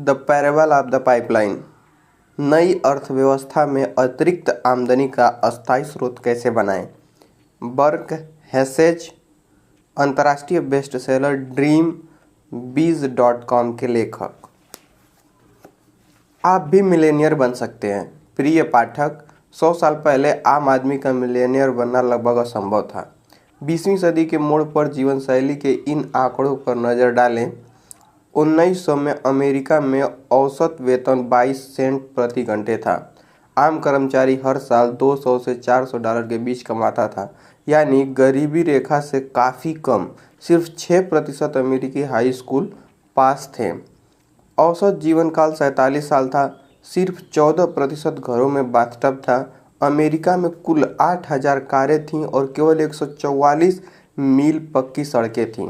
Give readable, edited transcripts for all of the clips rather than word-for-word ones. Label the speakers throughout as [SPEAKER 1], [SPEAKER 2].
[SPEAKER 1] The parable of the pipeline. नई अर्थव्यवस्था में अतिरिक्त आमदनी का अस्थायी स्रोत कैसे बनाएं। बर्क हेसेज, अंतर्राष्ट्रीय बेस्टसेलर ड्रीम बीज.com के लेखक। आप भी मिलेनियर बन सकते हैं। प्रिय पाठक, 100 साल पहले आम आदमी का मिलेनियर बनना लगभग असंभव था। 20वीं सदी के मोड़ पर जीवन शैली के इन आंकड़ों पर नज़र डालें। 1900 में अमेरिका में औसत वेतन 22 सेंट प्रति घंटे था। आम कर्मचारी हर साल 200 से $400 के बीच कमाता था, यानी गरीबी रेखा से काफ़ी कम। सिर्फ 6% अमेरिकी हाई स्कूल पास थे। औसत जीवन काल 47 साल था। सिर्फ 14% घरों में बाथटब था। अमेरिका में कुल 8000 कारें थीं और केवल 144 मील पक्की सड़कें थीं।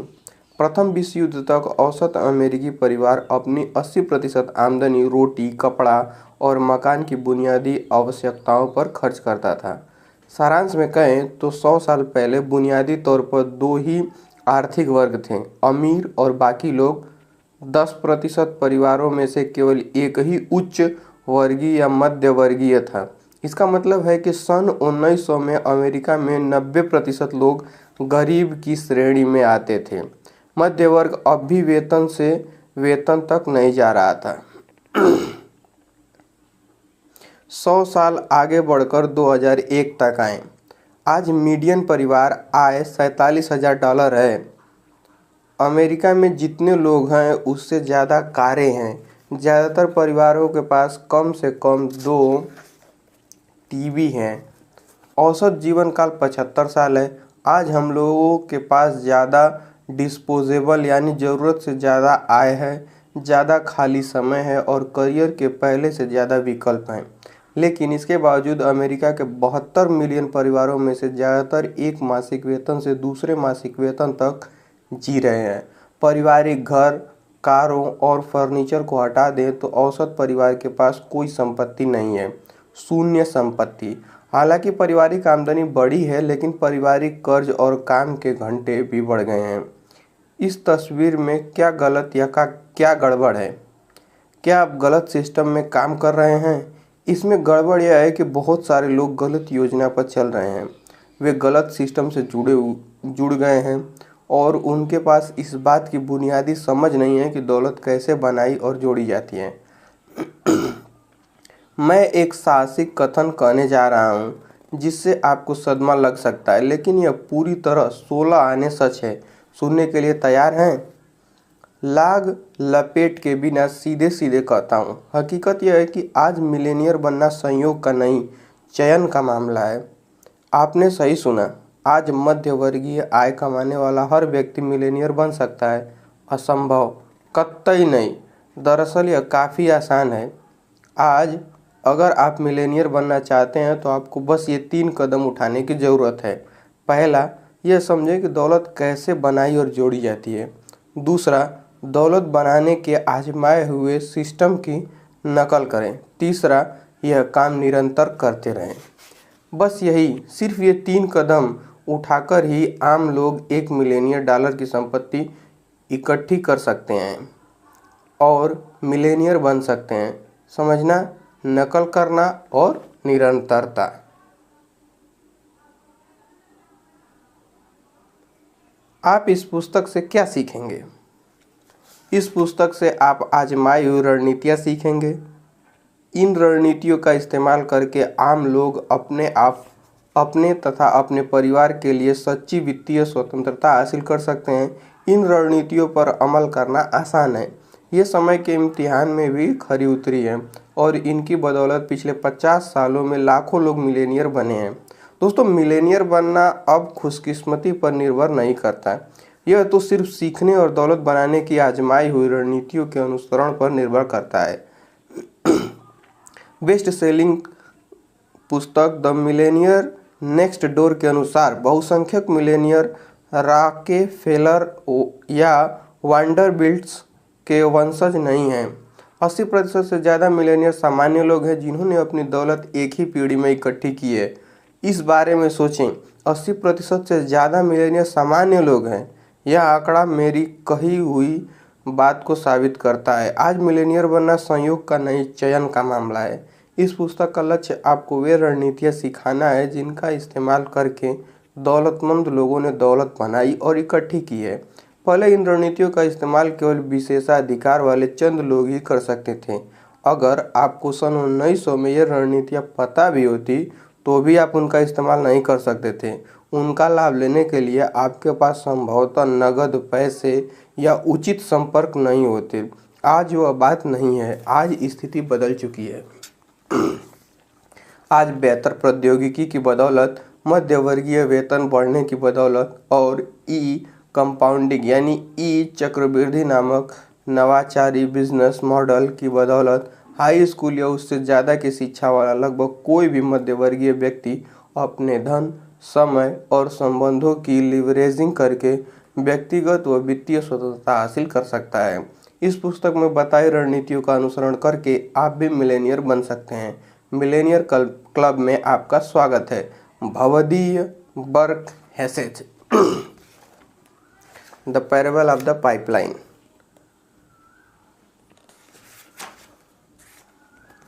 [SPEAKER 1] प्रथम विश्व युद्ध तक औसत अमेरिकी परिवार अपनी 80% आमदनी रोटी, कपड़ा और मकान की बुनियादी आवश्यकताओं पर खर्च करता था। सारांश में कहें तो 100 साल पहले बुनियादी तौर पर दो ही आर्थिक वर्ग थे, अमीर और बाकी लोग। 10% परिवारों में से केवल एक ही उच्च वर्गीय या मध्य वर्गीय था। इसका मतलब है कि सन 1900 में अमेरिका में 90% लोग गरीब की श्रेणी में आते थे। मध्य वर्ग अब भी वेतन से वेतन तक नहीं जा रहा था। 100 साल आगे बढ़कर 2001 तक आए। आज मीडियन परिवार आय $47,000 है। अमेरिका में जितने लोग हैं उससे ज़्यादा कारें हैं। ज़्यादातर परिवारों के पास कम से कम 2 टीवी हैं। औसत जीवन काल 75 साल है। आज हम लोगों के पास ज़्यादा डिस्पोजेबल यानी ज़रूरत से ज़्यादा आय है, ज़्यादा खाली समय है और करियर के पहले से ज़्यादा विकल्प हैं। लेकिन इसके बावजूद अमेरिका के 72 मिलियन परिवारों में से ज़्यादातर एक मासिक वेतन से दूसरे मासिक वेतन तक जी रहे हैं। पारिवारिक घर, कारों और फर्नीचर को हटा दें तो औसत परिवार के पास कोई संपत्ति नहीं है, शून्य संपत्ति। हालांकि पारिवारिक आमदनी बढ़ी है, लेकिन पारिवारिक कर्ज और काम के घंटे भी बढ़ गए हैं। इस तस्वीर में क्या गलत या क्या गड़बड़ है? क्या आप गलत सिस्टम में काम कर रहे हैं? इसमें गड़बड़ यह है कि बहुत सारे लोग गलत योजना पर चल रहे हैं। वे गलत सिस्टम से जुड़ गए हैं और उनके पास इस बात की बुनियादी समझ नहीं है कि दौलत कैसे बनाई और जोड़ी जाती है। मैं एक साहसिक कथन कहने जा रहा हूं जिससे आपको सदमा लग सकता है, लेकिन यह पूरी तरह 16 आने सच है। सुनने के लिए तैयार हैं? लाग लपेट के बिना सीधे सीधे कहता हूं, हकीकत यह है कि आज मिलेनियर बनना संयोग का नहीं, चयन का मामला है। आपने सही सुना, आज मध्य वर्गीय आय कमाने वाला हर व्यक्ति मिलेनियर बन सकता है। असंभव? कतई नहीं। दरअसल यह काफ़ी आसान है। आज अगर आप मिलेनियर बनना चाहते हैं तो आपको बस ये 3 कदम उठाने की ज़रूरत है। पहला, यह समझें कि दौलत कैसे बनाई और जोड़ी जाती है। दूसरा, दौलत बनाने के आजमाए हुए सिस्टम की नकल करें। तीसरा, यह काम निरंतर करते रहें। बस यही, सिर्फ ये 3 कदम उठाकर ही आम लोग $1 मिलियन की संपत्ति इकट्ठी कर सकते हैं और मिलेनियर बन सकते हैं। समझना, नकल करना और निरंतरता। आप इस पुस्तक से क्या सीखेंगे? इस पुस्तक से आप आजमाई हुई रणनीतियाँ सीखेंगे। इन रणनीतियों का इस्तेमाल करके आम लोग अपने तथा अपने परिवार के लिए सच्ची वित्तीय स्वतंत्रता हासिल कर सकते हैं। इन रणनीतियों पर अमल करना आसान है। ये समय के इम्तिहान में भी खरी उतरी है और इनकी बदौलत पिछले 50 सालों में लाखों लोग मिलेनियर बने हैं। दोस्तों, मिलेनियर बनना अब खुशकिस्मती पर निर्भर नहीं करता। यह तो सिर्फ सीखने और दौलत बनाने की आजमाई हुई रणनीतियों के अनुसरण पर निर्भर करता है। बेस्ट सेलिंग पुस्तक द मिलेनियर नेक्स्ट डोर के अनुसार बहुसंख्यक मिलेनियर रॉकेफेलर या वांडरबिल्ट्स के वंशज नहीं हैं। 80% से ज़्यादा मिलेनियर सामान्य लोग हैं जिन्होंने अपनी दौलत एक ही पीढ़ी में इकट्ठी की है। इस बारे में सोचें, 80% से ज़्यादा मिलेनियर सामान्य लोग हैं। यह आंकड़ा मेरी कही हुई बात को साबित करता है। आज मिलेनियर बनना संयोग का नहीं, चयन का मामला है। इस पुस्तक का लक्ष्य आपको वे रणनीतियाँ सिखाना है जिनका इस्तेमाल करके दौलतमंद लोगों ने दौलत बनाई और इकट्ठी की है। पहले इन रणनीतियों का इस्तेमाल केवल विशेषाधिकार वाले चंद लोग ही कर सकते थे। अगर आपको सन 1900 में ये रणनीतियाँ पता भी होती तो भी आप उनका इस्तेमाल नहीं कर सकते थे। उनका लाभ लेने के लिए आपके पास संभवतः नगद, पैसे या उचित संपर्क नहीं होते। आज वह बात नहीं है, आज स्थिति बदल चुकी है। आज बेहतर प्रौद्योगिकी की बदौलत, मध्यवर्गीय वेतन बढ़ने की बदौलत और ई कंपाउंडिंग यानी ई चक्रवृद्धि नामक नवाचारी बिजनेस मॉडल की बदौलत हाई स्कूल या उससे ज़्यादा की शिक्षा वाला लगभग कोई भी मध्यवर्गीय व्यक्ति अपने धन, समय और संबंधों की लिवरेजिंग करके व्यक्तिगत व वित्तीय स्वतंत्रता हासिल कर सकता है। इस पुस्तक में बताई रणनीतियों का अनुसरण करके आप भी मिलेनियर बन सकते हैं। मिलेनियर क्लब में आपका स्वागत है। भवदीय Burke Hedges. The parable of the pipeline.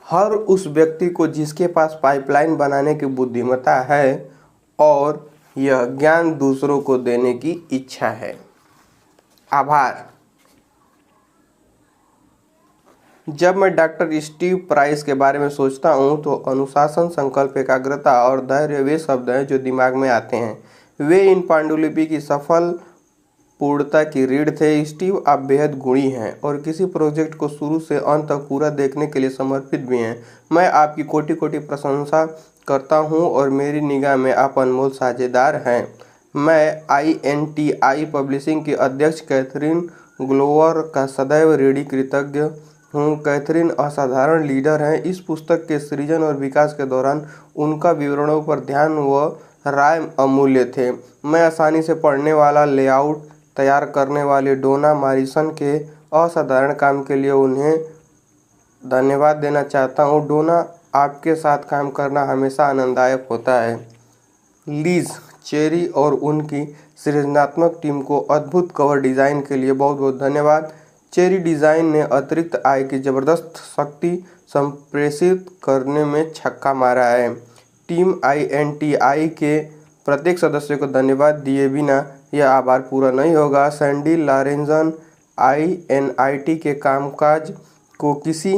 [SPEAKER 1] हर उस व्यक्ति को जिसके पास पाइपलाइन बनाने की बुद्धिमत्ता है और यह ज्ञान दूसरों को देने की इच्छा है। आभार। जब मैं डॉक्टर स्टीव प्राइस के बारे में सोचता हूँ तो अनुशासन, संकल्प, एकाग्रता और धैर्य वे शब्द हैं जो दिमाग में आते हैं। वे इन पांडुलिपि की सफल पूर्णता की रीढ़ थे। स्टीव, आप बेहद गुणी हैं और किसी प्रोजेक्ट को शुरू से अंत तक पूरा देखने के लिए समर्पित भी हैं। मैं आपकी कोटि कोटि प्रशंसा करता हूं और मेरी निगाह में आप अनमोल साझेदार हैं। मैं INTI पब्लिशिंग की अध्यक्ष कैथरीन ग्लोवर का सदैव ऋणी कृतज्ञ हूँ। कैथरीन असाधारण लीडर हैं। इस पुस्तक के सृजन और विकास के दौरान उनका विवरणों पर ध्यान व राय अमूल्य थे। मैं आसानी से पढ़ने वाला लेआउट तैयार करने वाली डोना मॉरिसन के असाधारण काम के लिए उन्हें धन्यवाद देना चाहता हूँ। डोना, आपके साथ काम करना हमेशा आनंददायक होता है। लीज चेरी और उनकी सृजनात्मक टीम को अद्भुत कवर डिज़ाइन के लिए बहुत बहुत धन्यवाद। चेरी डिज़ाइन ने अतिरिक्त आय की ज़बरदस्त शक्ति संप्रेषित करने में छक्का मारा है। टीम INTI के प्रत्येक सदस्य को धन्यवाद दिए बिना यह आभार पूरा नहीं होगा। सैंडी लॉरेंजन INIT के कामकाज को किसी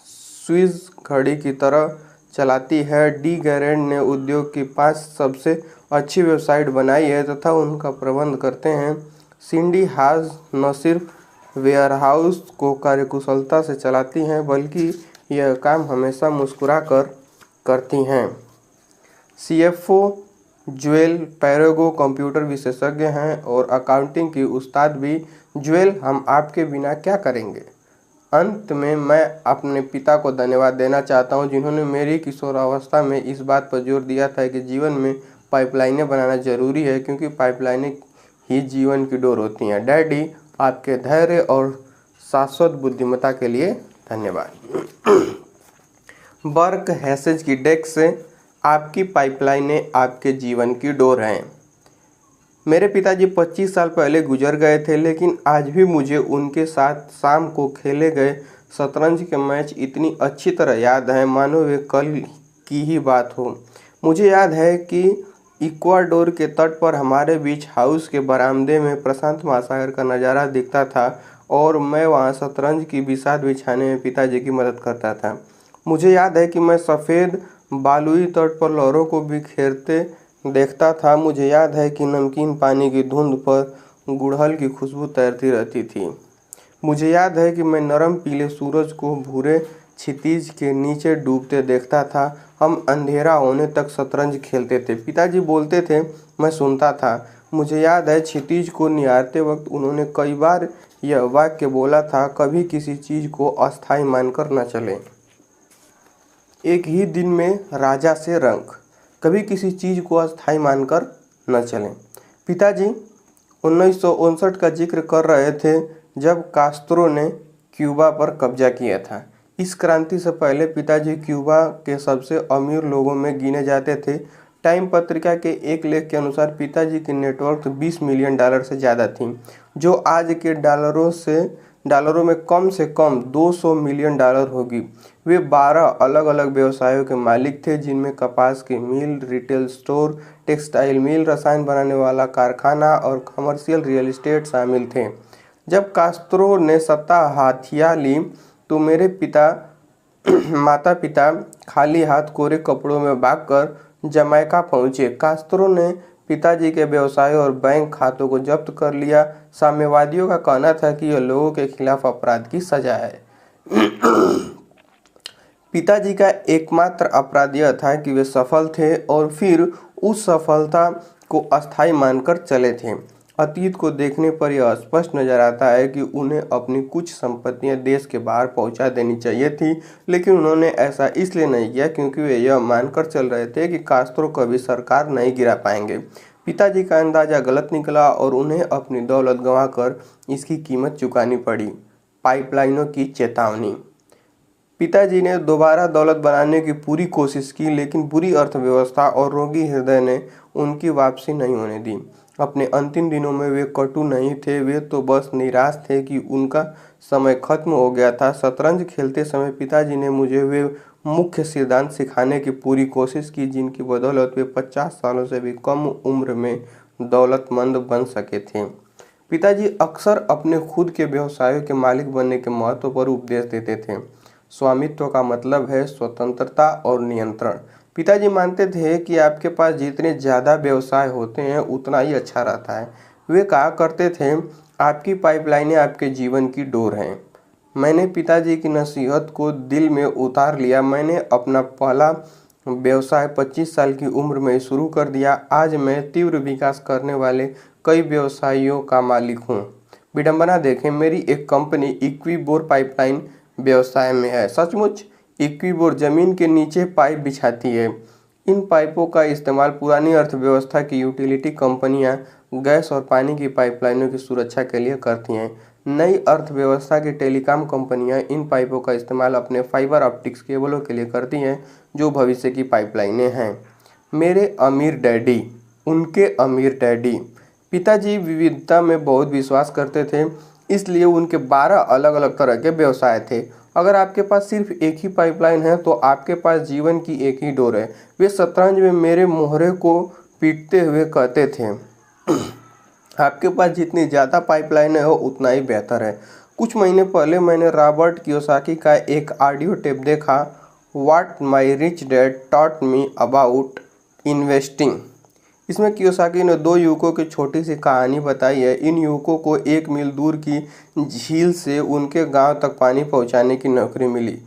[SPEAKER 1] स्विस घड़ी की तरह चलाती है। डी गैरेंट ने उद्योग की 5 सबसे अच्छी वेबसाइट बनाई है तथा उनका प्रबंध करते हैं। सिंडी हाज न सिर्फ वेयरहाउस को कार्यकुशलता से चलाती हैं बल्कि यह काम हमेशा मुस्कुरा कर करती हैं। CFO ज्वेल पैरेगो कंप्यूटर विशेषज्ञ हैं और अकाउंटिंग की उस्ताद भी। ज्वेल, हम आपके बिना क्या करेंगे। अंत में मैं अपने पिता को धन्यवाद देना चाहता हूं जिन्होंने मेरी किशोरावस्था में इस बात पर जोर दिया था कि जीवन में पाइपलाइनें बनाना जरूरी है क्योंकि पाइपलाइनें ही जीवन की डोर होती हैं। डैडी, आपके धैर्य और शाश्वत बुद्धिमत्ता के लिए धन्यवाद। बर्क हैसेज की डेस्क से आपकी पाइपलाइनें आपके जीवन की डोर हैं। मेरे पिताजी 25 साल पहले गुजर गए थे, लेकिन आज भी मुझे उनके साथ शाम को खेले गए शतरंज के मैच इतनी अच्छी तरह याद हैं मानो वे कल की ही बात हो। मुझे याद है कि इक्वाडोर के तट पर हमारे बीच हाउस के बरामदे में प्रशांत महासागर का नज़ारा दिखता था और मैं वहाँ शतरंज की बिसात बिछाने में पिताजी की मदद करता था। मुझे याद है कि मैं सफ़ेद बालुई तट पर लहरों को बिखेरते देखता था। मुझे याद है कि नमकीन पानी की धुंध पर गुड़हल की खुशबू तैरती रहती थी। मुझे याद है कि मैं नरम पीले सूरज को भूरे क्षितिज के नीचे डूबते देखता था। हम अंधेरा होने तक शतरंज खेलते थे। पिताजी बोलते थे, मैं सुनता था। मुझे याद है क्षितिज को निहारते वक्त उन्होंने कई बार यह वाक्य बोला था, कभी किसी चीज़ को अस्थायी मानकर न चलें। एक ही दिन में राजा से रंक, कभी किसी चीज़ को अस्थायी मानकर न चलें। पिताजी 1959 का जिक्र कर रहे थे जब कास्त्रो ने क्यूबा पर कब्जा किया था। इस क्रांति से पहले पिताजी क्यूबा के सबसे अमीर लोगों में गिने जाते थे। टाइम पत्रिका के एक लेख के अनुसार पिताजी की नेटवर्थ $20 मिलियन से ज़्यादा थी, जो आज के डॉलरों से डॉलरों में कम से कम 200 मिलियन डॉलर होगी। वे 12 अलग अलग व्यवसायों के मालिक थे, जिनमें कपास की मिल, रिटेल स्टोर, टेक्सटाइल मिल, रसायन बनाने वाला कारखाना और कमर्शियल रियल एस्टेट शामिल थे। जब कास्त्रो ने सत्ता हाथिया ली तो मेरे माता पिता खाली हाथ कोरे कपड़ों में भागकर जमैका पहुंचे। कास्त्रो ने पिताजी के व्यवसाय और बैंक खातों को जब्त कर लिया। साम्यवादियों का कहना था कि यह लोगों के खिलाफ अपराध की सजा है। पिताजी का एकमात्र अपराध यह था कि वे सफल थे और फिर उस सफलता को अस्थायी मानकर चले थे। अतीत को देखने पर यह स्पष्ट नजर आता है कि उन्हें अपनी कुछ संपत्तियां देश के बाहर पहुंचा देनी चाहिए थी, लेकिन उन्होंने ऐसा इसलिए नहीं किया क्योंकि वे यह मानकर चल रहे थे कि कास्त्रो कभी सरकार नहीं गिरा पाएंगे। पिताजी का अंदाजा गलत निकला और उन्हें अपनी दौलत गंवाकर इसकी कीमत चुकानी पड़ी। पाइपलाइनों की चेतावनी। पिताजी ने दोबारा दौलत बनाने की पूरी कोशिश की, लेकिन बुरी अर्थव्यवस्था और रोगी हृदय ने उनकी वापसी नहीं होने दी। अपने अंतिम दिनों में वे कटु नहीं थे, वे तो बस निराश थे कि उनका समय खत्म हो गया था। शतरंज खेलते समय पिताजी ने मुझे वे मुख्य सिद्धांत सिखाने की पूरी कोशिश की जिनकी बदौलत वे 50 सालों से भी कम उम्र में दौलतमंद बन सके थे। पिताजी अक्सर अपने खुद के व्यवसायों के मालिक बनने के महत्व पर उपदेश देते थे। स्वामित्व का मतलब है स्वतंत्रता और नियंत्रण। पिताजी मानते थे कि आपके पास जितने ज़्यादा व्यवसाय होते हैं उतना ही अच्छा रहता है। वे कहा करते थे, आपकी पाइपलाइनें आपके जीवन की डोर हैं। मैंने पिताजी की नसीहत को दिल में उतार लिया। मैंने अपना पहला व्यवसाय 25 साल की उम्र में शुरू कर दिया। आज मैं तीव्र विकास करने वाले कई व्यवसायों का मालिक हूँ। विडंबना देखें, मेरी एक कंपनी इक्विबोर पाइपलाइन व्यवसाय में है। सचमुच इक्विबोर जमीन के नीचे पाइप बिछाती है। इन पाइपों का इस्तेमाल पुरानी अर्थव्यवस्था की यूटिलिटी कंपनियां गैस और पानी की पाइपलाइनों की सुरक्षा के लिए करती हैं। नई अर्थव्यवस्था की टेलीकॉम कंपनियां इन पाइपों का इस्तेमाल अपने फाइबर ऑप्टिक्स केबलों के लिए करती हैं, जो भविष्य की पाइपलाइनें हैं। मेरे अमीर डैडी। उनके अमीर डैडी। पिताजी विविधता में बहुत विश्वास करते थे, इसलिए उनके 12 अलग अलग तरह के व्यवसाय थे। अगर आपके पास सिर्फ एक ही पाइपलाइन है तो आपके पास जीवन की एक ही डोर है। वे शतरंज में मेरे मोहरे को पीटते हुए कहते थे, आपके पास जितनी ज़्यादा पाइपलाइन है उतना ही बेहतर है। कुछ महीने पहले मैंने रॉबर्ट कियोसाकी का एक ऑडियो टेप देखा, what my rich dad taught me about investing. इसमें कियोसाकी ने 2 युवकों की छोटी सी कहानी बताई है। इन युवकों को 1 मील दूर की झील से उनके गांव तक पानी पहुंचाने की नौकरी मिली।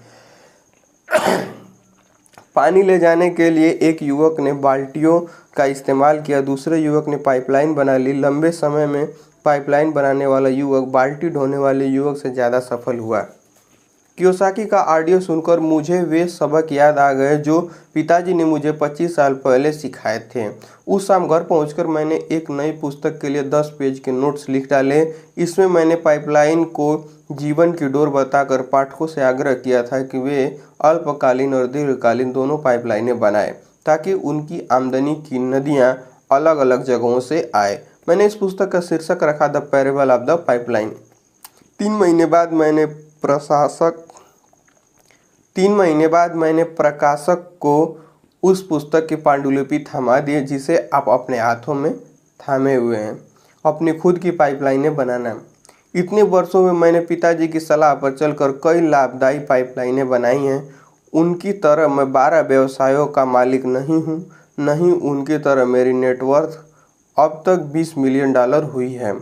[SPEAKER 1] पानी ले जाने के लिए एक युवक ने बाल्टियों का इस्तेमाल किया, दूसरे युवक ने पाइपलाइन बना ली। लंबे समय में पाइपलाइन बनाने वाला युवक बाल्टी ढोने वाले युवक से ज़्यादा सफल हुआ। कियोसाकी का ऑडियो सुनकर मुझे वे सबक याद आ गए जो पिताजी ने मुझे 25 साल पहले सिखाए थे। उस शाम घर पहुंचकर मैंने एक नई पुस्तक के लिए 10 पेज के नोट्स लिख डाले। इसमें मैंने पाइपलाइन को जीवन की डोर बताकर पाठकों से आग्रह किया था कि वे अल्पकालीन और दीर्घकालीन दोनों पाइपलाइनें बनाएं, ताकि उनकी आमदनी की नदियाँ अलग अलग जगहों से आए। मैंने इस पुस्तक का शीर्षक रखा the parable of the pipeline. 3 महीने बाद मैंने प्रकाशक को उस पुस्तक की पांडुलिपि थमा दी, जिसे आप अपने हाथों में थामे हुए हैं। अपनी खुद की पाइपलाइनें बनाना। इतने वर्षों में मैंने पिताजी की सलाह पर चलकर कई लाभदायी पाइपलाइनें बनाई हैं। उनकी तरह मैं 12 व्यवसायों का मालिक नहीं हूँ, नहीं उनकी तरह मेरी नेटवर्थ अब तक 20 मिलियन डॉलर हुई है,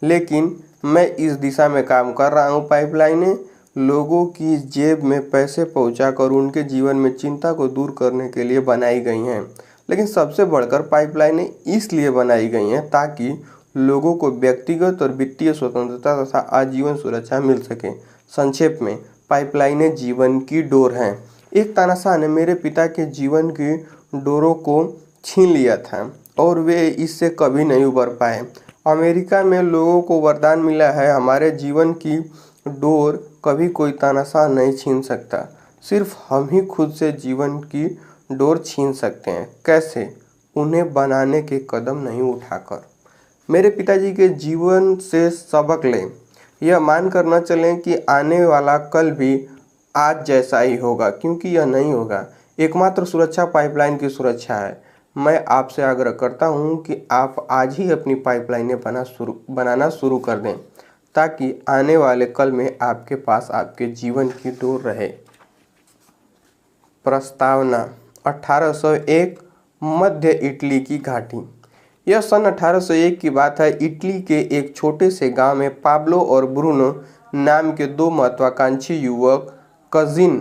[SPEAKER 1] लेकिन मैं इस दिशा में काम कर रहा हूँ। पाइपलाइनें लोगों की जेब में पैसे पहुंचाकर उनके जीवन में चिंता को दूर करने के लिए बनाई गई हैं, लेकिन सबसे बढ़कर पाइपलाइनें इसलिए बनाई गई हैं ताकि लोगों को व्यक्तिगत और वित्तीय स्वतंत्रता तथा आजीवन सुरक्षा मिल सके। संक्षेप में, पाइपलाइनें जीवन की डोर हैं। एक तानाशाह ने मेरे पिता के जीवन की डोरों को छीन लिया था और वे इससे कभी नहीं उबर पाए। अमेरिका में लोगों को वरदान मिला है, हमारे जीवन की डोर कभी कोई तानाशाह नहीं छीन सकता। सिर्फ हम ही खुद से जीवन की डोर छीन सकते हैं। कैसे? उन्हें बनाने के कदम नहीं उठाकर। मेरे पिताजी के जीवन से सबक लें। यह मानकर न चलें कि आने वाला कल भी आज जैसा ही होगा, क्योंकि यह नहीं होगा। एकमात्र सुरक्षा पाइपलाइन की सुरक्षा है। मैं आपसे आग्रह करता हूं कि आप आज ही अपनी पाइपलाइनें बनाना शुरू कर दें, ताकि आने वाले कल में आपके पास आपके जीवन की डोर रहे। प्रस्तावना 1801 मध्य इटली की घाटी। यह सन 1801 की बात है। इटली के एक छोटे से गांव में पाब्लो और ब्रूनो नाम के दो महत्वाकांक्षी युवक कजिन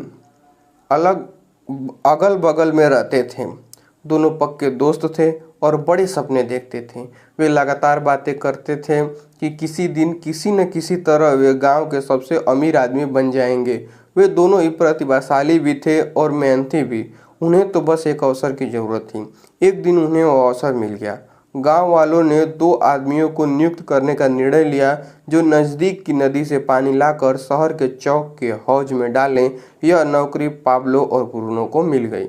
[SPEAKER 1] अगल बगल में रहते थे। दोनों पक्के दोस्त थे और बड़े सपने देखते थे। वे लगातार बातें करते थे कि किसी दिन किसी न किसी तरह वे गांव के सबसे अमीर आदमी बन जाएंगे। वे दोनों ही प्रतिभाशाली भी थे और मेहनती भी। उन्हें तो बस एक अवसर की जरूरत थी। एक दिन उन्हें वो अवसर मिल गया। गांव वालों ने दो आदमियों को नियुक्त करने का निर्णय लिया, जो नज़दीक की नदी से पानी लाकर शहर के चौक के हौज में डालें। यह नौकरी पाब्लो और ब्रूनो को मिल गई।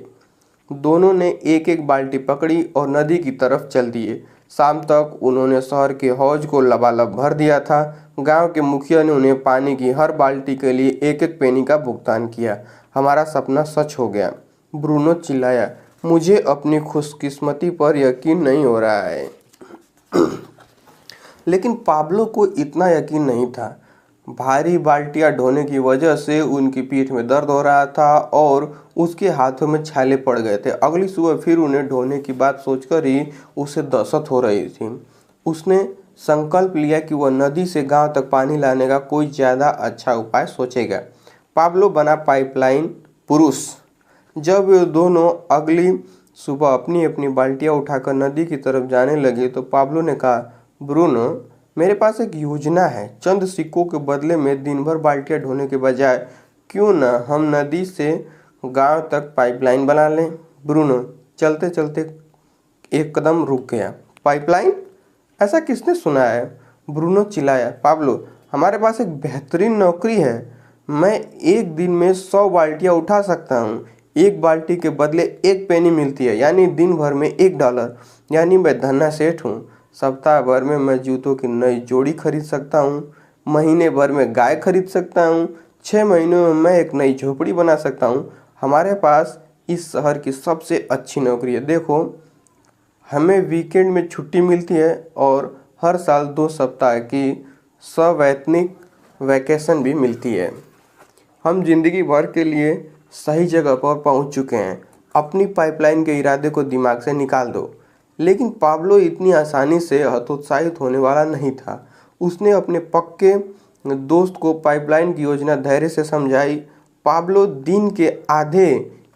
[SPEAKER 1] दोनों ने एक एक बाल्टी पकड़ी और नदी की तरफ चल दिए। शाम तक उन्होंने शहर के हौज को लबालब भर दिया था। गांव के मुखिया ने उन्हें पानी की हर बाल्टी के लिए एक एक पेनी का भुगतान किया। हमारा सपना सच हो गया, ब्रूनो चिल्लाया। मुझे अपनी खुशकिस्मती पर यकीन नहीं हो रहा है। लेकिन पाब्लो को इतना यकीन नहीं था। भारी बाल्टियां ढोने की वजह से उनकी पीठ में दर्द हो रहा था और उसके हाथों में छाले पड़ गए थे। अगली सुबह फिर उन्हें ढोने की बात सोचकर ही उसे दहशत हो रही थी। उसने संकल्प लिया कि वह नदी से गांव तक पानी लाने का कोई ज़्यादा अच्छा उपाय सोचेगा। पाब्लो बना पाइपलाइन पुरुष। जब वे दोनों अगली सुबह अपनी अपनी बाल्टियां उठाकर नदी की तरफ जाने लगे तो पाब्लो ने कहा, ब्रूनो, मेरे पास एक योजना है। चंद सिक्कों के बदले में दिन भर बाल्टियां ढोने के बजाय क्यों न हम नदी से गांव तक पाइपलाइन बना लें। ब्रूनो चलते चलते एक कदम रुक गया। पाइपलाइन? ऐसा किसने सुना है? ब्रूनो चिल्लाया। पाब्लो, हमारे पास एक बेहतरीन नौकरी है। मैं एक दिन में 100 बाल्टियां उठा सकता हूँ। एक बाल्टी के बदले एक पेनी मिलती है, यानी दिन भर में $1। यानी मैं धन्ना सेठ हूँ। सप्ताह भर में मैं जूतों की नई जोड़ी खरीद सकता हूँ। महीने भर में गाय खरीद सकता हूँ। 6 महीनों में मैं एक नई झोपड़ी बना सकता हूँ। हमारे पास इस शहर की सबसे अच्छी नौकरी है। देखो, हमें वीकेंड में छुट्टी मिलती है और हर साल 2 सप्ताह की सवैतनिक वैकेशन भी मिलती है। हम जिंदगी भर के लिए सही जगह पर पहुंच चुके हैं। अपनी पाइपलाइन के इरादे को दिमाग से निकाल दो। लेकिन पाब्लो इतनी आसानी से हतोत्साहित होने वाला नहीं था। उसने अपने पक्के दोस्त को पाइपलाइन की योजना धैर्य से समझाई। पाब्लो दिन के आधे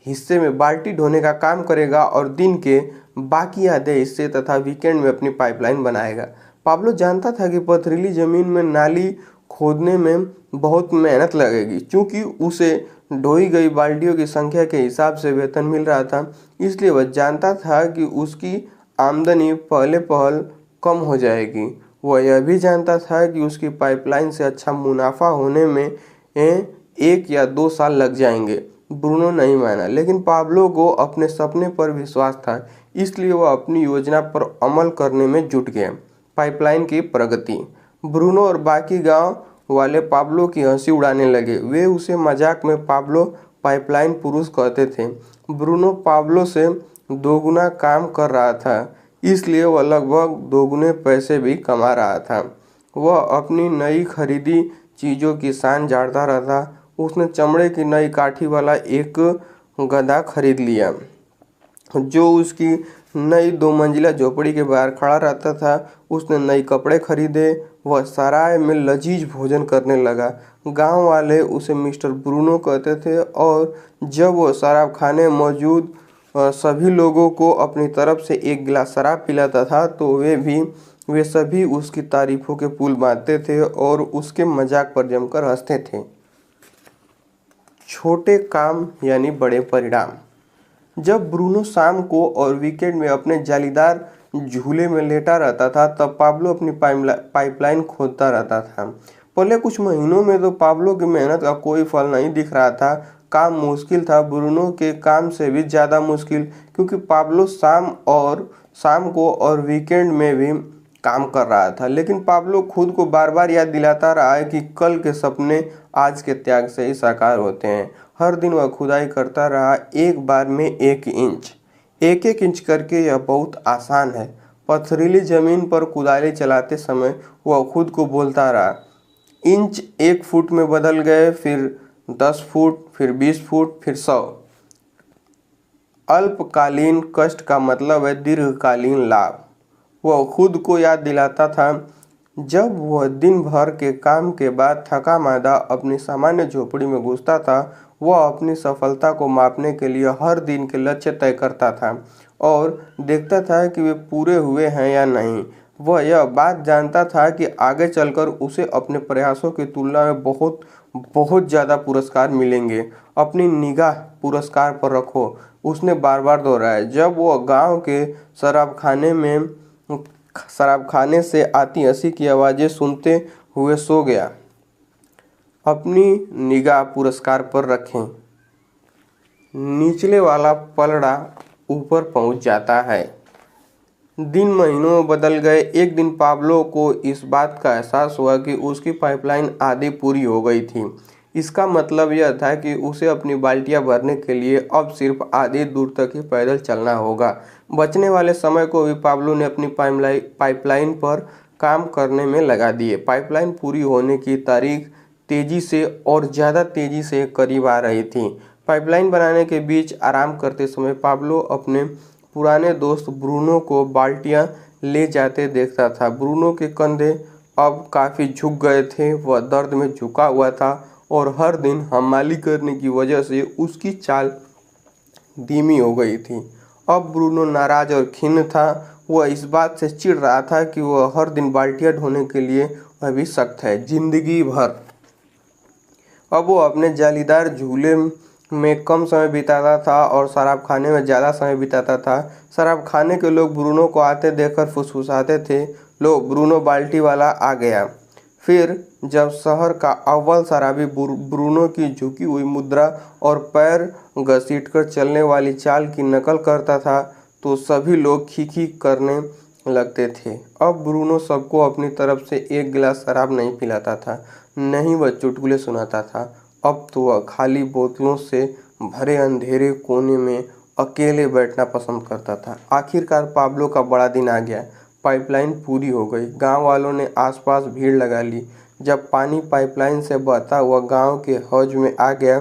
[SPEAKER 1] हिस्से में बाल्टी ढोने का काम करेगा और दिन के बाकी आधे हिस्से तथा वीकेंड में अपनी पाइपलाइन बनाएगा। पाब्लो जानता था कि पथरीली जमीन में नाली खोदने में बहुत मेहनत लगेगी। चूंकि उसे ढोई गई बाल्टियों की संख्या के हिसाब से वेतन मिल रहा था, इसलिए वह जानता था कि उसकी आमदनी पहले पहल कम हो जाएगी। वह यह भी जानता था कि उसकी पाइपलाइन से अच्छा मुनाफा होने में 1 या 2 साल लग जाएंगे। ब्रूनो नहीं माना, लेकिन पाब्लो को अपने सपने पर विश्वास था, इसलिए वह अपनी योजना पर अमल करने में जुट गया। पाइपलाइन की प्रगति। ब्रूनो और बाकी गांव वाले पाब्लो की हंसी उड़ाने लगे। वे उसे मजाक में पाब्लो पाइपलाइन पुरुष कहते थे। ब्रूनो पाब्लो से दोगुना काम कर रहा था, इसलिए वह लगभग दोगुने पैसे भी कमा रहा था। वह अपनी नई खरीदी चीज़ों की शान झाड़ता रहता। उसने चमड़े की नई काठी वाला एक गधा खरीद लिया, जो उसकी नई 2 मंजिला झोपड़ी के बाहर खड़ा रहता था। उसने नए कपड़े खरीदे। वह सराय में लजीज भोजन करने लगा। गांव वाले उसे मिस्टर ब्रूनो कहते थे और जब वह शराब खाने मौजूद सभी लोगों को अपनी तरफ से एक गिलास शराब पिलाता था तो वे सभी उसकी तारीफों के पुल बांधते थे और उसके मजाक पर जमकर हंसते थे। छोटे काम यानी बड़े परिणाम। जब ब्रूनो शाम को और वीकेंड में अपने जालीदार झूले में लेटा रहता था, तब पाब्लो अपनी पाइपलाइन खोदता रहता था। पहले कुछ महीनों में तो पाब्लो की मेहनत का कोई फल नहीं दिख रहा था। काम मुश्किल था, ब्रूनो के काम से भी ज़्यादा मुश्किल, क्योंकि पाब्लो शाम को और वीकेंड में भी काम कर रहा था, लेकिन पाब्लो खुद को बार बार याद दिलाता रहा है कि कल के सपने आज के त्याग से ही साकार होते हैं। हर दिन वह खुदाई करता रहा, एक बार में 1 इंच, एक एक इंच करके। यह बहुत आसान है। पथरीली जमीन पर कुदाली चलाते समय वह खुद को बोलता रहा, इंच 1 फुट में बदल गए, फिर 10 फुट, फिर 20 फुट, फिर 100। अल्पकालीन कष्ट का मतलब है दीर्घकालीन लाभ। वह खुद को याद दिलाता था। जब वह दिन भर के काम के बाद थका मांदा अपनी सामान्य झोपड़ी में घुसता था, वह अपनी सफलता को मापने के लिए हर दिन के लक्ष्य तय करता था और देखता था कि वे पूरे हुए हैं या नहीं। वह यह बात जानता था कि आगे चलकर उसे अपने प्रयासों की तुलना में बहुत बहुत ज़्यादा पुरस्कार मिलेंगे। अपनी निगाह पुरस्कार पर रखो, उसने बार बार दोहराया। जब वह गांव के शराबखाने से आती हंसी की आवाज़ें सुनते हुए सो गया। अपनी निगाह पुरस्कार पर रखें, निचले वाला पलड़ा ऊपर पहुंच जाता है। दिन महीनों में बदल गए। एक दिन पाब्लो को इस बात का एहसास हुआ कि उसकी पाइपलाइन आधी पूरी हो गई थी। इसका मतलब यह था कि उसे अपनी बाल्टियां भरने के लिए अब सिर्फ आधी दूर तक ही पैदल चलना होगा। बचने वाले समय को भी पाब्लो ने अपनी पाइपलाइन पर काम करने में लगा दिए। पाइपलाइन पूरी होने की तारीख तेजी से और ज़्यादा तेजी से करीब आ रही थी। पाइपलाइन बनाने के बीच आराम करते समय पाब्लो अपने पुराने दोस्त ब्रूनो को बाल्टियां ले जाते देखता था। ब्रूनो के कंधे अब काफ़ी झुक गए थे, वह दर्द में झुका हुआ था और हर दिन हमाली करने की वजह से उसकी चाल धीमी हो गई थी। अब ब्रूनो नाराज और खिन्न था। वह इस बात से चिढ़ रहा था कि वह हर दिन बाल्टियां ढोने के लिए वह भी सख्त है, जिंदगी भर। अब वो अपने जालीदार झूले में कम समय बिताता था और शराब खाने में ज़्यादा समय बिताता था। शराब खाने के लोग ब्रूनो को आते देखकर फुसफुसाते थे, लो ब्रूनो बाल्टी वाला आ गया। फिर जब शहर का अव्वल शराबी ब्रूनो की झुकी हुई मुद्रा और पैर घसीटकर चलने वाली चाल की नकल करता था तो सभी लोग खीखी करने लगते थे। अब ब्रूनो सबको अपनी तरफ से एक गिलास शराब नहीं पिलाता था, नहीं वह चुटकुले सुनाता था। अब तो वह खाली बोतलों से भरे अंधेरे कोने में अकेले बैठना पसंद करता था। आखिरकार पाब्लो का बड़ा दिन आ गया। पाइपलाइन पूरी हो गई। गांव वालों ने आसपास भीड़ लगा ली। जब पानी पाइपलाइन से बहता हुआ गांव के हौज में आ गया,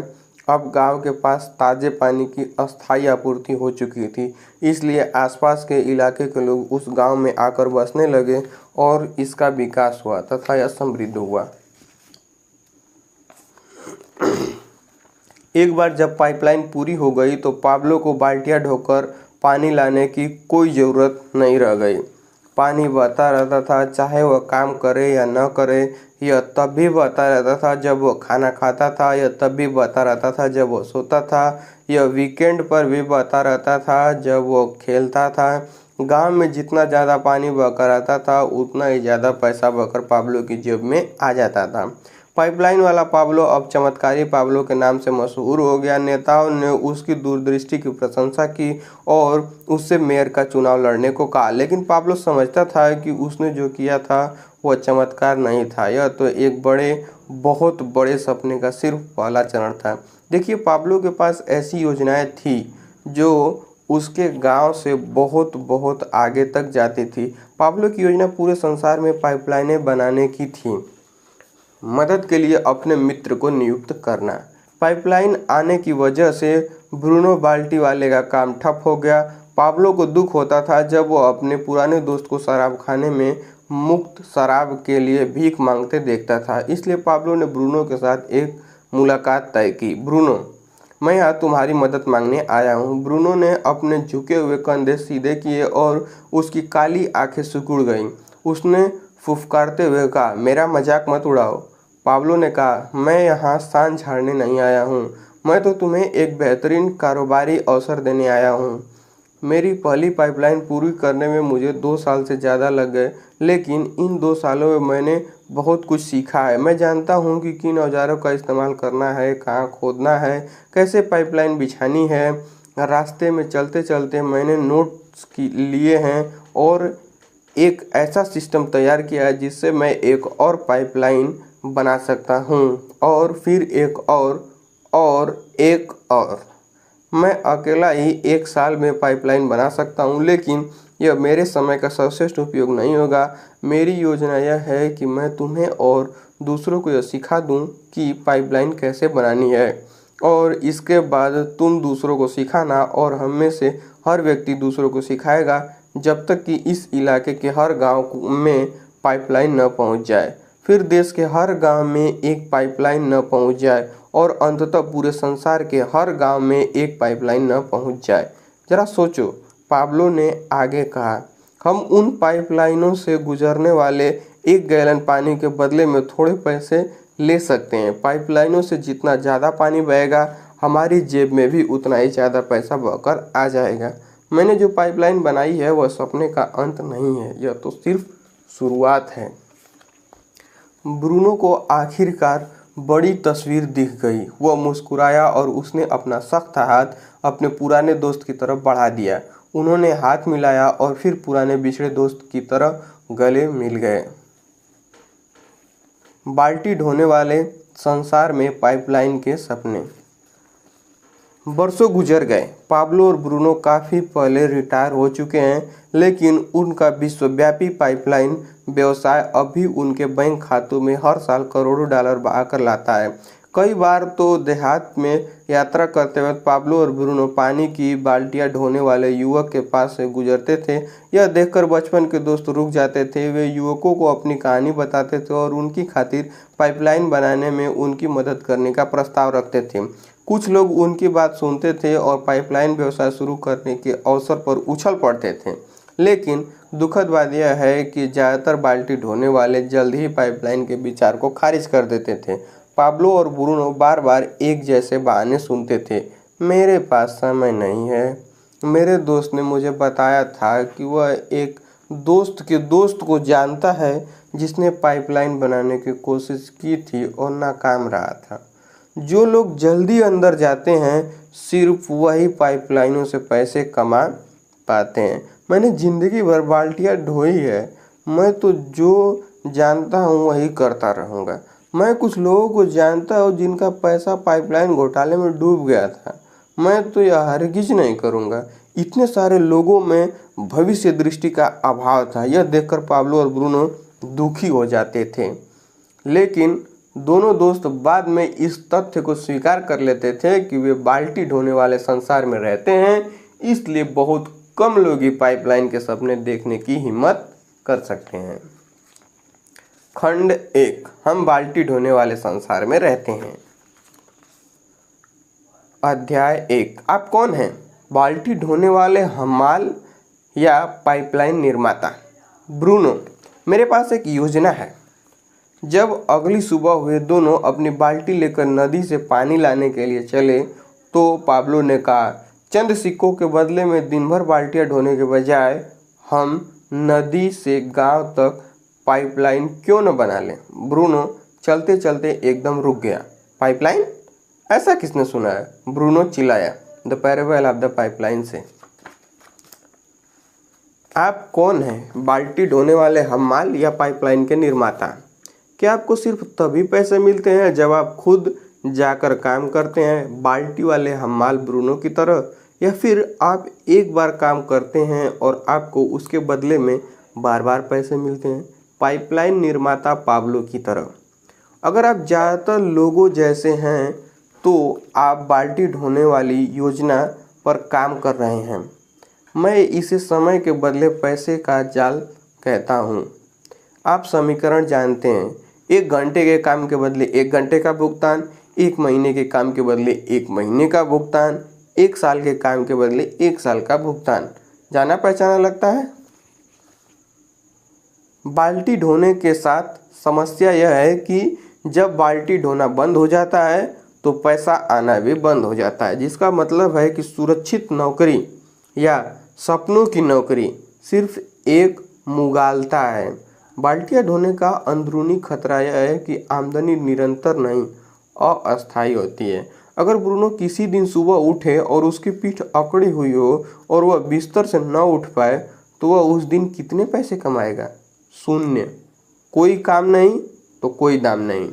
[SPEAKER 1] अब गांव के पास ताज़े पानी की अस्थायी आपूर्ति हो चुकी थी, इसलिए आसपास के इलाके के लोग उस गांव में आकर बसने लगे और इसका विकास हुआ तथा यह समृद्ध हुआ। एक बार जब पाइपलाइन पूरी हो गई तो पाब्लो को बाल्टियां ढोकर पानी लाने की कोई ज़रूरत नहीं रह गई। पानी बहता रहता था, चाहे वह काम करे या न करे। यह तब भी बहता रहता था जब वह खाना खाता था, यह तब भी बहता रहता था जब वह सोता था, यह वीकेंड पर भी बहता रहता था जब वह खेलता था। गांव में जितना ज़्यादा पानी बहकर रहता था उतना ही ज़्यादा पैसा बहकर पाब्लो की जेब में आ जाता था। पाइपलाइन वाला पाब्लो अब चमत्कारी पाब्लो के नाम से मशहूर हो गया। नेताओं ने उसकी दूरदृष्टि की प्रशंसा की और उससे मेयर का चुनाव लड़ने को कहा, लेकिन पाब्लो समझता था कि उसने जो किया था वह चमत्कार नहीं था, यह तो एक बहुत बड़े सपने का सिर्फ पहला चरण था। देखिए, पाब्लो के पास ऐसी योजनाएं थी जो उसके गांव से बहुत बहुत आगे तक जाती थी। पाब्लो की योजना पूरे संसार में पाइपलाइनें बनाने की थी। मदद के लिए अपने मित्र को नियुक्त करना। पाइपलाइन आने की वजह से ब्रूनो बाल्टी वाले का काम ठप हो गया। पाब्लो को दुख होता था जब वो अपने पुराने दोस्त को शराब खाने में मुफ्त शराब के लिए भीख मांगते देखता था। इसलिए पाब्लो ने ब्रूनो के साथ एक मुलाकात तय की। ब्रूनो, मैं यहाँ तुम्हारी मदद मांगने आया हूँ। ब्रूनो ने अपने झुके हुए कंधे सीधे किए और उसकी काली आंखें सिकुड़ गईं। उसने फुफकारते हुए कहा, मेरा मजाक मत उड़ाओ। पाब्लो ने कहा, मैं यहाँ शान झाड़ने नहीं आया हूँ, मैं तो तुम्हें एक बेहतरीन कारोबारी अवसर देने आया हूँ। मेरी पहली पाइपलाइन पूरी करने में मुझे 2 साल से ज़्यादा लग गए, लेकिन इन 2 सालों में मैंने बहुत कुछ सीखा है। मैं जानता हूँ कि किन औजारों का इस्तेमाल करना है, कहाँ खोदना है, कैसे पाइपलाइन बिछानी है। रास्ते में चलते चलते मैंने नोट्स लिए हैं और एक ऐसा सिस्टम तैयार किया है जिससे मैं एक और पाइपलाइन बना सकता हूँ, और फिर एक और एक और। मैं अकेला ही 1 साल में पाइपलाइन बना सकता हूँ, लेकिन यह मेरे समय का सर्वश्रेष्ठ उपयोग नहीं होगा। मेरी योजना यह है कि मैं तुम्हें और दूसरों को यह सिखा दूँ कि पाइपलाइन कैसे बनानी है, और इसके बाद तुम दूसरों को सिखाना, और हम में से हर व्यक्ति दूसरों को सिखाएगा जब तक कि इस इलाके के हर गांव में पाइपलाइन न पहुंच जाए, फिर देश के हर गांव में एक पाइपलाइन न पहुंच जाए, और अंततः पूरे संसार के हर गांव में एक पाइपलाइन न पहुंच जाए। जरा सोचो, पाब्लो ने आगे कहा, हम उन पाइपलाइनों से गुजरने वाले 1 गैलन पानी के बदले में थोड़े पैसे ले सकते हैं। पाइपलाइनों से जितना ज़्यादा पानी बहेगा, हमारी जेब में भी उतना ही ज़्यादा पैसा बहकर आ जाएगा। मैंने जो पाइपलाइन बनाई है वह सपने का अंत नहीं है, यह तो सिर्फ शुरुआत है। ब्रूनो को आखिरकार बड़ी तस्वीर दिख गई। वह मुस्कुराया और उसने अपना सख्त हाथ अपने पुराने दोस्त की तरफ बढ़ा दिया। उन्होंने हाथ मिलाया और फिर पुराने बिछड़े दोस्त की तरह गले मिल गए। बाल्टी ढोने वाले संसार में पाइपलाइन के सपने। वर्षों गुजर गए। पाब्लो और ब्रूनो काफ़ी पहले रिटायर हो चुके हैं, लेकिन उनका विश्वव्यापी पाइपलाइन व्यवसाय अभी उनके बैंक खातों में हर साल करोड़ों डॉलर बहाकर लाता है। कई बार तो देहात में यात्रा करते वक्त पाब्लो और ब्रूनो पानी की बाल्टियां ढोने वाले युवक के पास से गुजरते थे। यह देखकर बचपन के दोस्त रुक जाते थे। वे युवकों को अपनी कहानी बताते थे और उनकी खातिर पाइपलाइन बनाने में उनकी मदद करने का प्रस्ताव रखते थे। कुछ लोग उनकी बात सुनते थे और पाइपलाइन व्यवसाय शुरू करने के अवसर पर उछल पड़ते थे, लेकिन दुखद बात यह है कि ज़्यादातर बाल्टी ढोने वाले जल्द ही पाइपलाइन के विचार को खारिज कर देते थे। पाब्लो और ब्रूनो बार बार एक जैसे बहाने सुनते थे, मेरे पास समय नहीं है, मेरे दोस्त ने मुझे बताया था कि वह एक दोस्त के दोस्त को जानता है जिसने पाइपलाइन बनाने की कोशिश की थी और नाकाम रहा था। जो लोग जल्दी अंदर जाते हैं सिर्फ वही पाइपलाइनों से पैसे कमा पाते हैं। मैंने ज़िंदगी भर बाल्टियाँ ढोई है, मैं तो जो जानता हूँ वही करता रहूँगा। मैं कुछ लोगों को जानता हूँ जिनका पैसा पाइपलाइन घोटाले में डूब गया था, मैं तो यह हरगिज नहीं करूँगा। इतने सारे लोगों में भविष्य दृष्टि का अभाव था। यह देखकर पाब्लो और ब्रूनो दुखी हो जाते थे, लेकिन दोनों दोस्त बाद में इस तथ्य को स्वीकार कर लेते थे कि वे बाल्टी ढोने वाले संसार में रहते हैं, इसलिए बहुत कम लोग ही पाइपलाइन के सपने देखने की हिम्मत कर सकते हैं। खंड 1, हम बाल्टी ढोने वाले संसार में रहते हैं। अध्याय 1, आप कौन हैं? बाल्टी ढोने वाले हमाल या पाइपलाइन निर्माता? ब्रूनो, मेरे पास एक योजना है। जब अगली सुबह वे दोनों अपनी बाल्टी लेकर नदी से पानी लाने के लिए चले तो पाब्लो ने कहा, चंद सिक्कों के बदले में दिन भर बाल्टियाँ ढोने के बजाय हम नदी से गांव तक पाइपलाइन क्यों न बना लें? ब्रूनो चलते चलते एकदम रुक गया। पाइपलाइन? ऐसा किसने सुना है? ब्रूनो चिल्लाया, the parable of the pipeline से। आप कौन हैं? बाल्टी ढोने वाले हमाल या पाइपलाइन के निर्माता? क्या आपको सिर्फ तभी पैसे मिलते हैं जब आप खुद जाकर काम करते हैं, बाल्टी वाले हमाल ब्रूनो की तरह, या फिर आप एक बार काम करते हैं और आपको उसके बदले में बार बार पैसे मिलते हैं, पाइपलाइन निर्माता पाब्लो की तरह? अगर आप ज़्यादातर लोगों जैसे हैं तो आप बाल्टी ढोने वाली योजना पर काम कर रहे हैं। मैं इसे समय के बदले पैसे का जाल कहता हूँ। आप समीकरण जानते हैं, 1 घंटे के काम के बदले 1 घंटे का भुगतान, 1 महीने के काम के बदले 1 महीने का भुगतान, 1 साल के काम के बदले 1 साल का भुगतान। जाना पहचाना लगता है। बाल्टी ढोने के साथ समस्या यह है कि जब बाल्टी ढोना बंद हो जाता है तो पैसा आना भी बंद हो जाता है, जिसका मतलब है कि सुरक्षित नौकरी या सपनों की नौकरी सिर्फ एक मुगालता है। बाल्टियाँ ढोने का अंदरूनी खतरा यह है कि आमदनी निरंतर नहीं, अस्थायी होती है। अगर ब्रूनो किसी दिन सुबह उठे और उसकी पीठ अकड़ी हुई हो और वह बिस्तर से न उठ पाए तो वह उस दिन कितने पैसे कमाएगा? शून्य। कोई काम नहीं तो कोई दाम नहीं।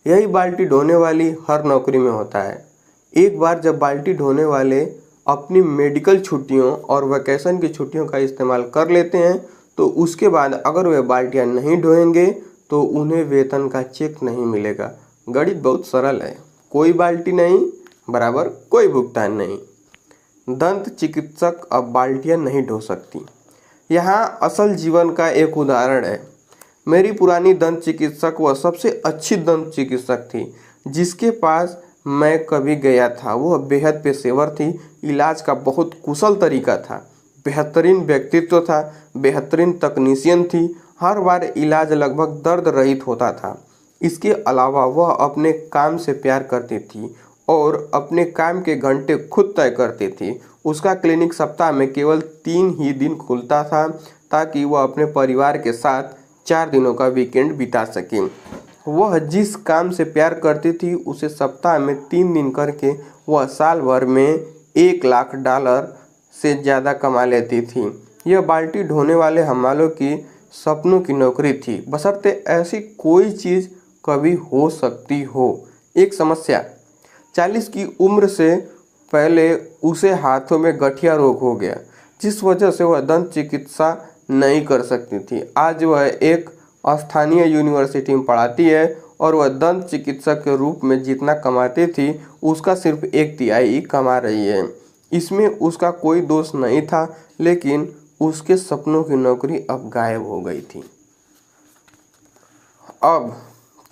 [SPEAKER 1] यही बाल्टी ढोने वाली हर नौकरी में होता है। एक बार जब बाल्टी ढोने वाले अपनी मेडिकल छुट्टियों और वैकेशन की छुट्टियों का इस्तेमाल कर लेते हैं तो उसके बाद अगर वे बाल्टियां नहीं ढोएंगे तो उन्हें वेतन का चेक नहीं मिलेगा। गणित बहुत सरल है। कोई बाल्टी नहीं बराबर कोई भुगतान नहीं। दंत चिकित्सक अब बाल्टियां नहीं ढो सकती। यहाँ असल जीवन का एक उदाहरण है। मेरी पुरानी दंत चिकित्सक वह सबसे अच्छी दंत चिकित्सक थी जिसके पास मैं कभी गया था। वह बेहद पेशेवर थी, इलाज का बहुत कुशल तरीका था, बेहतरीन व्यक्तित्व था, बेहतरीन तकनीशियन थी। हर बार इलाज लगभग दर्द रहित होता था। इसके अलावा वह अपने काम से प्यार करती थी और अपने काम के घंटे खुद तय करती थी। उसका क्लिनिक सप्ताह में केवल 3 ही दिन खुलता था ताकि वह अपने परिवार के साथ 4 दिनों का वीकेंड बिता सके। वह जिस काम से प्यार करती थी उसे सप्ताह में 3 दिन करके वह साल भर में $1,00,000 से ज़्यादा कमा लेती थी। यह बाल्टी ढोने वाले हमालों की सपनों की नौकरी थी, बशर्ते ऐसी कोई चीज़ कभी हो सकती हो। एक समस्या, 40 की उम्र से पहले उसे हाथों में गठिया रोग हो गया जिस वजह से वह दंत चिकित्सा नहीं कर सकती थी। आज वह एक स्थानीय यूनिवर्सिटी में पढ़ाती है और वह दंत चिकित्सक के रूप में जितना कमाती थी उसका सिर्फ 1/3 कमा रही है। इसमें उसका कोई दोष नहीं था, लेकिन उसके सपनों की नौकरी अब गायब हो गई थी। अब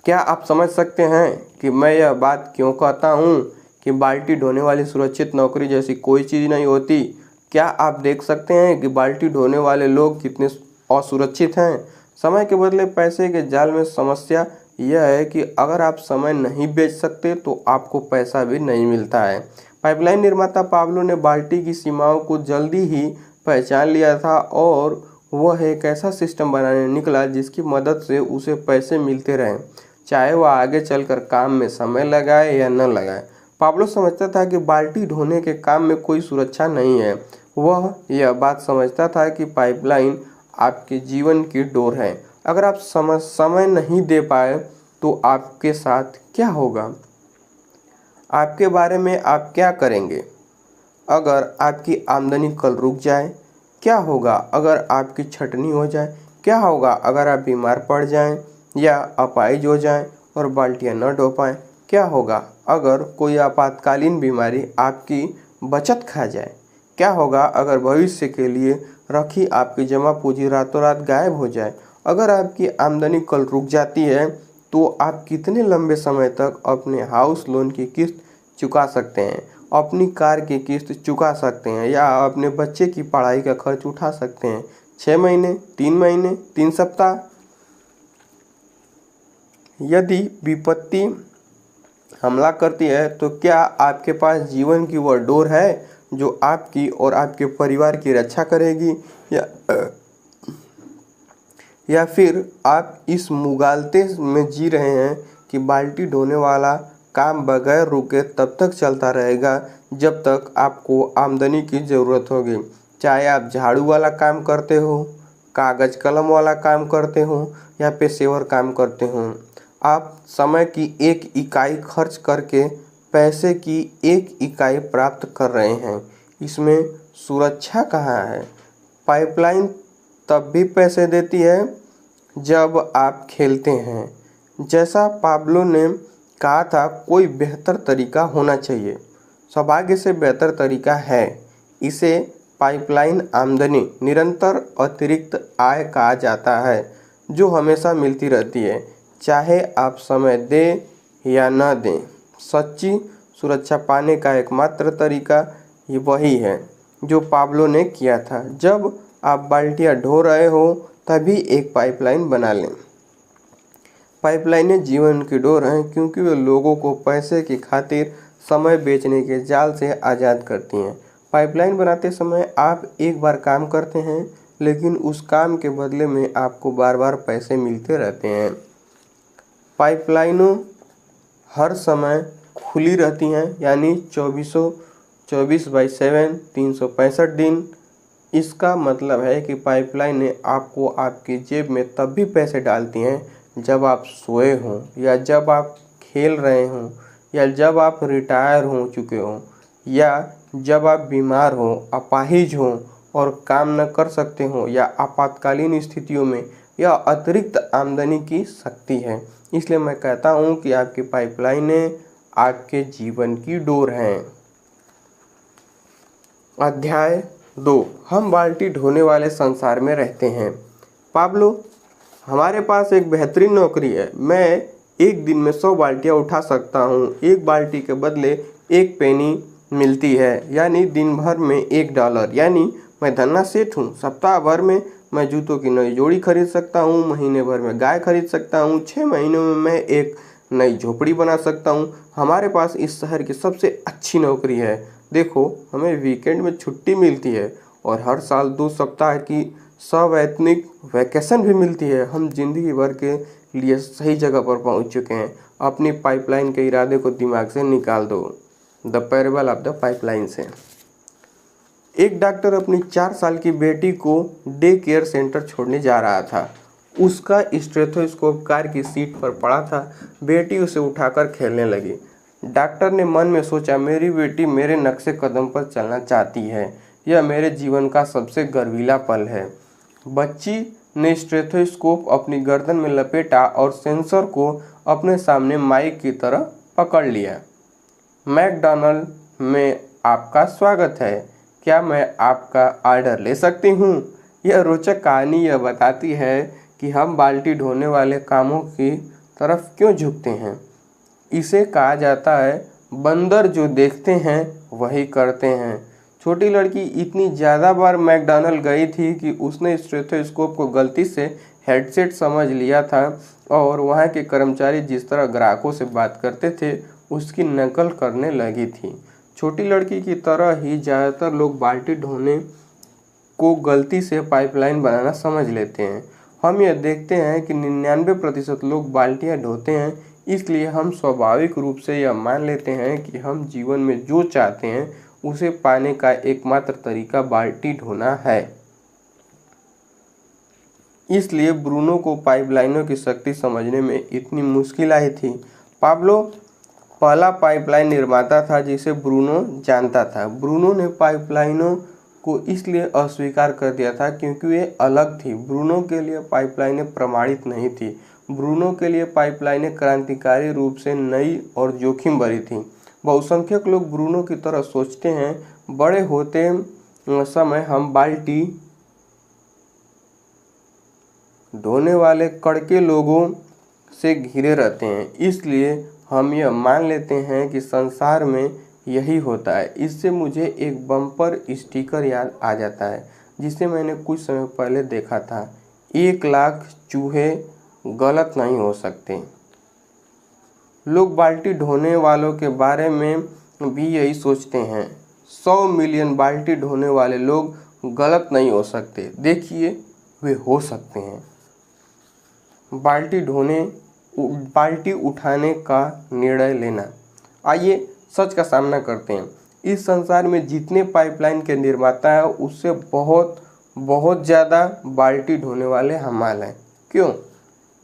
[SPEAKER 1] क्या आप समझ सकते हैं कि मैं यह बात क्यों कहता हूँ कि बाल्टी ढोने वाली सुरक्षित नौकरी जैसी कोई चीज़ नहीं होती? क्या आप देख सकते हैं कि बाल्टी ढोने वाले लोग कितने असुरक्षित हैं? समय के बदले पैसे के जाल में समस्या यह है कि अगर आप समय नहीं बेच सकते तो आपको पैसा भी नहीं मिलता है। पाइपलाइन निर्माता पाब्लो ने बाल्टी की सीमाओं को जल्दी ही पहचान लिया था और वह एक ऐसा सिस्टम बनाने निकला जिसकी मदद से उसे पैसे मिलते रहें, चाहे वह आगे चलकर काम में समय लगाए या न लगाए। पाब्लो समझता था कि बाल्टी ढोने के काम में कोई सुरक्षा नहीं है। वह यह बात समझता था कि पाइपलाइन आपके जीवन की डोर है। अगर आप समय नहीं दे पाए तो आपके साथ क्या होगा? आपके बारे में आप क्या करेंगे? अगर आपकी आमदनी कल रुक जाए, क्या होगा अगर आपकी छटनी हो जाए? क्या होगा अगर आप बीमार पड़ जाएं या अपाहिज हो जाएं और बाल्टियां न ढो पाएं? क्या होगा अगर कोई आपातकालीन बीमारी आपकी बचत खा जाए? क्या होगा अगर भविष्य के लिए रखी आपकी जमा पूंजी रातों रात गायब हो जाए? अगर आपकी आमदनी कल रुक जाती है तो आप कितने लंबे समय तक अपने हाउस लोन की किस्त चुका सकते हैं, अपनी कार की किस्त चुका सकते हैं या अपने बच्चे की पढ़ाई का खर्च उठा सकते हैं? 6 महीने, 3 महीने, 3 सप्ताह? यदि विपत्ति हमला करती है तो क्या आपके पास जीवन की वह डोर है जो आपकी और आपके परिवार की रक्षा करेगी, या फिर आप इस मुगालते में जी रहे हैं कि बाल्टी ढोने वाला काम बगैर रुके तब तक चलता रहेगा जब तक आपको आमदनी की ज़रूरत होगी? चाहे आप झाड़ू वाला काम करते हो, कागज़ कलम वाला काम करते हो या पेशेवर काम करते हो, आप समय की 1 इकाई खर्च करके पैसे की 1 इकाई प्राप्त कर रहे हैं। इसमें सुरक्षा कहाँ है? पाइपलाइन तब भी पैसे देती है जब आप खेलते हैं। जैसा पाब्लो ने कहा था, कोई बेहतर तरीका होना चाहिए। सौभाग्य से बेहतर तरीका है। इसे पाइपलाइन आमदनी, निरंतर अतिरिक्त आय कहा जाता है जो हमेशा मिलती रहती है, चाहे आप समय दें या न दें। सच्ची सुरक्षा पाने का एकमात्र तरीका ये वही है जो पाब्लो ने किया था। जब आप बाल्टियां ढो रहे हो तभी एक पाइपलाइन बना लें। पाइपलाइनें जीवन की डोर हैं क्योंकि वे लोगों को पैसे की खातिर समय बेचने के जाल से आज़ाद करती हैं। पाइपलाइन बनाते समय आप एक बार काम करते हैं, लेकिन उस काम के बदले में आपको बार बार पैसे मिलते रहते हैं। पाइपलाइनों हर समय खुली रहती हैं, यानी 24/7 365 दिन इसका मतलब है कि पाइपलाइनें आपको आपकी जेब में तब भी पैसे डालती हैं जब आप सोए हों, या जब आप खेल रहे हों, या जब आप रिटायर हो चुके हों, या जब आप बीमार हों, अपाहिज हों और काम न कर सकते हों, या आपातकालीन स्थितियों में यह अतिरिक्त आमदनी की शक्ति है। इसलिए मैं कहता हूँ कि आपकी पाइपलाइनें आपके जीवन की डोर हैं। अध्याय 2, हम बाल्टी ढोने वाले संसार में रहते हैं। पाब्लो, हमारे पास एक बेहतरीन नौकरी है। मैं एक दिन में 100 बाल्टियाँ उठा सकता हूँ। एक बाल्टी के बदले 1 पेनी मिलती है, यानी दिन भर में $1। यानी मैं धन्ना सेठ हूँ। सप्ताह भर में मैं जूतों की नई जोड़ी खरीद सकता हूँ, महीने भर में गाय खरीद सकता हूँ, 6 महीनों में मैं एक नई झोपड़ी बना सकता हूँ। हमारे पास इस शहर की सबसे अच्छी नौकरी है। देखो, हमें वीकेंड में छुट्टी मिलती है और हर साल 2 सप्ताह की सवैतनिक वैकेशन भी मिलती है। हम जिंदगी भर के लिए सही जगह पर पहुंच चुके हैं। अपनी पाइपलाइन के इरादे को दिमाग से निकाल दो। The parable of the pipeline से। एक डॉक्टर अपनी 4 साल की बेटी को डे केयर सेंटर छोड़ने जा रहा था। उसका स्टेथोस्कोप कार की सीट पर पड़ा था। बेटी उसे उठाकर खेलने लगी। डॉक्टर ने मन में सोचा, मेरी बेटी मेरे नक्शे कदम पर चलना चाहती है। यह मेरे जीवन का सबसे गर्वीला पल है। बच्ची ने स्टेथोस्कोप अपनी गर्दन में लपेटा और सेंसर को अपने सामने माइक की तरह पकड़ लिया। मैकडॉनल्ड में आपका स्वागत है। क्या मैं आपका ऑर्डर ले सकती हूँ? यह रोचक कहानी यह बताती है कि हम बाल्टी ढोने वाले कामों की तरफ क्यों झुकते हैं। इसे कहा जाता है, बंदर जो देखते हैं वही करते हैं। छोटी लड़की इतनी ज़्यादा बार मैकडॉनल्ड गई थी कि उसने स्टेथोस्कोप को गलती से हेडसेट समझ लिया था और वहाँ के कर्मचारी जिस तरह ग्राहकों से बात करते थे उसकी नकल करने लगी थी। छोटी लड़की की तरह ही ज़्यादातर लोग बाल्टी ढोने को गलती से पाइपलाइन बनाना समझ लेते हैं। हम यह देखते हैं कि 99% लोग बाल्टियाँ ढोते हैं, इसलिए हम स्वाभाविक रूप से यह मान लेते हैं कि हम जीवन में जो चाहते हैं उसे पाने का एकमात्र तरीका बाल्टी ढोना है। इसलिए ब्रूनो को पाइपलाइनों की शक्ति समझने में इतनी मुश्किल आई थी। पाब्लो पहला पाइपलाइन निर्माता था जिसे ब्रूनो जानता था। ब्रूनो ने पाइपलाइनों को इसलिए अस्वीकार कर दिया था क्योंकि वे अलग थी। ब्रूनो के लिए पाइपलाइनें प्रमाणित नहीं थी। ब्रूनो के लिए पाइपलाइनें क्रांतिकारी रूप से नई और जोखिम भरी थी। बहुसंख्यक लोग ब्रूनो की तरह सोचते हैं। बड़े होते समय हम बाल्टी ढोने वाले कड़के लोगों से घिरे रहते हैं, इसलिए हम यह मान लेते हैं कि संसार में यही होता है। इससे मुझे एक बम्पर स्टिकर याद आ जाता है जिसे मैंने कुछ समय पहले देखा था। 1 लाख चूहे गलत नहीं हो सकते। लोग बाल्टी ढोने वालों के बारे में भी यही सोचते हैं। 100 मिलियन बाल्टी ढोने वाले लोग गलत नहीं हो सकते। देखिए, वे हो सकते हैं। बाल्टी उठाने का निर्णय लेना। आइए सच का सामना करते हैं। इस संसार में जितने पाइपलाइन के निर्माता हैं उससे बहुत ज़्यादा बाल्टी ढोने वाले हमाल हैं। क्यों?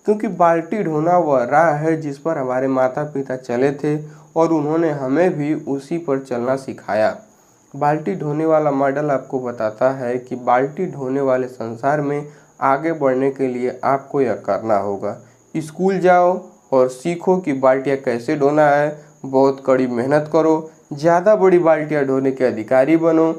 [SPEAKER 1] क्योंकि बाल्टी ढोना वह राह है जिस पर हमारे माता पिता चले थे और उन्होंने हमें भी उसी पर चलना सिखाया। बाल्टी ढोने वाला मॉडल आपको बताता है कि बाल्टी ढोने वाले संसार में आगे बढ़ने के लिए आपको यह करना होगा। स्कूल जाओ और सीखो कि बाल्टियाँ कैसे ढोना है। बहुत कड़ी मेहनत करो। ज़्यादा बड़ी बाल्टियाँ ढोने के अधिकारी बनो।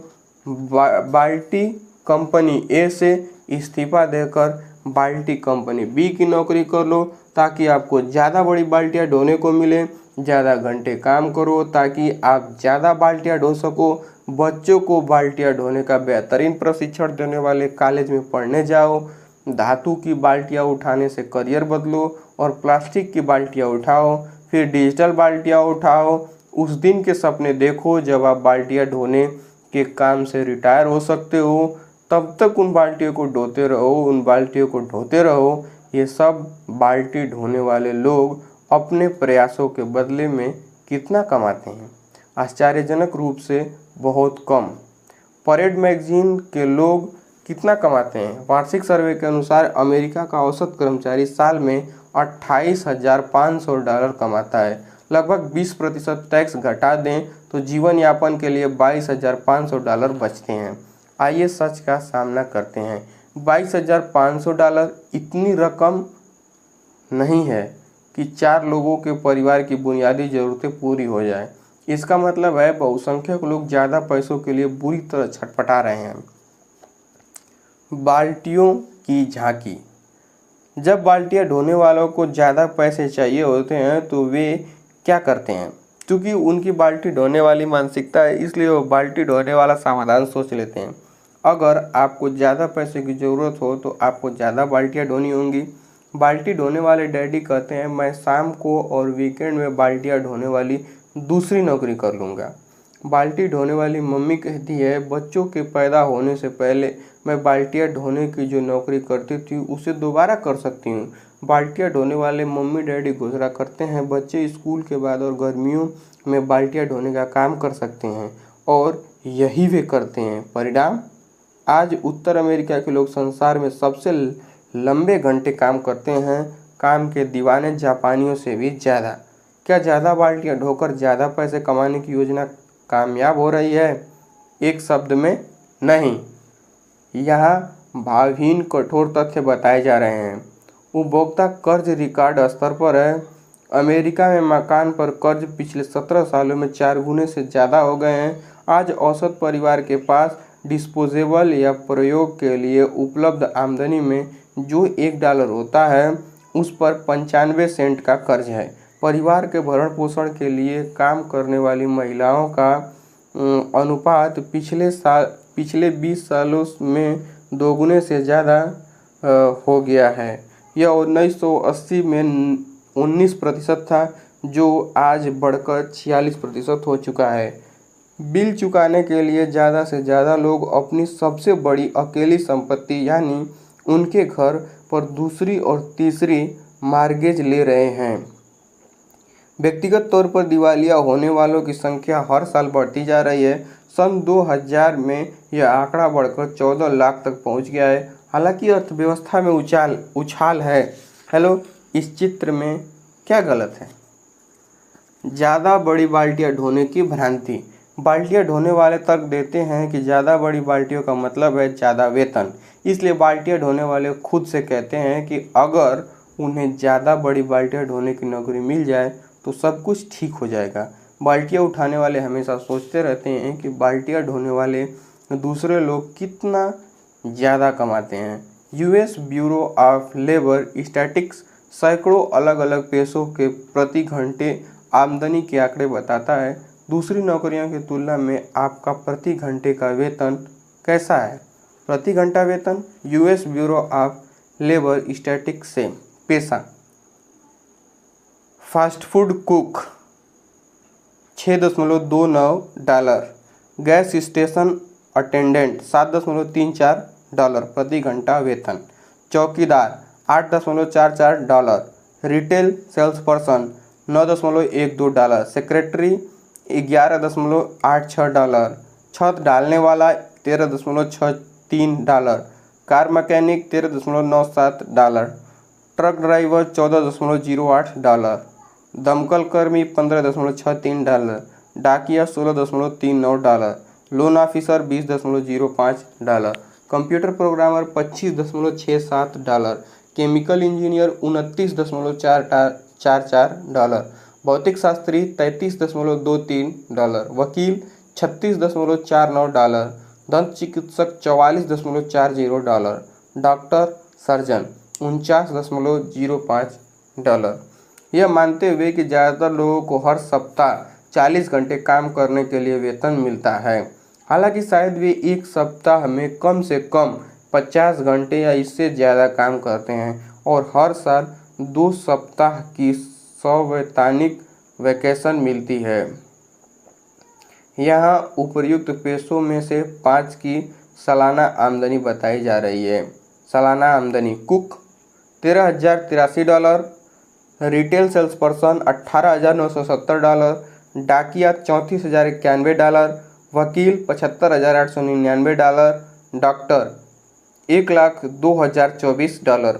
[SPEAKER 1] बाल्टी कंपनी ए से इस्तीफा देकर बाल्टी कंपनी बी की नौकरी कर लो ताकि आपको ज़्यादा बड़ी बाल्टियाँ ढोने को मिले। ज़्यादा घंटे काम करो ताकि आप ज़्यादा बाल्टियाँ ढो सको। बच्चों को बाल्टियाँ ढोने का बेहतरीन प्रशिक्षण देने वाले कॉलेज में पढ़ने जाओ। धातु की बाल्टियाँ उठाने से करियर बदलो और प्लास्टिक की बाल्टियाँ उठाओ, फिर डिजिटल बाल्टियाँ उठाओ। उस दिन के सपने देखो जब आप बाल्टियाँ ढोने के काम से रिटायर हो सकते हो। तब तक उन बाल्टियों को ढोते रहो। ये सब बाल्टी ढोने वाले लोग अपने प्रयासों के बदले में कितना कमाते हैं? आश्चर्यजनक रूप से बहुत कम। परेड मैगजीन के लोग कितना कमाते हैं? वार्षिक सर्वे के अनुसार अमेरिका का औसत कर्मचारी साल में $28,500 कमाता है। लगभग 20% टैक्स घटा दें तो जीवन यापन के लिए $22,500 बचते हैं। आइए सच का सामना करते हैं। $22,500 इतनी रकम नहीं है कि 4 लोगों के परिवार की बुनियादी ज़रूरतें पूरी हो जाए। इसका मतलब है बहुसंख्यक लोग ज़्यादा पैसों के लिए बुरी तरह छटपटा रहे हैं। बाल्टियों की झांकी। जब बाल्टियाँ ढोने वालों को ज़्यादा पैसे चाहिए होते हैं तो वे क्या करते हैं? क्योंकि उनकी बाल्टी ढोने वाली मानसिकता है, इसलिए वो बाल्टी ढोने वाला समाधान सोच लेते हैं। अगर आपको ज़्यादा पैसे की ज़रूरत हो तो आपको ज़्यादा बाल्टियाँ ढोनी होंगी। बाल्टी ढोने वाले डैडी कहते हैं, मैं शाम को और वीकेंड में बाल्टियाँ ढोने वाली दूसरी नौकरी कर लूँगा। बाल्टी ढोने वाली मम्मी कहती है, बच्चों के पैदा होने से पहले मैं बाल्टियाँ ढोने की जो नौकरी करती थी उसे दोबारा कर सकती हूँ। बाल्टियाँ ढोने वाले मम्मी डैडी गुजारा करते हैं, बच्चे स्कूल के बाद और गर्मियों में बाल्टियाँ ढोने का काम कर सकते हैं और यही वे करते हैं। परिणाम, आज उत्तर अमेरिका के लोग संसार में सबसे लंबे घंटे काम करते हैं, काम के दीवाने जापानियों से भी ज़्यादा। क्या ज़्यादा बाल्टियाँ ढोकर ज़्यादा पैसे कमाने की योजना कामयाब हो रही है? एक शब्द में, नहीं। यहाँ भावहीन कठोर तथ्य बताए जा रहे हैं। उपभोक्ता कर्ज रिकॉर्ड स्तर पर है। अमेरिका में मकान पर कर्ज पिछले 17 सालों में 4 गुने से ज़्यादा हो गए हैं। आज औसत परिवार के पास डिस्पोजेबल या प्रयोग के लिए उपलब्ध आमदनी में जो $1 होता है उस पर 95 सेंट का कर्ज है। परिवार के भरण पोषण के लिए काम करने वाली महिलाओं का अनुपात पिछले 20 सालों में 2 गुने से ज़्यादा हो गया है। यह 1980 में 19% था, जो आज बढ़कर 46% हो चुका है। बिल चुकाने के लिए ज़्यादा से ज़्यादा लोग अपनी सबसे बड़ी अकेली संपत्ति यानी उनके घर पर दूसरी और तीसरी मॉर्गेज ले रहे हैं। व्यक्तिगत तौर पर दिवालिया होने वालों की संख्या हर साल बढ़ती जा रही है। सन 2000 में यह आंकड़ा बढ़कर 14 लाख तक पहुंच गया है। हालांकि अर्थव्यवस्था में उछाल है। हेलो, इस चित्र में क्या गलत है? ज़्यादा बड़ी बाल्टियाँ ढोने की भ्रांति। बाल्टियाँ ढोने वाले तर्क देते हैं कि ज़्यादा बड़ी बाल्टियों का मतलब है ज़्यादा वेतन। इसलिए बाल्टियाँ ढोने वाले खुद से कहते हैं कि अगर उन्हें ज़्यादा बड़ी बाल्टियाँ ढोने की नौकरी मिल जाए तो सब कुछ ठीक हो जाएगा। बाल्टियाँ उठाने वाले हमेशा सोचते रहते हैं कि बाल्टियाँ ढोने वाले दूसरे लोग कितना ज़्यादा कमाते हैं। US bureau of labour statistics सैकड़ों अलग अलग पेशों के प्रति घंटे आमदनी के आंकड़े बताता है। दूसरी नौकरियों की तुलना में आपका प्रति घंटे का वेतन कैसा है? प्रति घंटा वेतन US bureau of labour statistics से। पेशा, fast food cook $6.29, gas station attendant $7.34 प्रति घंटा वेतन, चौकीदार $8.44, रिटेल सेल्स पर्सन $9.12, सेक्रेटरी $11.86, छत डालने वाला $13.63, कार मैकेनिक $13.97, ट्रक ड्राइवर $14.08, दमकल कर्मी $15.63, डाकिया $16.39, loan officer $20.05, computer programmer $25.67, chemical engineer $29.44, भौतिक शास्त्री $33.23, वकील $36.49, दंत चिकित्सक $44.40, डॉक्टर सर्जन $49.05। यह मानते हुए कि ज़्यादातर लोगों को हर सप्ताह 40 घंटे काम करने के लिए वेतन मिलता है। हालांकि शायद वे एक सप्ताह में कम से कम 50 घंटे या इससे ज़्यादा काम करते हैं और हर साल 2 सप्ताह की सवैतनिक वैकेशन मिलती है। यहाँ उपर्युक्त पेशों में से 5 की सालाना आमदनी बताई जा रही है। सालाना आमदनी: कुक $13,083, रिटेल सेल्स पर्सन $18,970, डाकिया $34,091, वकील $75,899, डॉक्टर $1,02,024।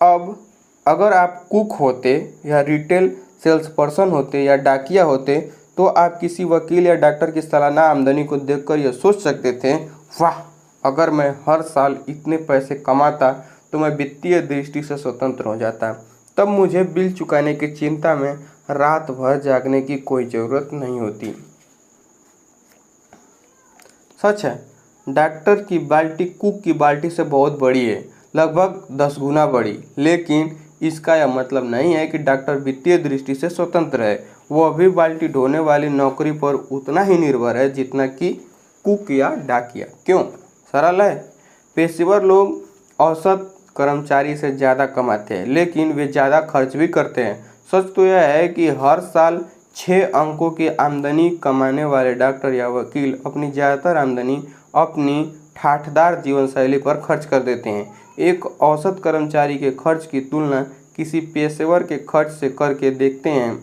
[SPEAKER 1] अब अगर आप कुक होते या रिटेल सेल्स पर्सन होते या डाकिया होते तो आप किसी वकील या डॉक्टर की सालाना आमदनी को देखकर यह सोच सकते थे, वाह, अगर मैं हर साल इतने पैसे कमाता तो मैं वित्तीय दृष्टि से स्वतंत्र हो जाता। तब मुझे बिल चुकाने की चिंता में रात भर जागने की कोई ज़रूरत नहीं होती। सच है, डॉक्टर की बाल्टी कुक की बाल्टी से बहुत बड़ी है, लगभग 10 गुना बड़ी। लेकिन इसका यह मतलब नहीं है कि डॉक्टर वित्तीय दृष्टि से स्वतंत्र है। वह भी बाल्टी ढोने वाली नौकरी पर उतना ही निर्भर है जितना कि कुक या डाकिया। क्यों? सरल है। पेशेवर लोग औसत कर्मचारी से ज़्यादा कमाते हैं, लेकिन वे ज़्यादा खर्च भी करते हैं। सच तो यह है कि हर साल 6 अंकों की आमदनी कमाने वाले डॉक्टर या वकील अपनी ज़्यादातर आमदनी अपनी ठाठदार जीवनशैली पर खर्च कर देते हैं। एक औसत कर्मचारी के खर्च की तुलना किसी पेशेवर के खर्च से करके देखते हैं।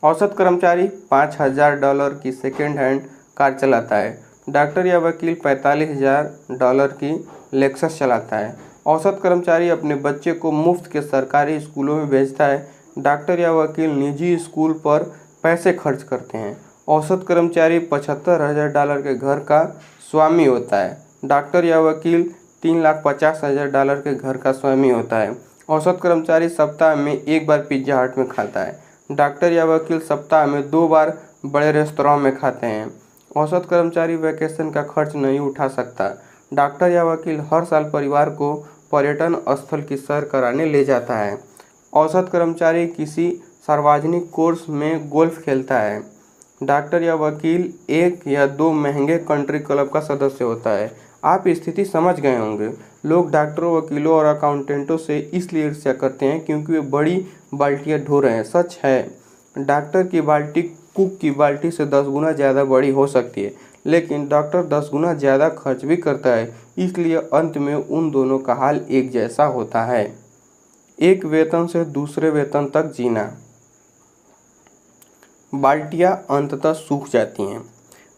[SPEAKER 1] औसत कर्मचारी $5,000 की सेकेंड हैंड कार चलाता है। डॉक्टर या वकील $45,000 की लेक्सस चलाता है। औसत कर्मचारी अपने बच्चे को मुफ्त के सरकारी स्कूलों में भेजता है। डॉक्टर या वकील निजी स्कूल पर पैसे खर्च करते हैं। औसत कर्मचारी $75,000 के घर का स्वामी होता है। डॉक्टर या वकील $3,50,000 के घर का स्वामी होता है। औसत कर्मचारी सप्ताह में एक बार पिज्जा हट में खाता है। डॉक्टर या वकील सप्ताह में 2 बार बड़े रेस्तरां में खाते हैं। औसत कर्मचारी वैकेशन का खर्च नहीं उठा सकता। डॉक्टर या वकील हर साल परिवार को पर्यटन स्थल की सैर कराने ले जाता है। औसत कर्मचारी किसी सार्वजनिक कोर्स में गोल्फ खेलता है। डॉक्टर या वकील 1 या 2 महंगे कंट्री क्लब का सदस्य होता है। आप स्थिति समझ गए होंगे। लोग डॉक्टरों, वकीलों और अकाउंटेंटों से इसलिए ईर्ष्या करते हैं क्योंकि वे बड़ी बाल्टियां ढो रहे हैं। सच है, डॉक्टर की बाल्टी कुक की बाल्टी से 10 गुना ज़्यादा बड़ी हो सकती है, लेकिन डॉक्टर 10 गुना ज़्यादा खर्च भी करता है। इसलिए अंत में उन दोनों का हाल एक जैसा होता है। एक वेतन से दूसरे वेतन तक जीना। बाल्टियां अंततः सूख जाती हैं।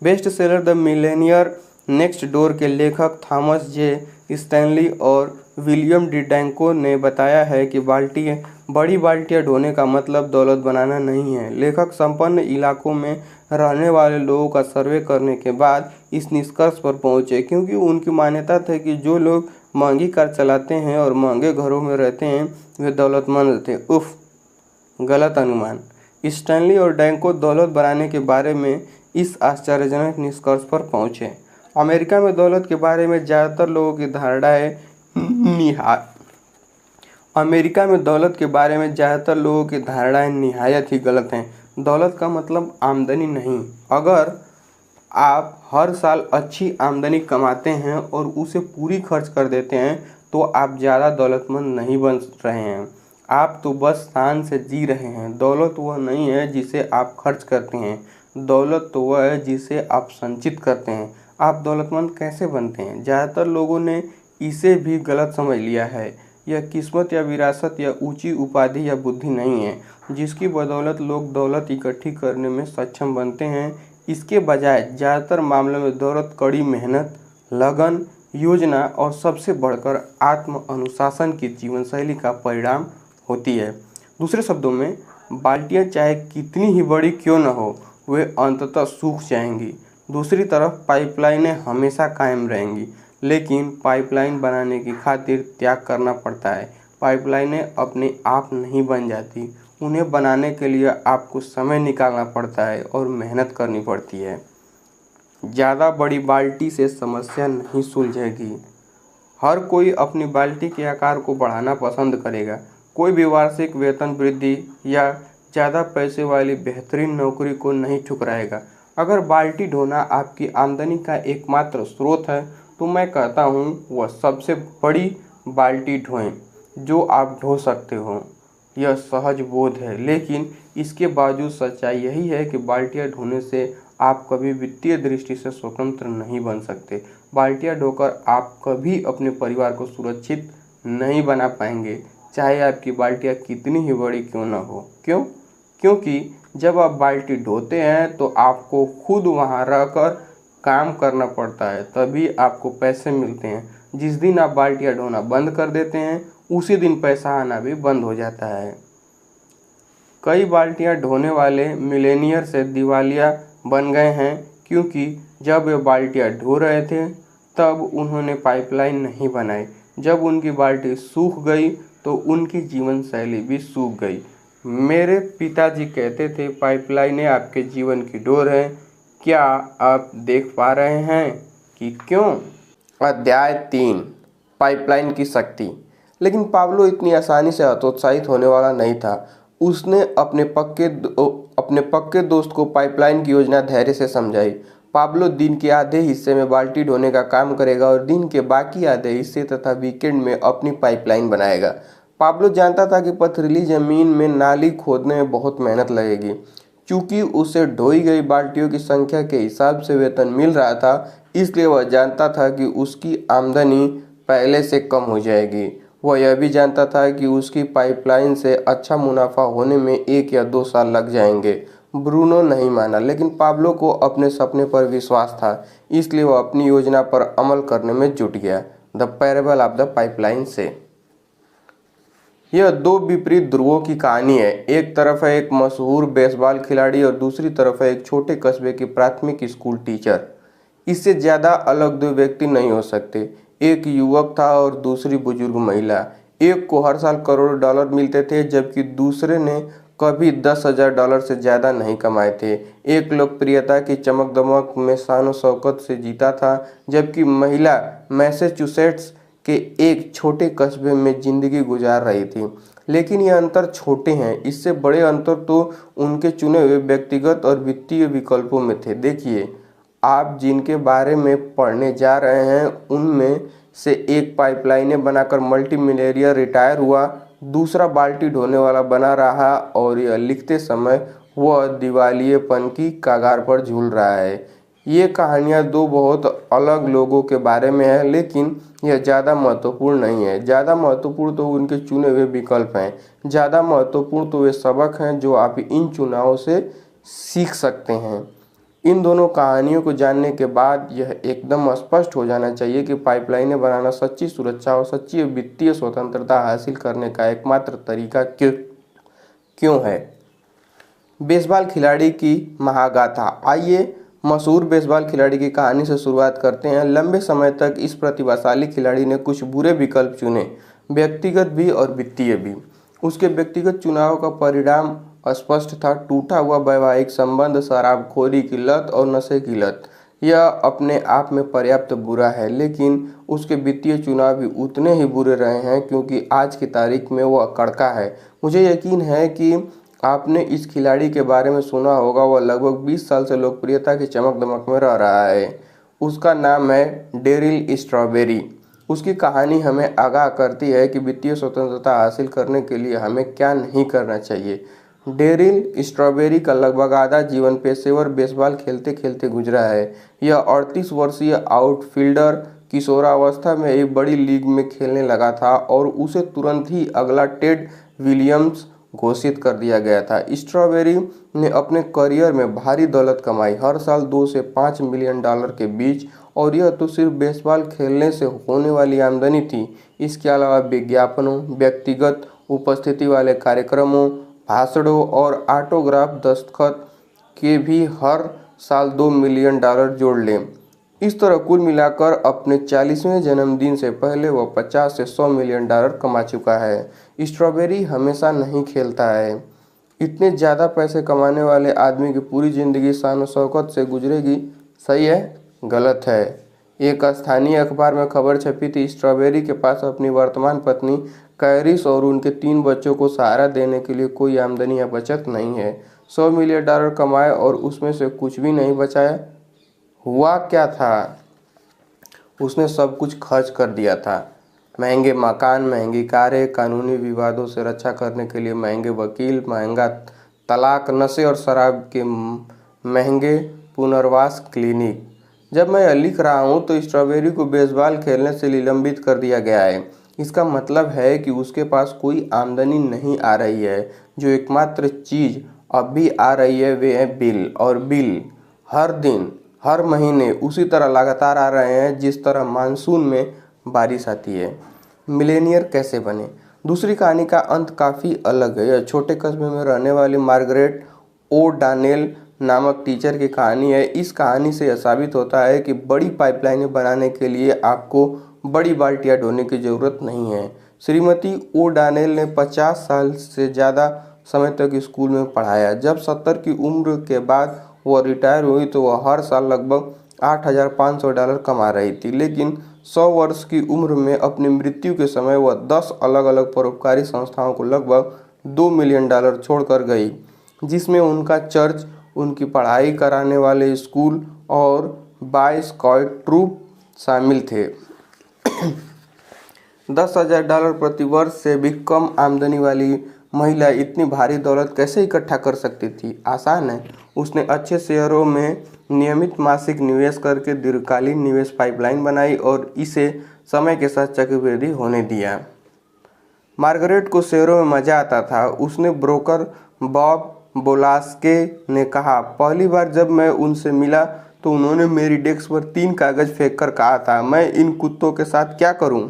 [SPEAKER 1] Best seller the Millionaire next door के लेखक थॉमस जे स्टैनली और विलियम डी डैंको ने बताया है कि बड़ी बाल्टियां ढोने का मतलब दौलत बनाना नहीं है। लेखक संपन्न इलाकों में रहने वाले लोगों का सर्वे करने के बाद इस निष्कर्ष पर पहुंचे, क्योंकि उनकी मान्यता थी कि जो लोग महंगी कार चलाते हैं और महंगे घरों में रहते हैं वे दौलतमंद थे। उफ, गलत अनुमान। स्टैनली और डैंको दौलत बनाने के बारे में इस आश्चर्यजनक निष्कर्ष पर पहुंचे। अमेरिका में दौलत के बारे में ज़्यादातर लोगों की धारणाएं निहायत ही गलत हैं। दौलत का मतलब आमदनी नहीं। अगर आप हर साल अच्छी आमदनी कमाते हैं और उसे पूरी खर्च कर देते हैं तो आप ज़्यादा दौलतमंद नहीं बन रहे हैं। आप तो बस शान से जी रहे हैं। दौलत वह नहीं है जिसे आप खर्च करते हैं, दौलत तो वह है जिसे आप संचित करते हैं। आप दौलतमंद कैसे बनते हैं? ज़्यादातर लोगों ने इसे भी गलत समझ लिया है। यह किस्मत या विरासत या ऊंची उपाधि या बुद्धि नहीं है जिसकी बदौलत लोग दौलत इकट्ठी करने में सक्षम बनते हैं। इसके बजाय ज़्यादातर मामलों में दौलत कड़ी मेहनत, लगन, योजना और सबसे बढ़कर आत्म अनुशासन की जीवनशैली का परिणाम होती है। दूसरे शब्दों में, बाल्टियाँ चाहे कितनी ही बड़ी क्यों न हो, वे अंततः सूख जाएंगी। दूसरी तरफ पाइपलाइनें हमेशा कायम रहेंगी, लेकिन पाइपलाइन बनाने की खातिर त्याग करना पड़ता है। पाइपलाइनें अपने आप नहीं बन जाती, उन्हें बनाने के लिए आपको समय निकालना पड़ता है और मेहनत करनी पड़ती है। ज़्यादा बड़ी बाल्टी से समस्या नहीं सुलझेगी। हर कोई अपनी बाल्टी के आकार को बढ़ाना पसंद करेगा। कोई भी वार्षिक वेतन वृद्धि या ज़्यादा पैसे वाली बेहतरीन नौकरी को नहीं ठुकराएगा। अगर बाल्टी ढोना आपकी आमदनी का एकमात्र स्रोत है तो मैं कहता हूँ वह सबसे बड़ी बाल्टी ढोएं जो आप ढो सकते हो। यह सहज बोध है, लेकिन इसके बावजूद सच्चाई यही है कि बाल्टियाँ ढोने से आप कभी वित्तीय दृष्टि से स्वतंत्र नहीं बन सकते। बाल्टियाँ ढोकर आप कभी अपने परिवार को सुरक्षित नहीं बना पाएंगे, चाहे आपकी बाल्टियाँ कितनी ही बड़ी क्यों न हो। क्यों? क्योंकि जब आप बाल्टी ढोते हैं तो आपको खुद वहाँ रहकर काम करना पड़ता है, तभी आपको पैसे मिलते हैं। जिस दिन आप बाल्टियाँ ढोना बंद कर देते हैं उसी दिन पैसा आना भी बंद हो जाता है। कई बाल्टियाँ ढोने वाले मिलेनियर से दिवालिया बन गए हैं, क्योंकि जब वे बाल्टियाँ ढो रहे थे तब उन्होंने पाइपलाइन नहीं बनाई। जब उनकी बाल्टी सूख गई तो उनकी जीवन शैली भी सूख गई। मेरे पिताजी कहते थे, पाइपलाइनें आपके जीवन की डोर है। क्या आप देख पा रहे हैं कि क्यों? अध्याय 3, पाइपलाइन की शक्ति। लेकिन पाब्लो इतनी आसानी से हतोत्साहित होने वाला नहीं था। उसने अपने पक्के दोस्त को पाइपलाइन की योजना धैर्य से समझाई। पाब्लो दिन के आधे हिस्से में बाल्टी ढोने का काम करेगा और दिन के बाकी आधे हिस्से तथा वीकेंड में अपनी पाइपलाइन बनाएगा। पाब्लो जानता था कि पथरीली जमीन में नाली खोदने में बहुत मेहनत लगेगी। चूंकि उसे ढोई गई बाल्टियों की संख्या के हिसाब से वेतन मिल रहा था, इसलिए वह जानता था कि उसकी आमदनी पहले से कम हो जाएगी। वह यह भी जानता था कि उसकी पाइपलाइन से अच्छा मुनाफा होने में 1 या 2 साल लग जाएंगे। ब्रूनो नहीं माना, लेकिन पाब्लो को अपने सपने पर विश्वास था, इसलिए वह अपनी योजना पर अमल करने में जुट गया। The parable of the pipeline से यह 2 विपरीत ध्रुवों की कहानी है। एक तरफ है एक मशहूर बेसबॉल खिलाड़ी और दूसरी तरफ है एक छोटे कस्बे की प्राथमिक स्कूल टीचर। इससे ज़्यादा अलग 2 व्यक्ति नहीं हो सकते। एक युवक था और दूसरी बुजुर्ग महिला। एक को हर साल करोड़ों डॉलर मिलते थे, जबकि दूसरे ने कभी $10,000 से ज़्यादा नहीं कमाए थे। एक लोकप्रियता की चमक दमक में शान शौकत से जीता था, जबकि महिला मैसेच्यूसेट्स के एक छोटे कस्बे में जिंदगी गुजार रही थी। लेकिन ये अंतर छोटे हैं, इससे बड़े अंतर तो उनके चुने हुए व्यक्तिगत और वित्तीय विकल्पों में थे। देखिए, आप जिनके बारे में पढ़ने जा रहे हैं उनमें से एक पाइपलाइनें बनाकर मल्टी मिलियनेयर रिटायर हुआ, दूसरा बाल्टी ढोने वाला बना रहा और यह लिखते समय वह दिवालियेपन की कगार पर झूल रहा है। ये कहानियाँ 2 बहुत अलग लोगों के बारे में है, लेकिन यह ज़्यादा महत्वपूर्ण नहीं है। ज़्यादा महत्वपूर्ण तो उनके चुने हुए विकल्प हैं। ज़्यादा महत्वपूर्ण तो वे सबक हैं जो आप इन चुनावों से सीख सकते हैं। इन दोनों कहानियों को जानने के बाद यह एकदम स्पष्ट हो जाना चाहिए कि पाइपलाइनें बनाना सच्ची सुरक्षा और सच्ची वित्तीय स्वतंत्रता हासिल करने का एकमात्र तरीका क्यों है। बेसबॉल खिलाड़ी की महागाथा। आइए मशहूर बेसबॉल खिलाड़ी की कहानी से शुरुआत करते हैं। लंबे समय तक इस प्रतिभाशाली खिलाड़ी ने कुछ बुरे विकल्प चुने, व्यक्तिगत भी और वित्तीय भी। उसके व्यक्तिगत चुनाव का परिणाम स्पष्ट था, टूटा हुआ वैवाहिक संबंध, शराबखोरी की लत और नशे की लत। यह अपने आप में पर्याप्त बुरा है, लेकिन उसके वित्तीय चुनाव भी उतने ही बुरे रहे हैं, क्योंकि आज की तारीख में वह कड़का है। मुझे यकीन है कि आपने इस खिलाड़ी के बारे में सुना होगा। वह लगभग 20 साल से लोकप्रियता की चमक दमक में रह रहा है। उसका नाम है डेरिल स्ट्रॉबेरी। उसकी कहानी हमें आगाह करती है कि वित्तीय स्वतंत्रता हासिल करने के लिए हमें क्या नहीं करना चाहिए। डेरिल स्ट्रॉबेरी का लगभग आधा जीवन पेशेवर बेसबॉल खेलते खेलते गुजरा है। यह 38 वर्षीय आउटफील्डर किशोरावस्था में एक बड़ी लीग में खेलने लगा था और उसे तुरंत ही अगला टेड विलियम्स घोषित कर दिया गया था। स्ट्रॉबेरी ने अपने करियर में भारी दौलत कमाई, हर साल 2 से 5 मिलियन डॉलर के बीच, और यह तो सिर्फ बेसबॉल खेलने से होने वाली आमदनी थी। इसके अलावा विज्ञापनों, व्यक्तिगत उपस्थिति वाले कार्यक्रमों, भाषणों और ऑटोग्राफ दस्तखत के भी हर साल $2 मिलियन जोड़ लें। इस तरह कुल मिलाकर अपने 40वें जन्मदिन से पहले वह 50 से 100 मिलियन डॉलर कमा चुका है। स्ट्रॉबेरी हमेशा नहीं खेलता है। इतने ज़्यादा पैसे कमाने वाले आदमी की पूरी ज़िंदगी शान शौकत से गुजरेगी, सही है? गलत है। एक स्थानीय अखबार में खबर छपी थी, स्ट्रॉबेरी के पास अपनी वर्तमान पत्नी कैरिस और उनके 3 बच्चों को सहारा देने के लिए कोई आमदनी या बचत नहीं है। $100 मिलियन कमाए और उसमें से कुछ भी नहीं बचाया। हुआ क्या था? उसने सब कुछ खर्च कर दिया था। महंगे मकान, महंगी कारें, कानूनी विवादों से रक्षा करने के लिए महंगे वकील, महंगा तलाक, नशे और शराब के महंगे पुनर्वास क्लिनिक। जब मैं यह लिख रहा हूँ तो स्ट्रॉबेरी को बेसबॉल खेलने से निलंबित कर दिया गया है। इसका मतलब है कि उसके पास कोई आमदनी नहीं आ रही है। जो एकमात्र चीज़ अब भी आ रही है, वे है बिल। और बिल हर दिन हर महीने उसी तरह लगातार आ रहे हैं जिस तरह मानसून में बारिश आती है। मिलेनियर कैसे बने? दूसरी कहानी का अंत काफ़ी अलग है। यह छोटे कस्बे में रहने वाली मार्गरेट ओ डानेल नामक टीचर की कहानी है। इस कहानी से यह साबित होता है कि बड़ी पाइपलाइनें बनाने के लिए आपको बड़ी बाल्टियां ढोने की ज़रूरत नहीं है। श्रीमती ओ डानेल ने 50 साल से ज़्यादा समय तक स्कूल में पढ़ाया। जब 70 की उम्र के बाद वह रिटायर हुई तो वह हर साल लगभग $8,500 कमा रही थी। लेकिन 100 वर्ष की उम्र में अपनी मृत्यु के समय वह 10 अलग अलग परोपकारी संस्थाओं को लगभग $2 मिलियन छोड़कर गई, जिसमें उनका चर्च, उनकी पढ़ाई कराने वाले स्कूल और बॉय स्काउट ट्रूप शामिल थे। $10,000 प्रति वर्ष से भी कम आमदनी वाली महिला इतनी भारी दौलत कैसे इकट्ठा कर सकती थी? आसान है। उसने अच्छे शेयरों में नियमित मासिक निवेश करके दीर्घकालीन निवेश पाइपलाइन बनाई और इसे समय के साथ चक्रवृद्धि होने दिया। मार्गरेट को शेयरों में मजा आता था। उसने ब्रोकर बॉब बोलास्के ने कहा, पहली बार जब मैं उनसे मिला तो उन्होंने मेरी डेस्क पर 3 कागज फेंक कर कहा था, मैं इन कुत्तों के साथ क्या करूं?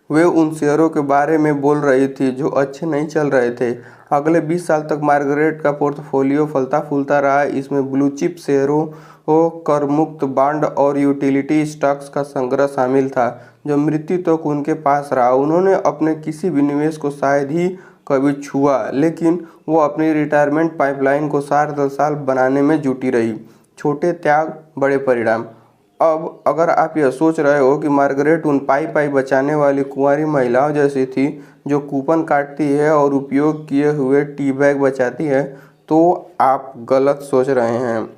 [SPEAKER 1] वे उन शेयरों के बारे में बोल रही थी जो अच्छे नहीं चल रहे थे। अगले 20 साल तक मार्गरेट का पोर्टफोलियो फलता फूलता रहा। इसमें ब्लू चिप शेयरों, कर मुक्त बॉन्ड और यूटिलिटी स्टॉक्स का संग्रह शामिल था जो मृत्यु तक उनके पास रहा। उन्होंने अपने किसी भी निवेश को शायद ही कभी छुआ, लेकिन वो अपनी रिटायरमेंट पाइपलाइन को साल दर साल बनाने में जुटी रही। छोटे त्याग, बड़े परिणाम। अब अगर आप यह सोच रहे हो कि मार्गरेट उन पाई बचाने वाली कुंवारी महिलाओं जैसी थी जो कूपन काटती है और उपयोग किए हुए टी बैग बचाती है, तो आप गलत सोच रहे हैं।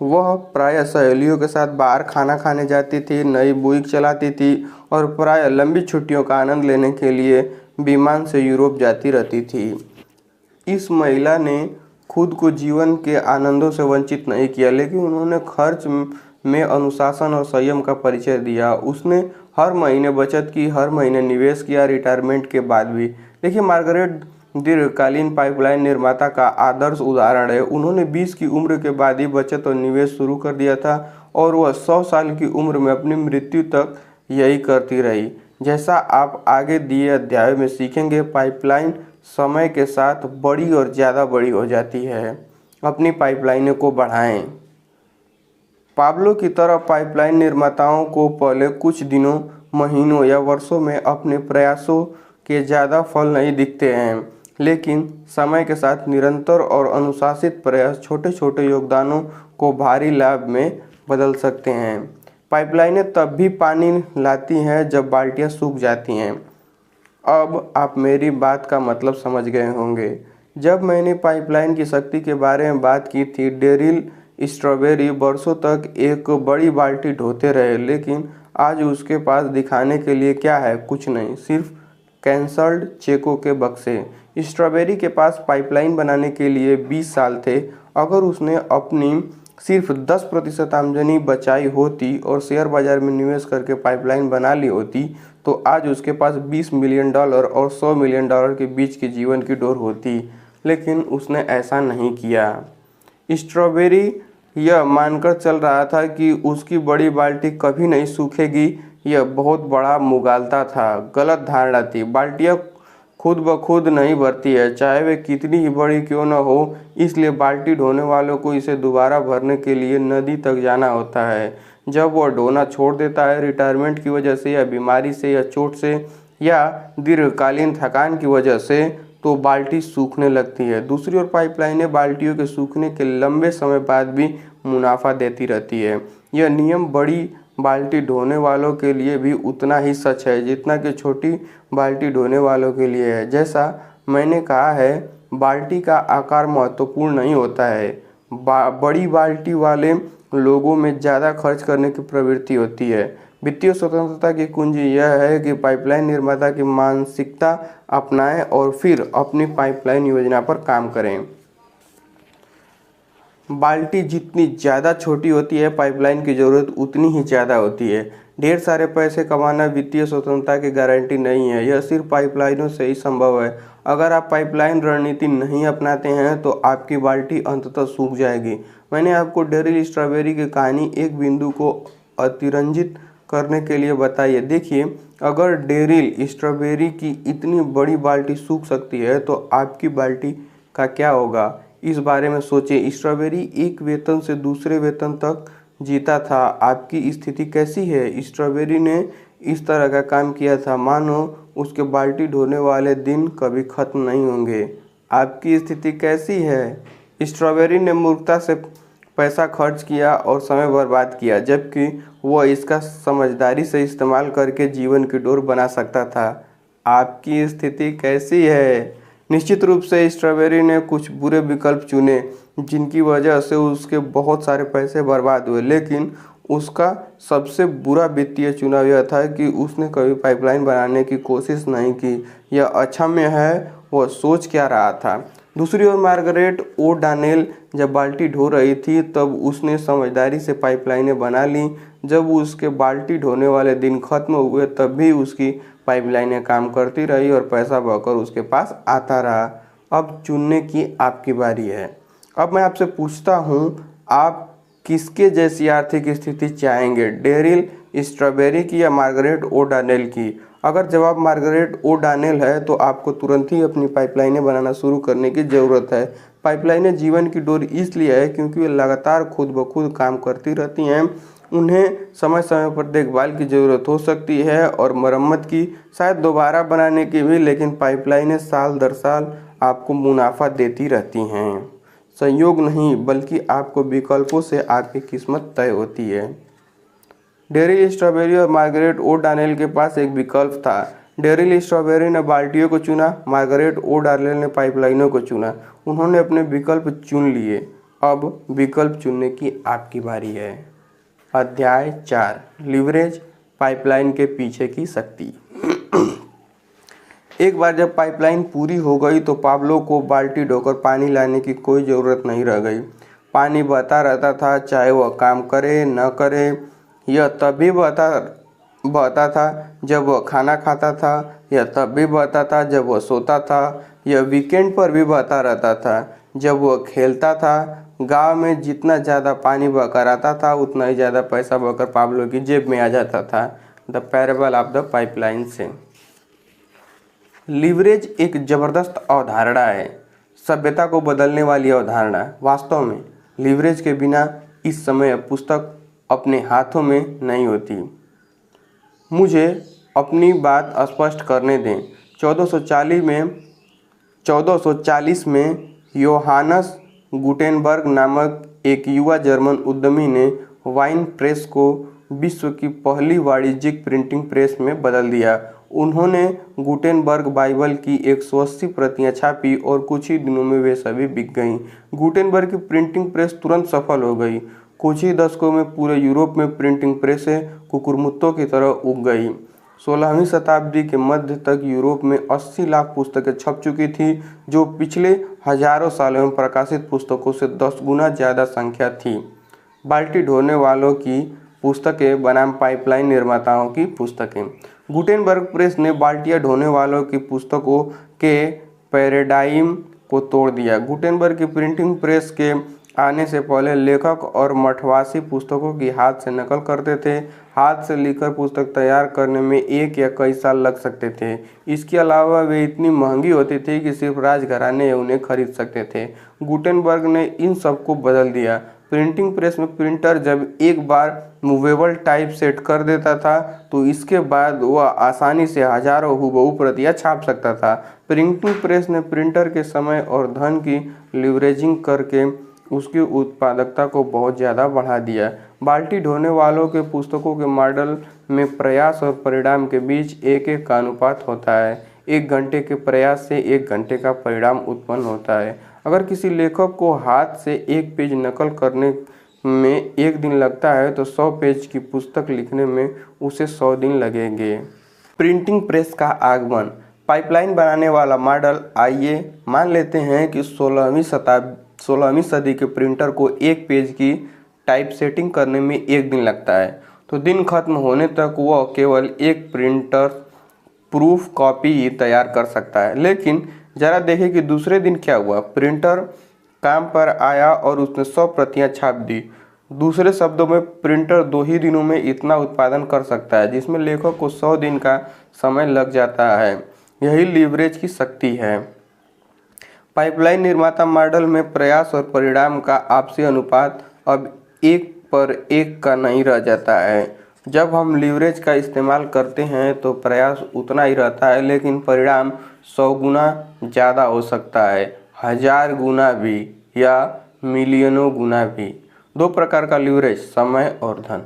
[SPEAKER 1] वह प्रायः सहेलियों के साथ बाहर खाना खाने जाती थी, नई बुक चलाती थी और प्रायः लंबी छुट्टियों का आनंद लेने के लिए विमान से यूरोप जाती रहती थी। इस महिला ने खुद को जीवन के आनंदों से वंचित नहीं किया, लेकिन उन्होंने खर्च में अनुशासन और संयम का परिचय दिया। उसने हर महीने बचत की, हर महीने निवेश किया, रिटायरमेंट के बाद भी। देखिए, मार्गरेट दीर्घकालीन पाइपलाइन निर्माता का आदर्श उदाहरण है। उन्होंने 20 की उम्र के बाद ही बचत और निवेश शुरू कर दिया था और वह 100 साल की उम्र में अपनी मृत्यु तक यही करती रही। जैसा आप आगे दिए अध्याय में सीखेंगे, पाइपलाइन समय के साथ बड़ी और ज़्यादा बड़ी हो जाती है। अपनी पाइपलाइनों को बढ़ाएं। पाब्लो की तरह पाइपलाइन निर्माताओं को पहले कुछ दिनों, महीनों या वर्षों में अपने प्रयासों के ज़्यादा फल नहीं दिखते हैं, लेकिन समय के साथ निरंतर और अनुशासित प्रयास छोटे छोटे योगदानों को भारी लाभ में बदल सकते हैं। पाइपलाइनें तब भी पानी लाती हैं जब बाल्टियां सूख जाती हैं। अब आप मेरी बात का मतलब समझ गए होंगे। जब मैंने पाइपलाइन की शक्ति के बारे में बात की थी, डेरिल स्ट्रॉबेरी वर्षों तक एक बड़ी बाल्टी ढोते रहे, लेकिन आज उसके पास दिखाने के लिए क्या है? कुछ नहीं, सिर्फ कैंसल्ड चेकों के बक्से। स्ट्रॉबेरी के पास पाइपलाइन बनाने के लिए 20 साल थे। अगर उसने अपनी सिर्फ 10% आमदनी बचाई होती और शेयर बाजार में निवेश करके पाइपलाइन बना ली होती, तो आज उसके पास $20 मिलियन और $100 मिलियन के बीच की जीवन की डोर होती। लेकिन उसने ऐसा नहीं किया। स्ट्रॉबेरी यह मानकर चल रहा था कि उसकी बड़ी बाल्टी कभी नहीं सूखेगी। यह बहुत बड़ा मुगालता था, गलत धारणा थी। बाल्टियाँ खुद ब खुद नहीं भरती है, चाहे वे कितनी ही बड़ी क्यों न हो। इसलिए बाल्टी ढोने वालों को इसे दोबारा भरने के लिए नदी तक जाना होता है। जब वह ढोना छोड़ देता है, रिटायरमेंट की वजह से या बीमारी से या चोट से या दीर्घकालीन थकान की वजह से, तो बाल्टी सूखने लगती है। दूसरी ओर पाइपलाइनें बाल्टियों के सूखने के लंबे समय बाद भी मुनाफा देती रहती है। यह नियम बड़ी बाल्टी ढोने वालों के लिए भी उतना ही सच है जितना कि छोटी बाल्टी ढोने वालों के लिए है। जैसा मैंने कहा है, बाल्टी का आकार महत्वपूर्ण नहीं होता है। बड़ी बाल्टी वाले लोगों में ज़्यादा खर्च करने की प्रवृत्ति होती है। वित्तीय स्वतंत्रता की कुंजी यह है कि पाइपलाइन निर्माता की मानसिकता अपनाएं और फिर अपनी पाइपलाइन योजना पर काम करें। बाल्टी जितनी ज़्यादा छोटी होती है, पाइपलाइन की ज़रूरत उतनी ही ज़्यादा होती है। ढेर सारे पैसे कमाना वित्तीय स्वतंत्रता की गारंटी नहीं है, यह सिर्फ पाइपलाइनों से ही संभव है। अगर आप पाइपलाइन रणनीति नहीं अपनाते हैं तो आपकी बाल्टी अंततः सूख जाएगी। मैंने आपको डेरिल स्ट्रॉबेरी की कहानी एक बिंदु को अतिरंजित करने के लिए बताई है। देखिए, अगर डेरिल स्ट्रॉबेरी की इतनी बड़ी बाल्टी सूख सकती है तो आपकी बाल्टी का क्या होगा, इस बारे में सोचें। स्ट्रॉबेरी एक वेतन से दूसरे वेतन तक जीता था। आपकी स्थिति कैसी है? स्ट्रॉबेरी ने इस तरह का काम किया था मानो उसके बाल्टी ढोने वाले दिन कभी खत्म नहीं होंगे। आपकी स्थिति कैसी है? स्ट्रॉबेरी ने मूर्खता से पैसा खर्च किया और समय बर्बाद किया, जबकि वह इसका समझदारी से इस्तेमाल करके जीवन की डोर बना सकता था। आपकी स्थिति कैसी है? निश्चित रूप से स्ट्रॉबेरी ने कुछ बुरे विकल्प चुने जिनकी वजह से उसके बहुत सारे पैसे बर्बाद हुए, लेकिन उसका सबसे बुरा वित्तीय चुनाव यह था कि उसने कभी पाइपलाइन बनाने की कोशिश नहीं की। यह अक्षम्य है। वह सोच क्या रहा था? दूसरी ओर मार्गरेट ओ डानेल जब बाल्टी ढो रही थी तब उसने समझदारी से पाइपलाइनें बना ली। जब उसके बाल्टी ढोने वाले दिन खत्म हुए तब भी उसकी पाइपलाइनें काम करती रही और पैसा बहकर उसके पास आता रहा। अब चुनने की आपकी बारी है। अब मैं आपसे पूछता हूँ, आप किसके जैसी आर्थिक स्थिति चाहेंगे, डेरिल स्ट्रॉबेरी की या मार्गरेट ओ डानेल की? अगर जवाब मार्गरेट ओ डानेल है तो आपको तुरंत ही अपनी पाइपलाइनें बनाना शुरू करने की ज़रूरत है। पाइपलाइनें जीवन की डोर इसलिए है क्योंकि वे लगातार खुद ब खुद काम करती रहती हैं। उन्हें समय समय पर देखभाल की ज़रूरत हो सकती है और मरम्मत की, शायद दोबारा बनाने की भी, लेकिन पाइपलाइनें साल दर साल आपको मुनाफा देती रहती हैं। संयोग नहीं बल्कि आपको विकल्पों से आपकी किस्मत तय होती है। डेरिल स्ट्रॉबेरी और मार्गरेट ओ डानेल के पास एक विकल्प था। डेरिल स्ट्रॉबेरी ने बाल्टियों को चुना, मार्गरेट ओ डानेल ने पाइपलाइनों को चुना। उन्होंने अपने विकल्प चुन लिए। अब विकल्प चुनने की आपकी बारी है। अध्याय 4, लीवरेज, पाइपलाइन के पीछे की शक्ति। एक बार जब पाइपलाइन पूरी हो गई तो पाब्लो को बाल्टी ढोकर पानी लाने की कोई ज़रूरत नहीं रह गई। पानी बहता रहता था, चाहे वह काम करे न करे। यह तब भी बहता था जब वह खाना खाता था, यह तब भी बहता था जब वह सोता था, यह वीकेंड पर भी बहता रहता था जब वह खेलता था। गांव में जितना ज़्यादा पानी बहकर आता था उतना ही ज़्यादा पैसा बहकर पाब्लो की जेब में आ जाता था। The parable of the pipeline से। लीवरेज एक जबरदस्त अवधारणा है, सभ्यता को बदलने वाली अवधारणा। वास्तव में लीवरेज के बिना इस समय पुस्तक अपने हाथों में नहीं होती। मुझे अपनी बात स्पष्ट करने दें। 1440 में योहानस गुटेनबर्ग नामक एक युवा जर्मन उद्यमी ने वाइन प्रेस को विश्व की पहली वाणिज्यिक प्रिंटिंग प्रेस में बदल दिया। उन्होंने गुटेनबर्ग बाइबल की 180 प्रतियां छापी और कुछ ही दिनों में वे सभी बिक गईं। गुटेनबर्ग की प्रिंटिंग प्रेस तुरंत सफल हो गई। कुछ ही दशकों में पूरे यूरोप में प्रिंटिंग प्रेसें कुकुरमुत्तों की तरह उग गई। 16वीं शताब्दी के मध्य तक यूरोप में 80 लाख पुस्तकें छप चुकी थी, जो पिछले हजारों सालों में प्रकाशित पुस्तकों से 10 गुना ज़्यादा संख्या थी। बाल्टी ढोने वालों की पुस्तकें बनाम पाइपलाइन निर्माताओं की पुस्तकें। गुटेनबर्ग प्रेस ने बाल्टियाँ ढोने वालों की पुस्तकों के पैराडाइम को तोड़ दिया। गुटेनबर्ग की प्रिंटिंग प्रेस के आने से पहले लेखक और मठवासी पुस्तकों की हाथ से नकल करते थे। हाथ से लिखकर पुस्तक तैयार करने में 1 या कई साल लग सकते थे। इसके अलावा वे इतनी महंगी होती थी कि सिर्फ राजघराने उन्हें खरीद सकते थे। गुटेनबर्ग ने इन सब को बदल दिया। प्रिंटिंग प्रेस में प्रिंटर जब एक बार मूवेबल टाइप सेट कर देता था तो इसके बाद वह आसानी से हजारों हुबहू प्रतियां छाप सकता था। प्रिंटिंग प्रेस ने प्रिंटर के समय और धन की लीवरेजिंग करके उसकी उत्पादकता को बहुत ज़्यादा बढ़ा दिया। बाल्टी ढोने वालों के पुस्तकों के मॉडल में प्रयास और परिणाम के बीच 1:1 का अनुपात होता है। 1 घंटे के प्रयास से 1 घंटे का परिणाम उत्पन्न होता है। अगर किसी लेखक को हाथ से 1 पेज नकल करने में 1 दिन लगता है तो 100 पेज की पुस्तक लिखने में उसे 100 दिन लगेंगे। प्रिंटिंग प्रेस का आगमन, पाइपलाइन बनाने वाला मॉडल। आइए मान लेते हैं कि 16वीं सदी के प्रिंटर को 1 पेज की टाइप सेटिंग करने में 1 दिन लगता है, तो दिन खत्म होने तक वह केवल एक प्रिंटर प्रूफ कॉपी ही तैयार कर सकता है। लेकिन जरा देखें कि दूसरे दिन क्या हुआ। प्रिंटर काम पर आया और उसने 100 प्रतियां छाप दी। दूसरे शब्दों में प्रिंटर 2 ही दिनों में इतना उत्पादन कर सकता है जिसमें लेखक को 100 दिन का समय लग जाता है। यही लीवरेज की शक्ति है। पाइपलाइन निर्माता मॉडल में प्रयास और परिणाम का आपसी अनुपात अब 1:1 का नहीं रह जाता है। जब हम लीवरेज का इस्तेमाल करते हैं तो प्रयास उतना ही रहता है, लेकिन परिणाम 100 गुना ज़्यादा हो सकता है, 1000 गुना भी या मिलियनों गुना भी। 2 प्रकार का लीवरेज, समय और धन।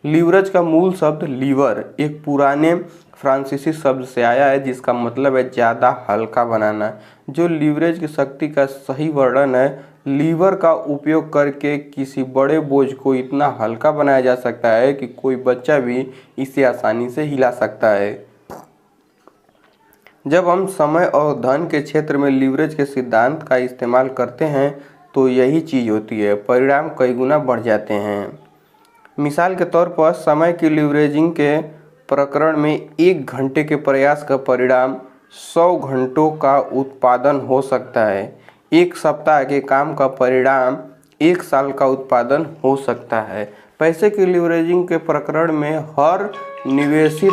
[SPEAKER 1] लीवरेज का मूल शब्द लीवर एक पुराने फ्रांसीसी शब्द से आया है जिसका मतलब है ज़्यादा हल्का बनाना। जो लीवरेज की शक्ति का सही वर्णन है। लीवर का उपयोग करके किसी बड़े बोझ को इतना हल्का बनाया जा सकता है कि कोई बच्चा भी इसे आसानी से हिला सकता है। जब हम समय और धन के क्षेत्र में लीवरेज के सिद्धांत का इस्तेमाल करते हैं तो यही चीज़ होती है, परिणाम कई गुना बढ़ जाते हैं। मिसाल के तौर पर समय की लीवरेजिंग के प्रकरण में 1 घंटे के प्रयास का परिणाम 100 घंटों का उत्पादन हो सकता है। 1 सप्ताह के काम का परिणाम 1 साल का उत्पादन हो सकता है। पैसे की लीवरेजिंग के प्रकरण में हर निवेशित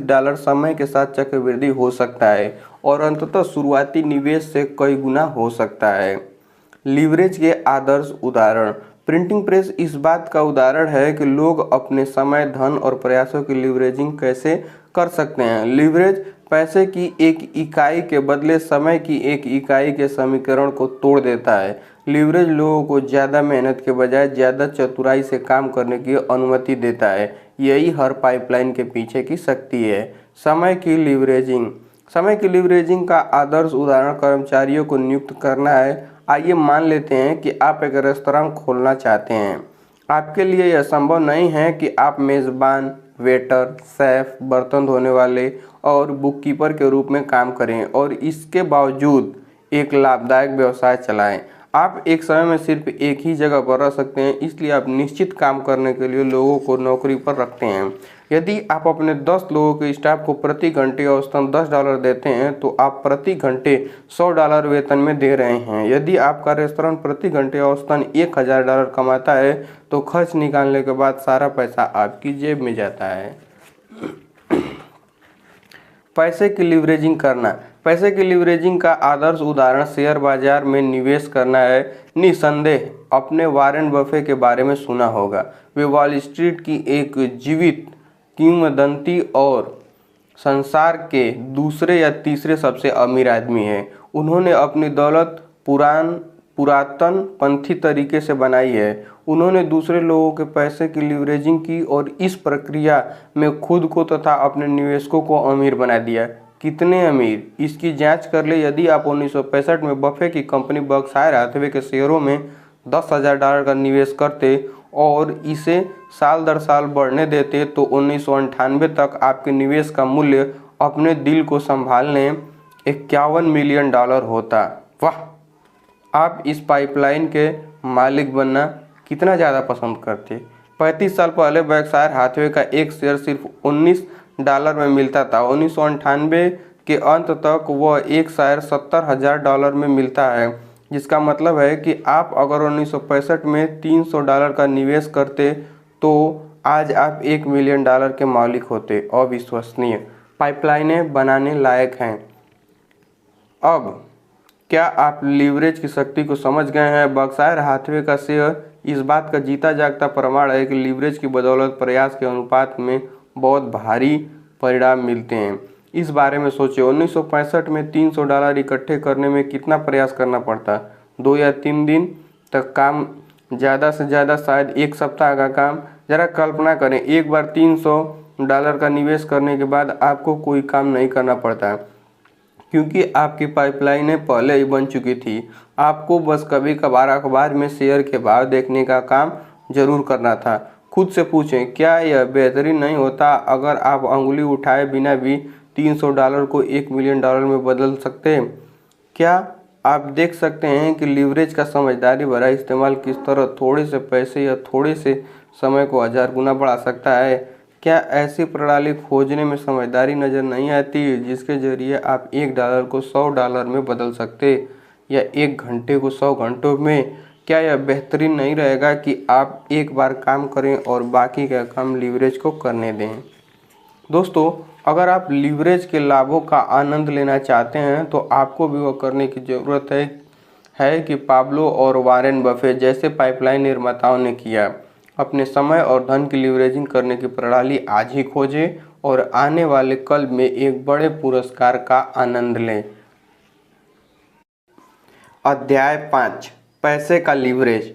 [SPEAKER 1] डॉलर समय के साथ चक्रवृद्धि हो सकता है और अंततः शुरुआती निवेश से कई गुना हो सकता है। लीवरेज के आदर्श उदाहरण। प्रिंटिंग प्रेस इस बात का उदाहरण है कि लोग अपने समय, धन और प्रयासों की लीवरेजिंग कैसे कर सकते हैं। लीवरेज पैसे की एक इकाई के बदले समय की एक इकाई के समीकरण को तोड़ देता है। लीवरेज लोगों को ज़्यादा मेहनत के बजाय ज़्यादा चतुराई से काम करने की अनुमति देता है। यही हर पाइपलाइन के पीछे की शक्ति है। समय की लीवरेजिंग का आदर्श उदाहरण कर्मचारियों को नियुक्त करना है। आइए मान लेते हैं कि आप एक रेस्तरां खोलना चाहते हैं। आपके लिए यह संभव नहीं है कि आप मेज़बान, वेटर, शेफ, बर्तन धोने वाले और बुककीपर के रूप में काम करें और इसके बावजूद एक लाभदायक व्यवसाय चलाएं। आप एक समय में सिर्फ एक ही जगह पर रह सकते हैं, इसलिए आप निश्चित काम करने के लिए लोगों को नौकरी पर रखते हैं। यदि आप अपने 10 लोगों के स्टाफ को प्रति घंटे औसतन $10 देते हैं तो आप प्रति घंटे $100 वेतन में दे रहे हैं। यदि आपका रेस्तरां प्रति घंटे औसतन $1000 कमाता है तो खर्च निकालने के बाद सारा पैसा आपकी जेब में जाता है। पैसे की लीवरेजिंग करना। पैसे की लीवरेजिंग का आदर्श उदाहरण शेयर बाजार में निवेश करना है। निसंदेह आपने वॉरेन बफे के बारे में सुना होगा। वे वॉल स्ट्रीट की एक जीवित किंवदंती और संसार के दूसरे या तीसरे सबसे अमीर आदमी हैं। उन्होंने अपनी दौलत पुरातन पंथी तरीके से बनाई है। उन्होंने दूसरे लोगों के पैसे की लीवरेजिंग की और इस प्रक्रिया में खुद को तथा अपने निवेशकों को अमीर बना दिया। कितने अमीर, इसकी जांच कर ले। यदि आप 1965 में बफे की कंपनी बर्कशायर हैथवे के शेयरों में $10,000 का निवेश करते और इसे साल दर साल बढ़ने देते तो 1998 तक आपके निवेश का मूल्य अपने दिल को संभालने $51 मिलियन होता। वाह! आप इस पाइपलाइन के मालिक बनना कितना ज़्यादा पसंद करते। 35 साल पहले बर्कशायर हैथवे का एक शेयर सिर्फ $19 में मिलता था। 1998 के अंत तक वह एक शेयर $70,000 में मिलता है, जिसका मतलब है कि आप अगर 1965 में $300 का निवेश करते तो आज आप $1 मिलियन के मालिक होते। अविश्वसनीय। पाइपलाइनें बनाने लायक हैं। अब क्या आप लीवरेज की शक्ति को समझ गए हैं। बर्कशायर हैथवे का शेयर इस बात का जीता जागता प्रमाण है कि लीवरेज की बदौलत प्रयास के अनुपात में बहुत भारी परिणाम मिलते हैं। इस बारे में सोचिए, 1965 में $300 इकट्ठे करने में कितना प्रयास करना पड़ता। 2 या 3 दिन तक काम, ज़्यादा से ज़्यादा शायद 1 सप्ताह का काम। ज़रा कल्पना करें, एक बार $300 का निवेश करने के बाद आपको कोई काम नहीं करना पड़ता क्योंकि आपकी पाइपलाइनें पहले ही बन चुकी थी। आपको बस कभी कभार अखबार में शेयर के भाव देखने का काम जरूर करना था। खुद से पूछें, क्या यह बेहतरीन नहीं होता अगर आप अंगुली उठाए बिना भी $300 को $1 मिलियन में बदल सकते। क्या आप देख सकते हैं कि लीवरेज का समझदारी भरा इस्तेमाल किस तरह थोड़े से पैसे या थोड़े से समय को 1000 गुना बढ़ा सकता है। क्या ऐसी प्रणाली खोजने में समझदारी नज़र नहीं आती जिसके जरिए आप $1 को $100 में बदल सकते या 1 घंटे को 100 घंटों में? क्या यह बेहतरीन नहीं रहेगा कि आप एक बार काम करें और बाकी का काम लीवरेज को करने दें? दोस्तों, अगर आप लीवरेज के लाभों का आनंद लेना चाहते हैं तो आपको भी वह करने की ज़रूरत है कि पाब्लो और वॉरेन बफेट जैसे पाइपलाइन निर्माताओं ने किया। अपने समय और धन की लीवरेजिंग करने की प्रणाली आज ही खोजें और आने वाले कल में एक बड़े पुरस्कार का आनंद लें। अध्याय 5, पैसे का लीवरेज।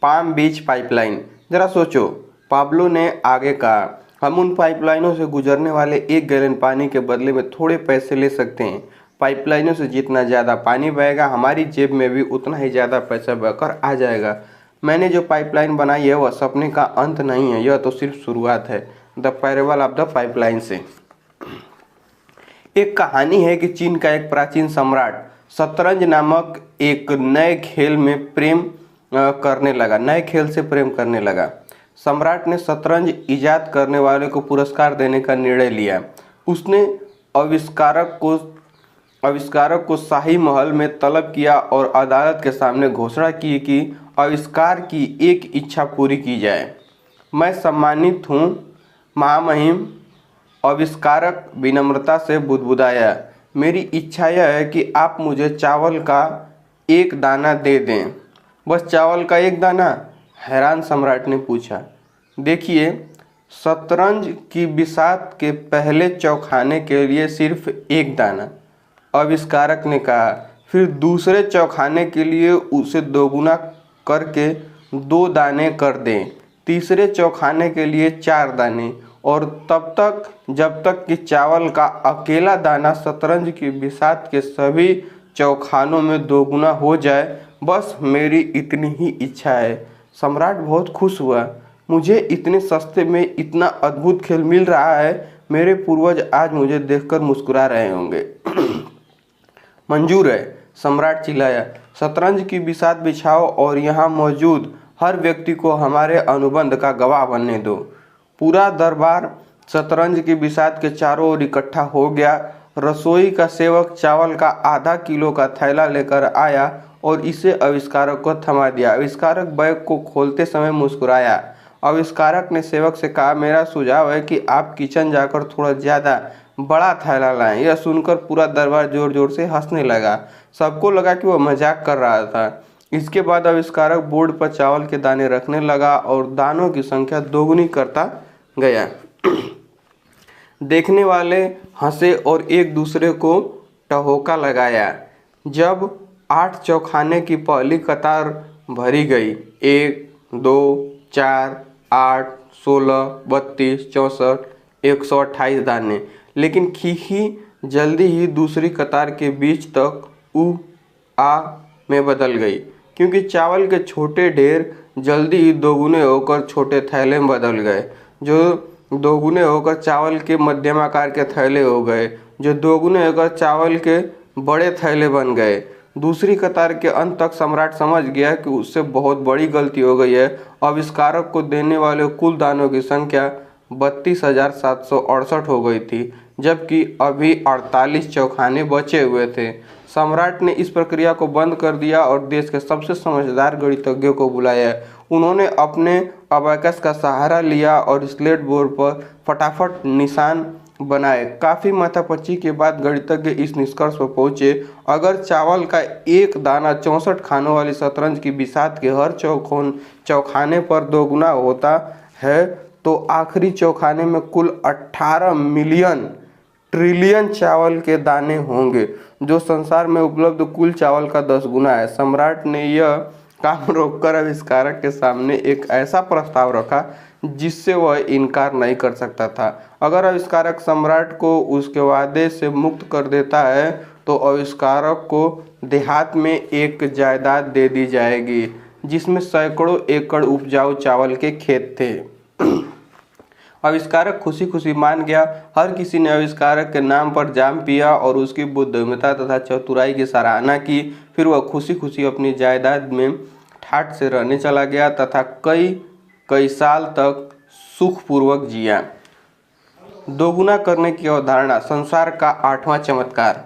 [SPEAKER 1] पाम बीच पाइपलाइन। जरा सोचो, पाब्लो ने आगे कहा, हम उन पाइपलाइनों से गुजरने वाले 1 गैलन पानी के बदले में थोड़े पैसे ले सकते हैं। पाइपलाइनों से जितना ज़्यादा पानी बहेगा हमारी जेब में भी उतना ही ज़्यादा पैसा बहकर आ जाएगा। मैंने जो पाइपलाइन बनाई है वह सपने का अंत नहीं है, यह तो सिर्फ शुरुआत है। The parable of the pipeline से एक कहानी है कि चीन का एक प्राचीन सम्राट शतरंज नामक एक नए खेल से प्रेम करने लगा। सम्राट ने शतरंज इजाद करने वाले को पुरस्कार देने का निर्णय लिया। उसने आविष्कारक को शाही महल में तलब किया और अदालत के सामने घोषणा की कि आविष्कार की एक इच्छा पूरी की जाए। मैं सम्मानित हूँ, महामहिम आविष्कारक विनम्रता से बुदबुदाया। मेरी इच्छा यह है कि आप मुझे चावल का 1 दाना दे दें। बस चावल का 1 दाना? हैरान सम्राट ने पूछा। देखिए, शतरंज की बिसात के पहले चौखाने के लिए सिर्फ 1 दाना, आविष्कारक ने कहा। फिर दूसरे चौखाने के लिए उसे दोगुना करके 2 दाने कर दें, तीसरे चौखाने के लिए 4 दाने, और तब तक जब तक कि चावल का अकेला दाना शतरंज की बिसात के सभी चौखानों में दोगुना हो जाए। बस मेरी इतनी ही इच्छा है। सम्राट बहुत खुश हुआ। मुझे इतने सस्ते में इतना अद्भुत खेल मिल रहा है। मेरे पूर्वज आज मुझे देखकर मुस्कुरा रहे होंगे। मंजूर है, सम्राट चिल्लाया। शतरंज की बिसात बिछाओ और यहाँ मौजूद हर व्यक्ति को हमारे अनुबंध का गवाह बनने दो। पूरा दरबार शतरंज की बिसात के चारों ओर इकट्ठा हो गया। रसोई का सेवक चावल का आधा किलो का थैला लेकर आया और इसे आविष्कारक को थमा दिया। आविष्कारक बैग को खोलते समय मुस्कुराया। आविष्कारक ने सेवक से कहा, मेरा सुझाव है कि आप किचन जाकर थोड़ा ज़्यादा बड़ा थैला लाएं। यह सुनकर पूरा दरबार जोर जोर से हंसने लगा। सबको लगा कि वह मजाक कर रहा था। इसके बाद आविष्कारक बोर्ड पर चावल के दाने रखने लगा और दानों की संख्या दोगुनी करता गया। देखने वाले हंसे और एक दूसरे को ठहाका लगाया। जब 8 चौखाने की पहली कतार भरी गई, 1, 2, 4, 8, 16, 32, 64, 128 दाने, लेकिन खीखी जल्दी ही दूसरी कतार के बीच तक उ आ में बदल गई, क्योंकि चावल के छोटे ढेर जल्दी ही दोगुने होकर छोटे थैले में बदल गए, जो दोगुने होकर चावल के मध्यम आकार के थैले हो गए, जो दोगुने होकर चावल के बड़े थैले बन गए। दूसरी कतार के अंत तक सम्राट समझ गया कि उससे बहुत बड़ी गलती हो गई है। आविष्कारक को देने वाले कुल दानों की संख्या 32,768 हो गई थी, जबकि अभी 48 चौखाने बचे हुए थे। सम्राट ने इस प्रक्रिया को बंद कर दिया और देश के सबसे समझदार गणितज्ञों को बुलाया। उन्होंने अपने अबाकस का सहारा लिया और स्लेट बोर्ड पर फटाफट निशान बनाए। काफ़ी माथापच्ची के बाद गणितज्ञ इस निष्कर्ष पर पहुंचे, अगर चावल का 1 दाना 64 खानों वाली शतरंज की बिसात के हर चौखाने पर दोगुना होता है तो आखिरी चौखाने में कुल 18 मिलियन ट्रिलियन चावल के दाने होंगे, जो संसार में उपलब्ध कुल चावल का 10 गुना है। सम्राट ने यह काम रोककर आविष्कारक के सामने एक ऐसा प्रस्ताव रखा जिससे वह इनकार नहीं कर सकता था। अगर आविष्कारक सम्राट को उसके वादे से मुक्त कर देता है तो आविष्कारक को देहात में एक जायदाद दे दी जाएगी जिसमें सैकड़ों एकड़ उपजाऊ चावल के खेत थे। आविष्कारक खुशी खुशी मान गया। हर किसी ने आविष्कारक के नाम पर जाम पिया और उसकी बुद्धिमत्ता तथा चतुराई की सराहना की। फिर वह खुशी खुशी अपनी जायदाद में ठाठ से रहने चला गया तथा कई कई साल तक सुखपूर्वक जिया। दोगुना करने की अवधारणा, संसार का 8वां चमत्कार।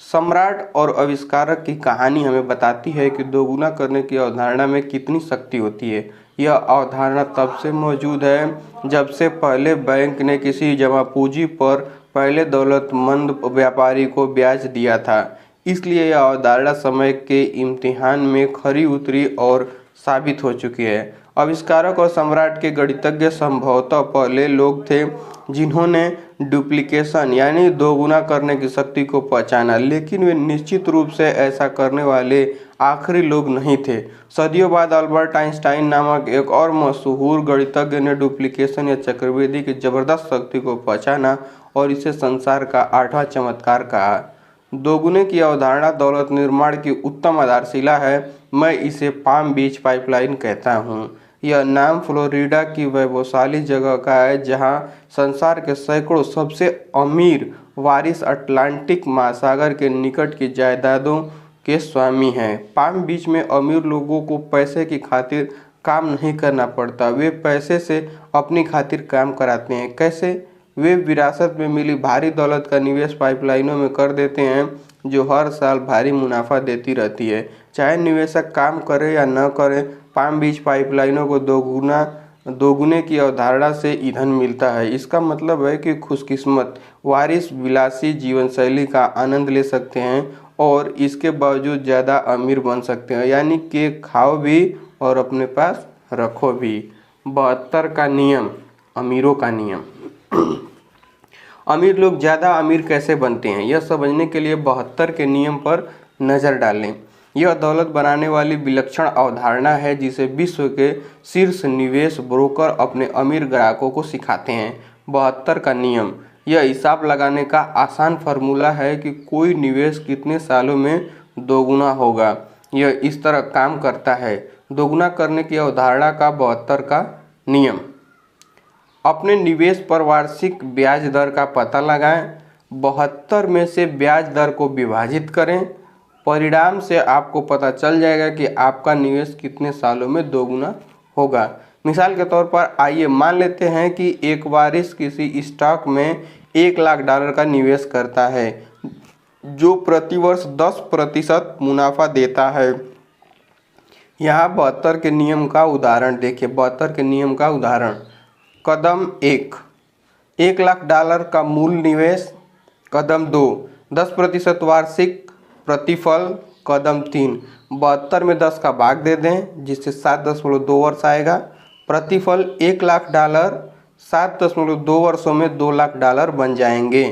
[SPEAKER 1] सम्राट और आविष्कारक की कहानी हमें बताती है कि दोगुना करने की अवधारणा में कितनी शक्ति होती है। यह अवधारणा तब से मौजूद है जब से पहले बैंक ने किसी जमा पूंजी पर पहले दौलतमंद व्यापारी को ब्याज दिया था। इसलिए यह अवधारणा समय के इम्तिहान में खरी उतरी और साबित हो चुकी है। आविष्कारक और सम्राट के गणितज्ञ संभवतः पहले लोग थे जिन्होंने डुप्लीकेशन यानी दोगुना करने की शक्ति को पहचाना, लेकिन वे निश्चित रूप से ऐसा करने वाले आखिरी लोग नहीं थे। सदियों बाद अल्बर्ट आइंस्टाइन नामक एक और मशहूर गणितज्ञ ने डुप्लीकेशन या चक्रवृद्धि की जबरदस्त शक्ति को पहचाना और इसे संसार का 8वां चमत्कार कहा। दोगुने की अवधारणा दौलत निर्माण की उत्तम आधारशिला है। मैं इसे पाम बीच पाइपलाइन कहता हूँ। यह नाम फ्लोरिडा की वैभवशाली जगह का है जहाँ संसार के सैकड़ों सबसे अमीर वारिस अटलांटिक महासागर के निकट की जायदादों के स्वामी हैं। पाम बीच में अमीर लोगों को पैसे की खातिर काम नहीं करना पड़ता, वे पैसे से अपनी खातिर काम कराते हैं। कैसे? वे विरासत में मिली भारी दौलत का निवेश पाइपलाइनों में कर देते हैं जो हर साल भारी मुनाफा देती रहती है। चाहे निवेशक काम करे या न करे, पाम बीच पाइपलाइनों को दोगुने की अवधारणा से ईंधन मिलता है। इसका मतलब है कि खुशकिस्मत वारिस विलासी जीवन शैली का आनंद ले सकते हैं और इसके बावजूद ज़्यादा अमीर बन सकते हैं, यानी कि खाओ भी और अपने पास रखो भी। 72 का नियम, अमीरों का नियम। अमीर लोग ज़्यादा अमीर कैसे बनते हैं, यह समझने के लिए 72 के नियम पर नज़र डालें। यह दौलत बनाने वाली विलक्षण अवधारणा है जिसे विश्व के शीर्ष निवेश ब्रोकर अपने अमीर ग्राहकों को सिखाते हैं। 72 का नियम यह हिसाब लगाने का आसान फार्मूला है कि कोई निवेश कितने सालों में दोगुना होगा। यह इस तरह काम करता है। दोगुना करने की अवधारणा का 72 का नियम। अपने निवेश पर वार्षिक ब्याज दर का पता लगाएं। 72 में से ब्याज दर को विभाजित करें। परिणाम से आपको पता चल जाएगा कि आपका निवेश कितने सालों में दोगुना होगा। मिसाल के तौर पर आइए मान लेते हैं कि एक वारिस किसी स्टॉक में $1,00,000 का निवेश करता है जो प्रतिवर्ष 10% मुनाफा देता है। यहाँ 72 के नियम का उदाहरण देखिए। 72 के नियम का उदाहरण। कदम 1, $1,00,000 का मूल निवेश। कदम 2, 10% वार्षिक प्रतिफल। कदम 3, 72 में 10 का भाग दे दें जिससे 7.2 वर्ष आएगा। प्रतिफल $1,00,000 7.2 वर्षों में $2,00,000 बन जाएंगे।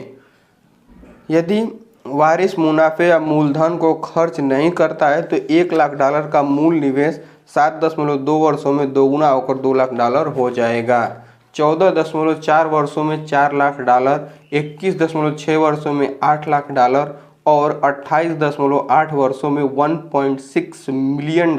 [SPEAKER 1] यदि वारिस मुनाफे या मूलधन को खर्च नहीं करता है तो $1,00,000 का मूल निवेश 7.2 वर्षों में दोगुना होकर $2,00,000 हो जाएगा। 14.4 वर्षों में $4,00,000, 21.6 वर्षों में $8,00,000 और 28.8 वर्षों में $1.6 मिलियन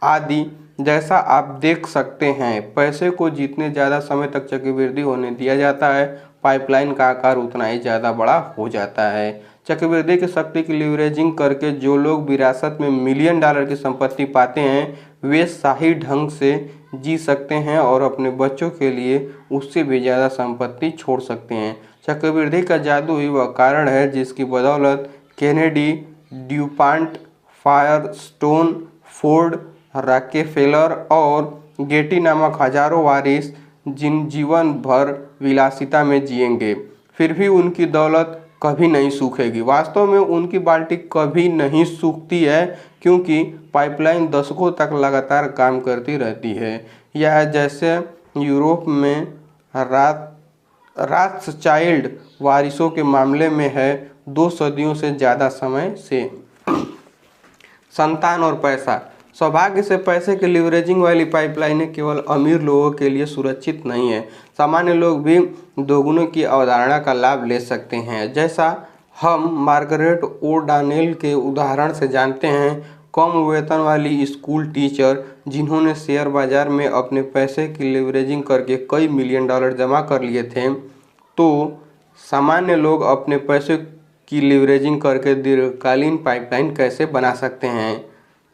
[SPEAKER 1] आदि। जैसा आप देख सकते हैं, पैसे को जितने ज़्यादा समय तक चक्रवृद्धि होने दिया जाता है, पाइपलाइन का आकार उतना ही ज़्यादा बड़ा हो जाता है। चक्रवृद्धि की शक्ति की लीवरेजिंग करके जो लोग विरासत में $1 मिलियन की संपत्ति पाते हैं वे शाही ढंग से जी सकते हैं और अपने बच्चों के लिए उससे भी ज़्यादा संपत्ति छोड़ सकते हैं। चक्रवृद्धि का जादू ही वह कारण है जिसकी बदौलत केनेडी, ड्यूपॉन्ट, फायरस्टोन, फोर्ड, रॉकेफेलर और गेटी नामक हजारों वारिस जीवन भर विलासिता में जिएंगे, फिर भी उनकी दौलत कभी नहीं सूखेगी। वास्तव में उनकी बाल्टी कभी नहीं सूखती है क्योंकि पाइपलाइन दशकों तक लगातार काम करती रहती है। यह जैसे यूरोप में रॉथस्चाइल्ड वारिसों के मामले में है 2 सदियों से ज़्यादा समय से। संतान और पैसा। सौभाग्य से पैसे के लीवरेजिंग वाली पाइपलाइनें केवल अमीर लोगों के लिए सुरक्षित नहीं है, सामान्य लोग भी दोगुने की अवधारणा का लाभ ले सकते हैं। जैसा हम मार्गरेट ओ'डॉनेल के उदाहरण से जानते हैं, कम वेतन वाली स्कूल टीचर जिन्होंने शेयर बाजार में अपने पैसे की लीवरेजिंग करके कई मिलियन डॉलर जमा कर लिए थे, तो सामान्य लोग अपने पैसे की लीवरेजिंग करके दीर्घकालीन पाइपलाइन कैसे बना सकते हैं?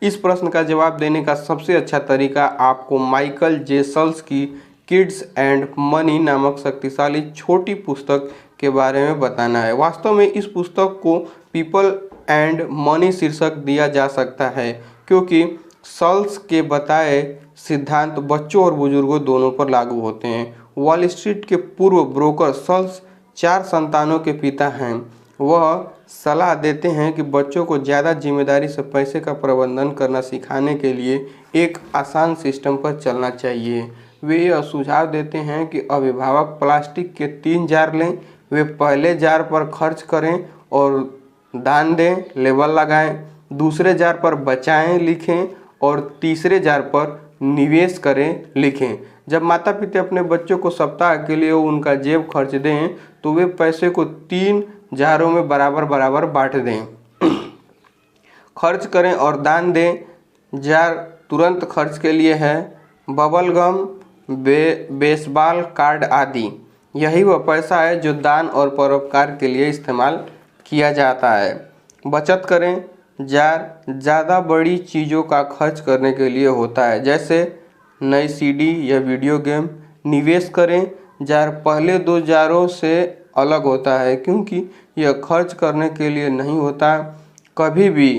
[SPEAKER 1] इस प्रश्न का जवाब देने का सबसे अच्छा तरीका आपको माइकल जे सल्स की किड्स एंड मनी नामक शक्तिशाली छोटी पुस्तक के बारे में बताना है। वास्तव में इस पुस्तक को पीपल एंड मनी शीर्षक दिया जा सकता है क्योंकि सल्स के बताए सिद्धांत बच्चों और बुजुर्गों दोनों पर लागू होते हैं। वॉल स्ट्रीट के पूर्व ब्रोकर सल्स 4 संतानों के पिता हैं। वह सलाह देते हैं कि बच्चों को ज़्यादा जिम्मेदारी से पैसे का प्रबंधन करना सिखाने के लिए एक आसान सिस्टम पर चलना चाहिए। वे यह सुझाव देते हैं कि अभिभावक प्लास्टिक के 3 जार लें, वे पहले जार पर खर्च करें और दान दें, लेबल लगाएं, दूसरे जार पर बचाएं लिखें और तीसरे जार पर निवेश करें लिखें। जब माता पिता अपने बच्चों को सप्ताह के लिए उनका जेब खर्च दें तो वे पैसे को 3 जारों में बराबर बराबर बांट दें। खर्च करें और दान दें। जार तुरंत खर्च के लिए है, बबल गम, बेसबॉल कार्ड आदि। यही वह पैसा है जो दान और परोपकार के लिए इस्तेमाल किया जाता है। बचत करें। जार ज़्यादा बड़ी चीज़ों का खर्च करने के लिए होता है, जैसे नई सीडी या वीडियो गेम। निवेश करें। जार पहले 2 जारों से अलग होता है क्योंकि यह खर्च करने के लिए नहीं होता। कभी भी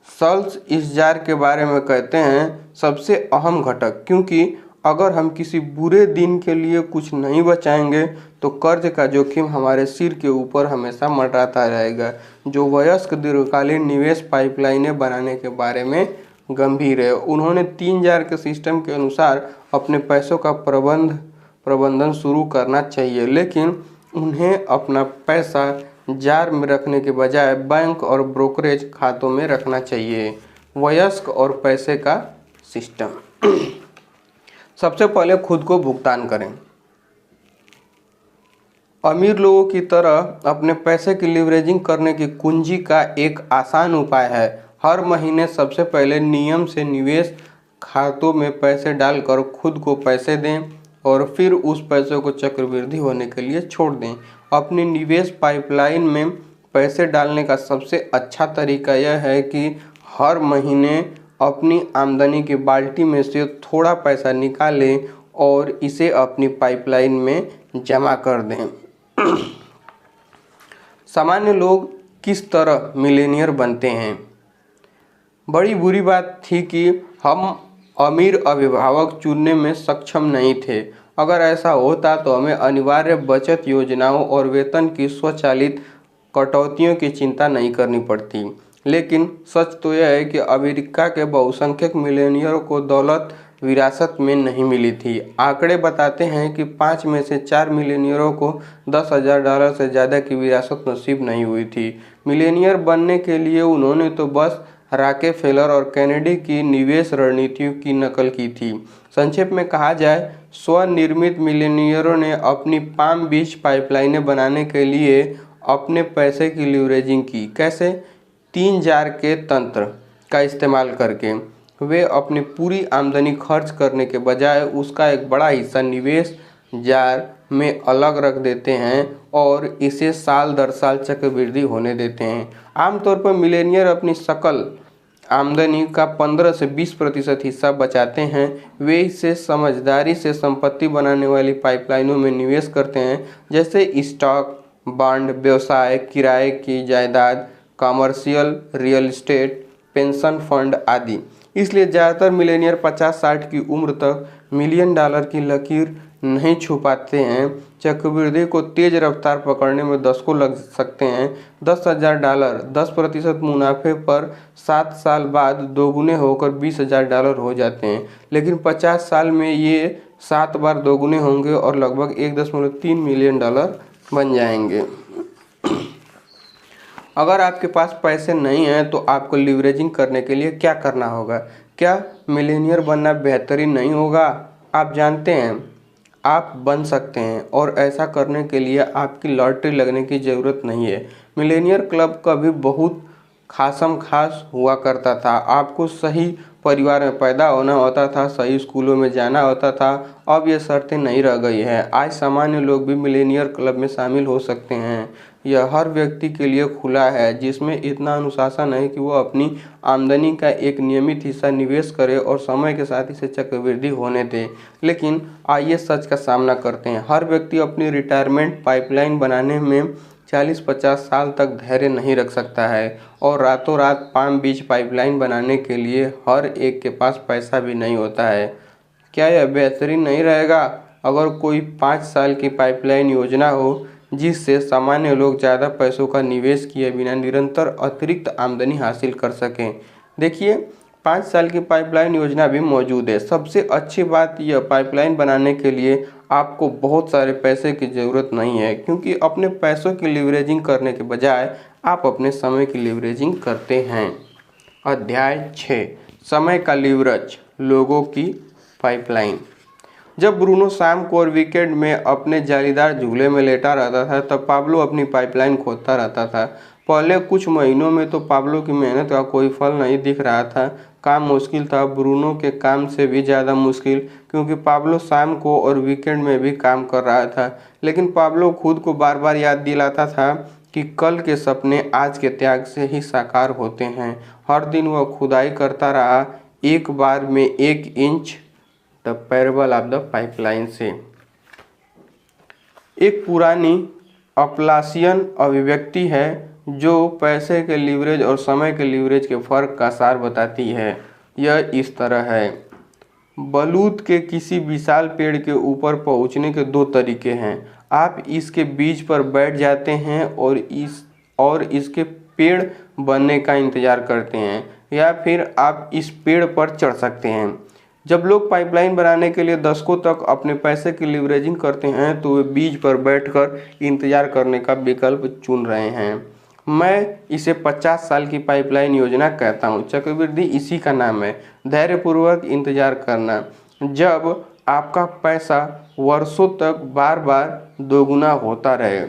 [SPEAKER 1] सल्स इस जार के बारे में कहते हैं सबसे अहम घटक, क्योंकि अगर हम किसी बुरे दिन के लिए कुछ नहीं बचाएंगे तो कर्ज का जोखिम हमारे सिर के ऊपर हमेशा मंडराता रहेगा। जो वयस्क दीर्घकालीन निवेश पाइपलाइनें बनाने के बारे में गंभीर है, उन्होंने 3 जार के सिस्टम के अनुसार अपने पैसों का प्रबंधन शुरू करना चाहिए, लेकिन उन्हें अपना पैसा जार में रखने के बजाय बैंक और ब्रोकरेज खातों में रखना चाहिए। वयस्क और पैसे का सिस्टम। सबसे पहले खुद को भुगतान करें। अमीर लोगों की तरह अपने पैसे की लीवरेजिंग करने की कुंजी का एक आसान उपाय है, हर महीने सबसे पहले नियम से निवेश खातों में पैसे डालकर खुद को पैसे दें और फिर उस पैसे को चक्रवृद्धि होने के लिए छोड़ दें। अपनी निवेश पाइपलाइन में पैसे डालने का सबसे अच्छा तरीका यह है कि हर महीने अपनी आमदनी की बाल्टी में से थोड़ा पैसा निकालें और इसे अपनी पाइपलाइन में जमा कर दें। सामान्य लोग किस तरह मिलेनियर बनते हैं? बड़ी बुरी बात थी कि हम अमीर अभिभावक चुनने में सक्षम नहीं थे। अगर ऐसा होता तो हमें अनिवार्य बचत योजनाओं और वेतन की स्वचालित कटौतियों की चिंता नहीं करनी पड़ती। लेकिन सच तो यह है कि अमेरिका के बहुसंख्यक मिलेनियरों को दौलत विरासत में नहीं मिली थी। आंकड़े बताते हैं कि 5 में से 4 मिलेनियरों को $10,000 से ज़्यादा की विरासत नसीब नहीं हुई थी। मिलेनियर बनने के लिए उन्होंने तो बस रॉकेफेलर और केनेडी की निवेश रणनीतियों की नकल की थी। संक्षेप में कहा जाए, स्वनिर्मित मिलेनियरों ने अपनी पाम बीच पाइपलाइनें बनाने के लिए अपने पैसे की लीवरेजिंग की। कैसे? 3 जार के तंत्र का इस्तेमाल करके। वे अपनी पूरी आमदनी खर्च करने के बजाय उसका एक बड़ा हिस्सा निवेश जार में अलग रख देते हैं और इसे साल दर साल चक्रवृद्धि होने देते हैं। आमतौर पर मिलेनियर अपनी सकल आमदनी का 15 से 20% हिस्सा बचाते हैं। वे इसे समझदारी से संपत्ति बनाने वाली पाइपलाइनों में निवेश करते हैं, जैसे स्टॉक, बॉन्ड, व्यवसाय, किराए की जायदाद, commercial real estate, pension fund आदि। इसलिए ज़्यादातर मिलेनियर 50-60 की उम्र तक $1 मिलियन की लकीर नहीं छू पाते हैं। चक्रवृद्धि को तेज रफ्तार पकड़ने में दशकों लग सकते हैं। $10,000 10% मुनाफे पर 7 साल बाद दोगुने होकर $20,000 हो जाते हैं, लेकिन 50 साल में ये 7 बार दोगुने होंगे और लगभग $1.3 मिलियन बन जाएंगे। अगर आपके पास पैसे नहीं हैं तो आपको लीवरेजिंग करने के लिए क्या करना होगा? क्या मिलेनियर बनना बेहतरीन नहीं होगा? आप जानते हैं, आप बन सकते हैं और ऐसा करने के लिए आपकी लॉटरी लगने की ज़रूरत नहीं है। मिलेनियर क्लब कभी बहुत खासम खास हुआ करता था। आपको सही परिवार में पैदा होना होता था, सही स्कूलों में जाना होता था। अब ये शर्तें नहीं रह गई हैं। आज सामान्य लोग भी मिलेनियर क्लब में शामिल हो सकते हैं। यह हर व्यक्ति के लिए खुला है जिसमें इतना अनुशासन है कि वो अपनी आमदनी का एक नियमित हिस्सा निवेश करे और समय के साथ इसे चक्रवृद्धि होने दे। लेकिन आइए सच का सामना करते हैं। हर व्यक्ति अपनी रिटायरमेंट पाइपलाइन बनाने में 40-50 साल तक धैर्य नहीं रख सकता है और रातों रात पाम बीच पाइपलाइन बनाने के लिए हर एक के पास पैसा भी नहीं होता है। क्या यह बेहतरीन नहीं रहेगा अगर कोई 5 साल की पाइपलाइन योजना हो जिससे सामान्य लोग ज़्यादा पैसों का निवेश किए बिना निरंतर अतिरिक्त आमदनी हासिल कर सकें। देखिए, 5 साल की पाइपलाइन योजना भी मौजूद है। सबसे अच्छी बात यह पाइपलाइन बनाने के लिए आपको बहुत सारे पैसे की ज़रूरत नहीं है, क्योंकि अपने पैसों की लीवरेजिंग करने के बजाय आप अपने समय की लीवरेजिंग करते हैं। अध्याय 6, समय का लीवरेज, लोगों की पाइपलाइन। जब ब्रूनो शाम को और वीकेंड में अपने जालीदार झूले में लेटा रहता था तब पाब्लो अपनी पाइपलाइन खोदता रहता था। पहले कुछ महीनों में तो पाब्लो की मेहनत का कोई फल नहीं दिख रहा था। काम मुश्किल था, ब्रूनो के काम से भी ज़्यादा मुश्किल, क्योंकि पाब्लो शाम को और वीकेंड में भी काम कर रहा था। लेकिन पाब्लो खुद को बार बार याद दिलाता था कि कल के सपने आज के त्याग से ही साकार होते हैं। हर दिन वह खुदाई करता रहा, एक बार में 1 inch. The parable of the pipeline से एक पुरानी अपलासियन अभिव्यक्ति है जो पैसे के लीवरेज और समय के लीवरेज के फर्क का सार बताती है। यह इस तरह है। बलूत के किसी विशाल पेड़ के ऊपर पहुंचने के 2 तरीके हैं। आप इसके बीज पर बैठ जाते हैं और इसके पेड़ बनने का इंतजार करते हैं, या फिर आप इस पेड़ पर चढ़ सकते हैं। जब लोग पाइपलाइन बनाने के लिए दशकों तक अपने पैसे की लीवरेजिंग करते हैं तो वे बीज पर बैठकर इंतजार करने का विकल्प चुन रहे हैं। मैं इसे 50 साल की पाइपलाइन योजना कहता हूँ। चक्रवृद्धि इसी का नाम है, धैर्यपूर्वक इंतजार करना। जब आपका पैसा वर्षों तक बार बार दोगुना होता रहे।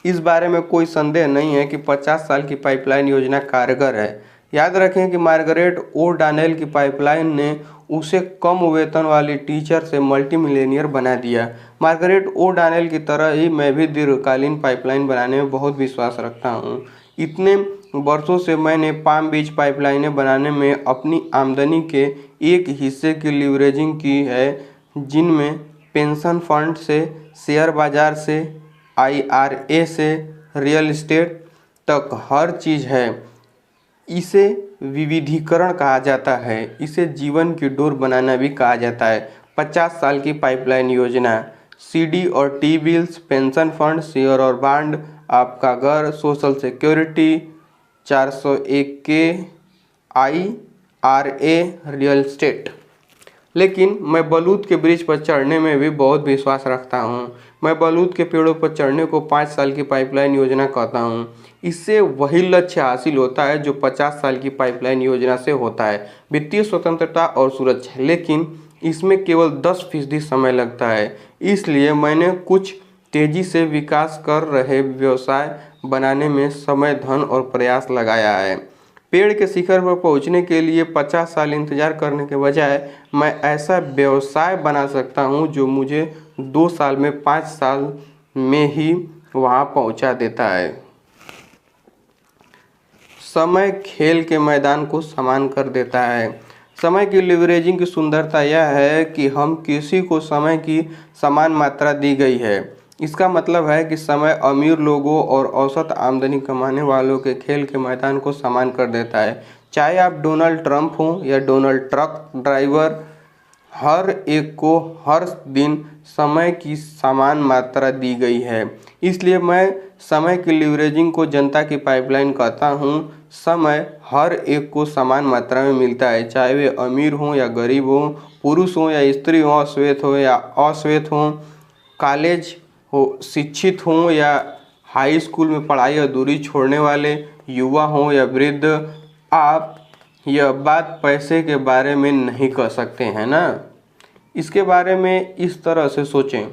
[SPEAKER 1] इस बारे में कोई संदेह नहीं है कि 50 साल की पाइपलाइन योजना कारगर है। याद रखें कि मार्गरेट ओ डॉनेल की पाइपलाइन ने उसे कम वेतन वाली टीचर से मल्टी मिलियनियर बना दिया। मार्गरेट ओ डॉनेल की तरह ही मैं भी दीर्घकालीन पाइपलाइन बनाने में बहुत विश्वास रखता हूँ। इतने वर्षों से मैंने पाम बीच पाइपलाइनें बनाने में अपनी आमदनी के एक हिस्से की लीवरेजिंग की है, जिनमें पेंशन फंड से, शेयर बाजार से, IRA से, रियल एस्टेट तक हर चीज़ है। इसे विविधीकरण कहा जाता है। इसे जीवन की डोर बनाना भी कहा जाता है। 50 साल की पाइपलाइन योजना, CD और T bills, pension fund, share और बॉन्ड, आपका घर, social security, 401k, IRA, real estate. लेकिन मैं बलूत के ब्रिज पर चढ़ने में भी बहुत विश्वास रखता हूँ। मैं बलूत के पेड़ों पर चढ़ने को 5 साल की पाइपलाइन योजना कहता हूँ। इससे वही लक्ष्य हासिल होता है जो 50 साल की पाइपलाइन योजना से होता है, वित्तीय स्वतंत्रता और सुरक्षा। लेकिन इसमें केवल 10% समय लगता है। इसलिए मैंने कुछ तेजी से विकास कर रहे व्यवसाय बनाने में समय, धन और प्रयास लगाया है। पेड़ के शिखर पर पहुंचने के लिए 50 साल इंतजार करने के बजाय मैं ऐसा व्यवसाय बना सकता हूं जो मुझे 2 साल में, 5 साल में ही वहां पहुंचा देता है। समय खेल के मैदान को समान कर देता है। समय की लीवरेजिंग की सुंदरता यह है कि हम किसी को समय की समान मात्रा दी गई है। इसका मतलब है कि समय अमीर लोगों और औसत आमदनी कमाने वालों के खेल के मैदान को समान कर देता है। चाहे आप डोनाल्ड ट्रंप हों या डोनाल्ड ट्रक ड्राइवर, हर एक को हर दिन समय की समान मात्रा दी गई है। इसलिए मैं समय की लीवरेजिंग को जनता की पाइपलाइन कहता हूँ। समय हर एक को समान मात्रा में मिलता है, चाहे वे अमीर हों या गरीब हों, पुरुष हों या स्त्री हों, श्वेत हो या अश्वेत हों, कॉलेज हो, शिक्षित हों या हाई स्कूल में पढ़ाई अधूरी छोड़ने वाले, युवा हों या वृद्ध। आप यह बात पैसे के बारे में नहीं कह सकते हैं ना। इसके बारे में इस तरह से सोचें,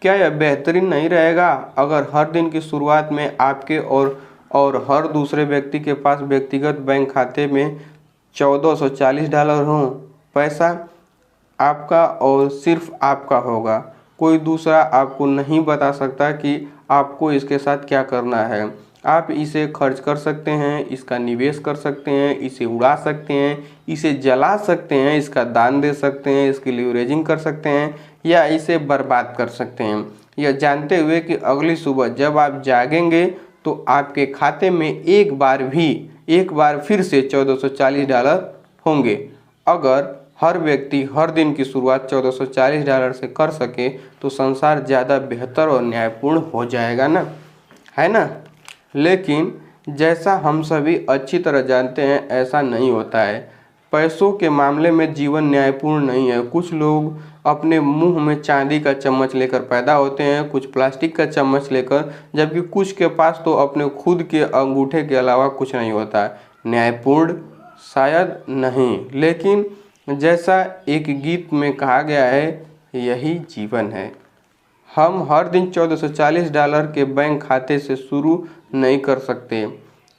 [SPEAKER 1] क्या यह बेहतरीन नहीं रहेगा अगर हर दिन की शुरुआत में आपके और और हर दूसरे व्यक्ति के पास व्यक्तिगत बैंक खाते में $1440 हो। पैसा आपका और सिर्फ आपका होगा। कोई दूसरा आपको नहीं बता सकता कि आपको इसके साथ क्या करना है। आप इसे खर्च कर सकते हैं, इसका निवेश कर सकते हैं, इसे उड़ा सकते हैं, इसे जला सकते हैं, इसका दान दे सकते हैं, इसकी लीवरेजिंग कर सकते हैं या इसे बर्बाद कर सकते हैं, यह जानते हुए कि अगली सुबह जब आप जागेंगे तो आपके खाते में एक बार फिर से $1440 होंगे। अगर हर व्यक्ति हर दिन की शुरुआत $1440 से कर सके तो संसार ज़्यादा बेहतर और न्यायपूर्ण हो जाएगा ना, है ना। लेकिन जैसा हम सभी अच्छी तरह जानते हैं ऐसा नहीं होता है। पैसों के मामले में जीवन न्यायपूर्ण नहीं है। कुछ लोग अपने मुंह में चांदी का चम्मच लेकर पैदा होते हैं, कुछ प्लास्टिक का चम्मच लेकर, जबकि कुछ के पास तो अपने खुद के अंगूठे के अलावा कुछ नहीं होता। न्यायपूर्ण शायद नहीं, लेकिन जैसा एक गीत में कहा गया है, यही जीवन है। हम हर दिन $1440 के बैंक खाते से शुरू नहीं कर सकते,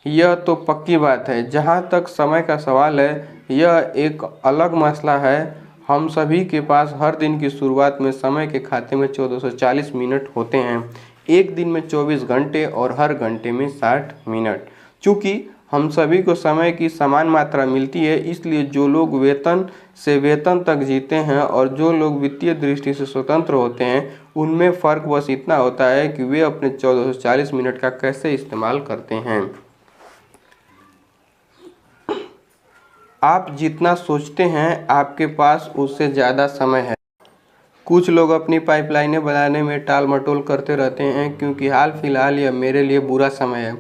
[SPEAKER 1] यह तो पक्की बात है। जहाँ तक समय का सवाल है, यह एक अलग मसला है। हम सभी के पास हर दिन की शुरुआत में समय के खाते में 1440 मिनट होते हैं। एक दिन में 24 घंटे और हर घंटे में 60 मिनट। चूँकि हम सभी को समय की समान मात्रा मिलती है, इसलिए जो लोग वेतन से वेतन तक जीते हैं और जो लोग वित्तीय दृष्टि से स्वतंत्र होते हैं, उनमें फ़र्क बस इतना होता है कि वे अपने 1440 मिनट का कैसे इस्तेमाल करते हैं। आप जितना सोचते हैं आपके पास उससे ज़्यादा समय है। कुछ लोग अपनी पाइपलाइनें बनाने में टाल मटोल करते रहते हैं क्योंकि हाल फिलहाल यह मेरे लिए बुरा समय है।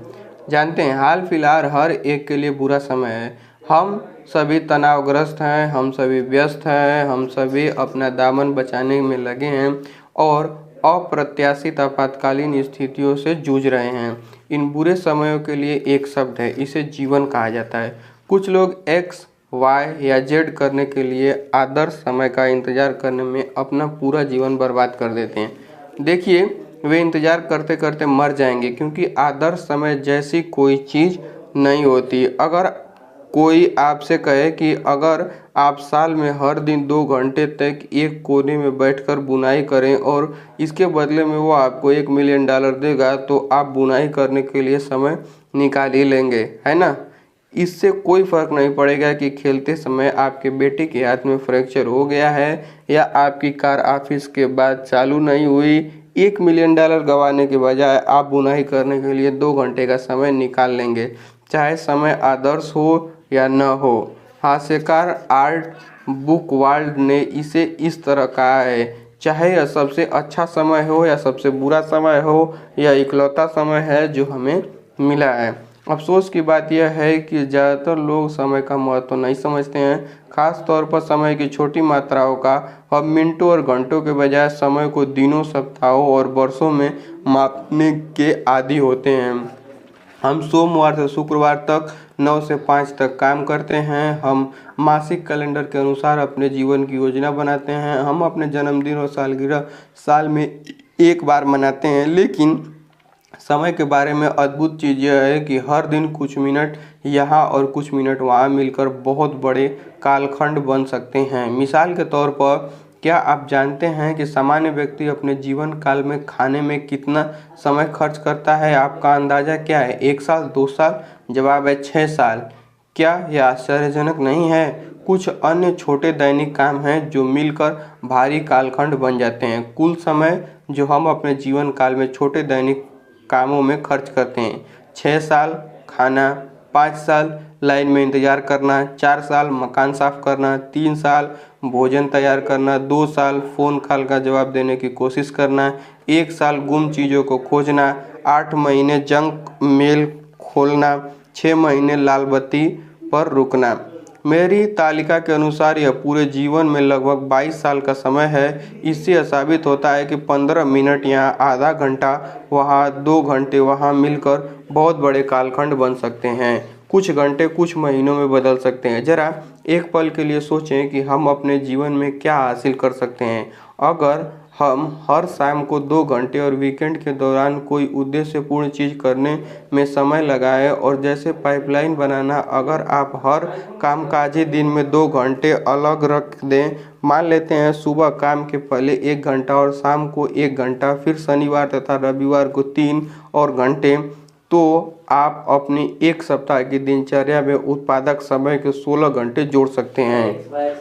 [SPEAKER 1] जानते हैं, हाल फिलहाल हर एक के लिए बुरा समय है। हम सभी तनावग्रस्त हैं, हम सभी व्यस्त हैं, हम सभी अपना दामन बचाने में लगे हैं और अप्रत्याशित आपातकालीन स्थितियों से जूझ रहे हैं। इन बुरे समयों के लिए एक शब्द है, इसे जीवन कहा जाता है। कुछ लोग X, Y या Z करने के लिए आदर्श समय का इंतजार करने में अपना पूरा जीवन बर्बाद कर देते हैं। देखिए, वे इंतजार करते करते मर जाएंगे, क्योंकि आदर्श समय जैसी कोई चीज़ नहीं होती। अगर कोई आपसे कहे कि अगर आप साल में हर दिन 2 घंटे तक एक कोने में बैठकर बुनाई करें और इसके बदले में वो आपको $1 मिलियन देगा, तो आप बुनाई करने के लिए समय निकाल ही लेंगे, है ना। इससे कोई फ़र्क नहीं पड़ेगा कि खेलते समय आपके बेटे के हाथ में फ्रैक्चर हो गया है या आपकी कार ऑफिस के बाद चालू नहीं हुई। $1 मिलियन गंवाने के बजाय आप बुनाई करने के लिए 2 घंटे का समय निकाल लेंगे, चाहे समय आदर्श हो या न हो। हास्यकार आर्ट बुकवाल्ड ने इसे इस तरह कहा है, चाहे यह सबसे अच्छा समय हो या सबसे बुरा समय हो, यह इकलौता समय है जो हमें मिला है। अफसोस की बात यह है कि ज़्यादातर लोग समय का महत्व नहीं समझते हैं, खास तौर पर समय की छोटी मात्राओं का। हम मिनटों और घंटों के बजाय समय को दिनों, सप्ताहों और वर्षों में मापने के आदी होते हैं। हम सोमवार से शुक्रवार तक 9 से 5 तक काम करते हैं। हम मासिक कैलेंडर के अनुसार अपने जीवन की योजना बनाते हैं। हम अपने जन्मदिन और सालगिरह साल में एक बार मनाते हैं। लेकिन समय के बारे में अद्भुत चीज़ यह है कि हर दिन कुछ मिनट यहाँ और कुछ मिनट वहाँ मिलकर बहुत बड़े कालखंड बन सकते हैं। मिसाल के तौर पर, क्या आप जानते हैं कि सामान्य व्यक्ति अपने जीवन काल में खाने में कितना समय खर्च करता है? आपका अंदाज़ा क्या है? 1 साल, 2 साल? जवाब है 6 साल। क्या यह आश्चर्यजनक नहीं है? कुछ अन्य छोटे दैनिक काम हैं जो मिलकर भारी कालखंड बन जाते हैं। कुल समय जो हम अपने जीवन काल में छोटे दैनिक कामों में खर्च करते हैं: 6 साल खाना, 5 साल लाइन में इंतज़ार करना, 4 साल मकान साफ करना, 3 साल भोजन तैयार करना, 2 साल फ़ोन कॉल का जवाब देने की कोशिश करना, 1 साल गुम चीज़ों को खोजना, 8 महीने जंक मेल खोलना, 6 महीने लाल बत्ती पर रुकना। मेरी तालिका के अनुसार यह पूरे जीवन में लगभग 22 साल का समय है। इससे यह साबित होता है कि 15 मिनट यहाँ, आधा घंटा वहाँ, 2 घंटे वहाँ मिलकर बहुत बड़े कालखंड बन सकते हैं। कुछ घंटे कुछ महीनों में बदल सकते हैं। जरा एक पल के लिए सोचें कि हम अपने जीवन में क्या हासिल कर सकते हैं अगर हम हर शाम को 2 घंटे और वीकेंड के दौरान कोई उद्देश्यपूर्ण चीज़ करने में समय लगाएं और जैसे पाइपलाइन बनाना, अगर आप हर कामकाजी दिन में 2 घंटे अलग रख दें, मान लेते हैं सुबह काम के पहले 1 घंटा और शाम को 1 घंटा, फिर शनिवार तथा रविवार को 3 और घंटे, तो आप अपनी एक सप्ताह की दिनचर्या में उत्पादक समय के 16 घंटे जोड़ सकते हैं।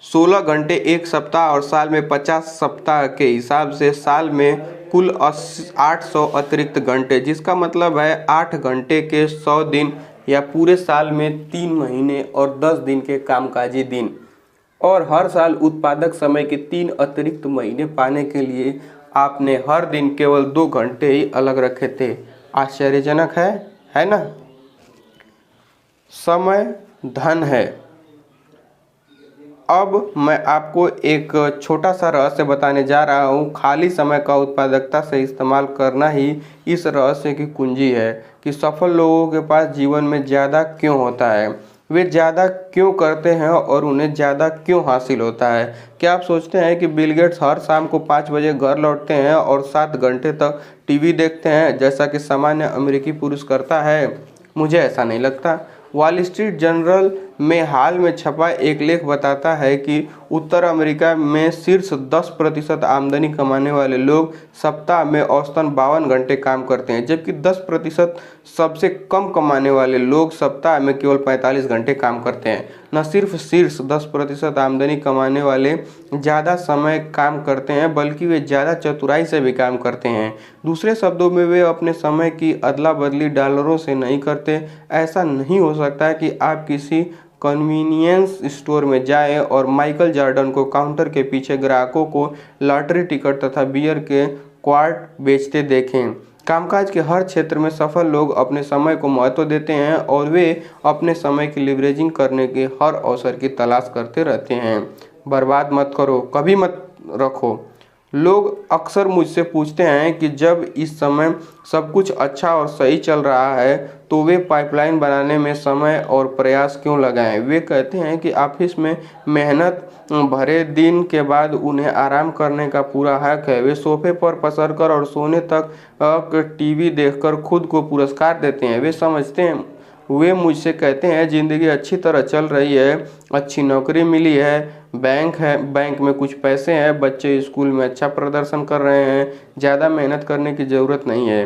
[SPEAKER 1] 16 घंटे एक सप्ताह और साल में 50 सप्ताह के हिसाब से साल में कुल 800 अतिरिक्त घंटे, जिसका मतलब है 8 घंटे के 100 दिन या पूरे साल में 3 महीने और 10 दिन के कामकाजी दिन। और हर साल उत्पादक समय के 3 अतिरिक्त महीने पाने के लिए आपने हर दिन केवल 2 घंटे ही अलग रखे थे। आश्चर्यजनक है ना? समय धन है। अब मैं आपको एक छोटा सा रहस्य बताने जा रहा हूँ। खाली समय का उत्पादकता से इस्तेमाल करना ही इस रहस्य की कुंजी है कि सफल लोगों के पास जीवन में ज़्यादा क्यों होता है, वे ज़्यादा क्यों करते हैं और उन्हें ज़्यादा क्यों हासिल होता है। क्या आप सोचते हैं कि बिल गेट्स हर शाम को 5 बजे घर लौटते हैं और 7 घंटे तक टीवी देखते हैं जैसा कि सामान्य अमेरिकी पुरुष करता है? मुझे ऐसा नहीं लगता। वॉल स्ट्रीट जर्नल में हाल में छपा एक लेख बताता है कि उत्तर अमेरिका में शीर्ष 10% आमदनी कमाने वाले लोग सप्ताह में औसतन 52 घंटे काम करते हैं, जबकि 10% सबसे कम कमाने वाले लोग सप्ताह में केवल 45 घंटे काम करते हैं। न सिर्फ शीर्ष 10% आमदनी कमाने वाले ज़्यादा समय काम करते हैं, बल्कि वे ज़्यादा चतुराई से भी काम करते हैं। दूसरे शब्दों में, वे अपने समय की अदला बदली डॉलरों से नहीं करते। ऐसा नहीं हो सकता कि आप किसी कन्वीनियंस स्टोर में जाएं और माइकल जॉर्डन को काउंटर के पीछे ग्राहकों को लॉटरी टिकट तथा बियर के क्वार्ट बेचते देखें। कामकाज के हर क्षेत्र में सफल लोग अपने समय को महत्व देते हैं और वे अपने समय की लिवरेजिंग करने के हर अवसर की तलाश करते रहते हैं। बर्बाद मत करो, कभी मत रखो। लोग अक्सर मुझसे पूछते हैं कि जब इस समय सब कुछ अच्छा और सही चल रहा है तो वे पाइपलाइन बनाने में समय और प्रयास क्यों लगाएं। वे कहते हैं कि ऑफिस में मेहनत भरे दिन के बाद उन्हें आराम करने का पूरा हक है। वे सोफे पर पसरकर और सोने तक टीवी देखकर खुद को पुरस्कार देते हैं। वे मुझसे कहते हैं जिंदगी अच्छी तरह चल रही है, अच्छी नौकरी मिली है, बैंक में कुछ पैसे हैं, बच्चे स्कूल में अच्छा प्रदर्शन कर रहे हैं, ज़्यादा मेहनत करने की ज़रूरत नहीं है।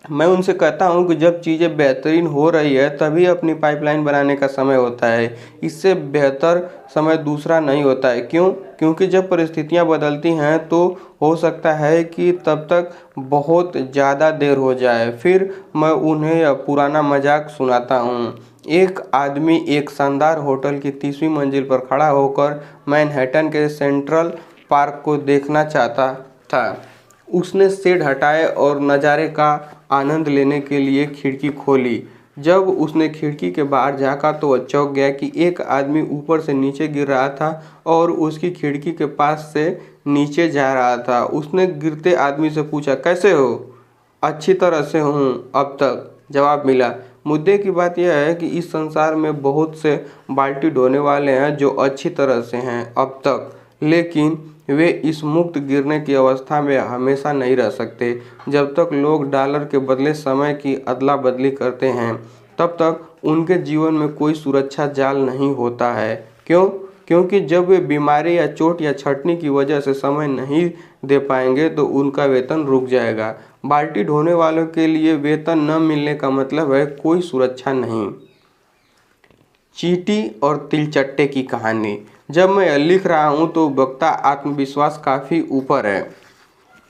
[SPEAKER 1] मैं उनसे कहता हूं कि जब चीज़ें बेहतरीन हो रही है तभी अपनी पाइपलाइन बनाने का समय होता है। इससे बेहतर समय दूसरा नहीं होता है। क्यों? क्योंकि जब परिस्थितियां बदलती हैं तो हो सकता है कि तब तक बहुत ज़्यादा देर हो जाए। फिर मैं उन्हें पुराना मजाक सुनाता हूँ। एक आदमी एक शानदार होटल की 30वीं मंजिल पर खड़ा होकर मैनहट्टन के सेंट्रल पार्क को देखना चाहता था। उसने शेड हटाए और नज़ारे का आनंद लेने के लिए खिड़की खोली। जब उसने खिड़की के बाहर झाँका तो वह चौंक गया कि एक आदमी ऊपर से नीचे गिर रहा था और उसकी खिड़की के पास से नीचे जा रहा था। उसने गिरते आदमी से पूछा, कैसे हो? अच्छी तरह से हूँ अब तक, जवाब मिला। मुद्दे की बात यह है कि इस संसार में बहुत से बाल्टी ढोने वाले हैं जो अच्छी तरह से हैं अब तक, लेकिन वे इस मुक्त गिरने की अवस्था में हमेशा नहीं रह सकते। जब तक लोग डॉलर के बदले समय की अदला बदली करते हैं तब तक उनके जीवन में कोई सुरक्षा जाल नहीं होता है। क्यों? क्योंकि जब वे बीमारी या चोट या छंटनी की वजह से समय नहीं दे पाएंगे तो उनका वेतन रुक जाएगा। बाल्टी ढोने वालों के लिए वेतन न मिलने का मतलब है कोई सुरक्षा नहीं। चींटी और तिलचट्टे की कहानी। जब मैं लिख रहा हूँ तो वक्ता आत्मविश्वास काफ़ी ऊपर है।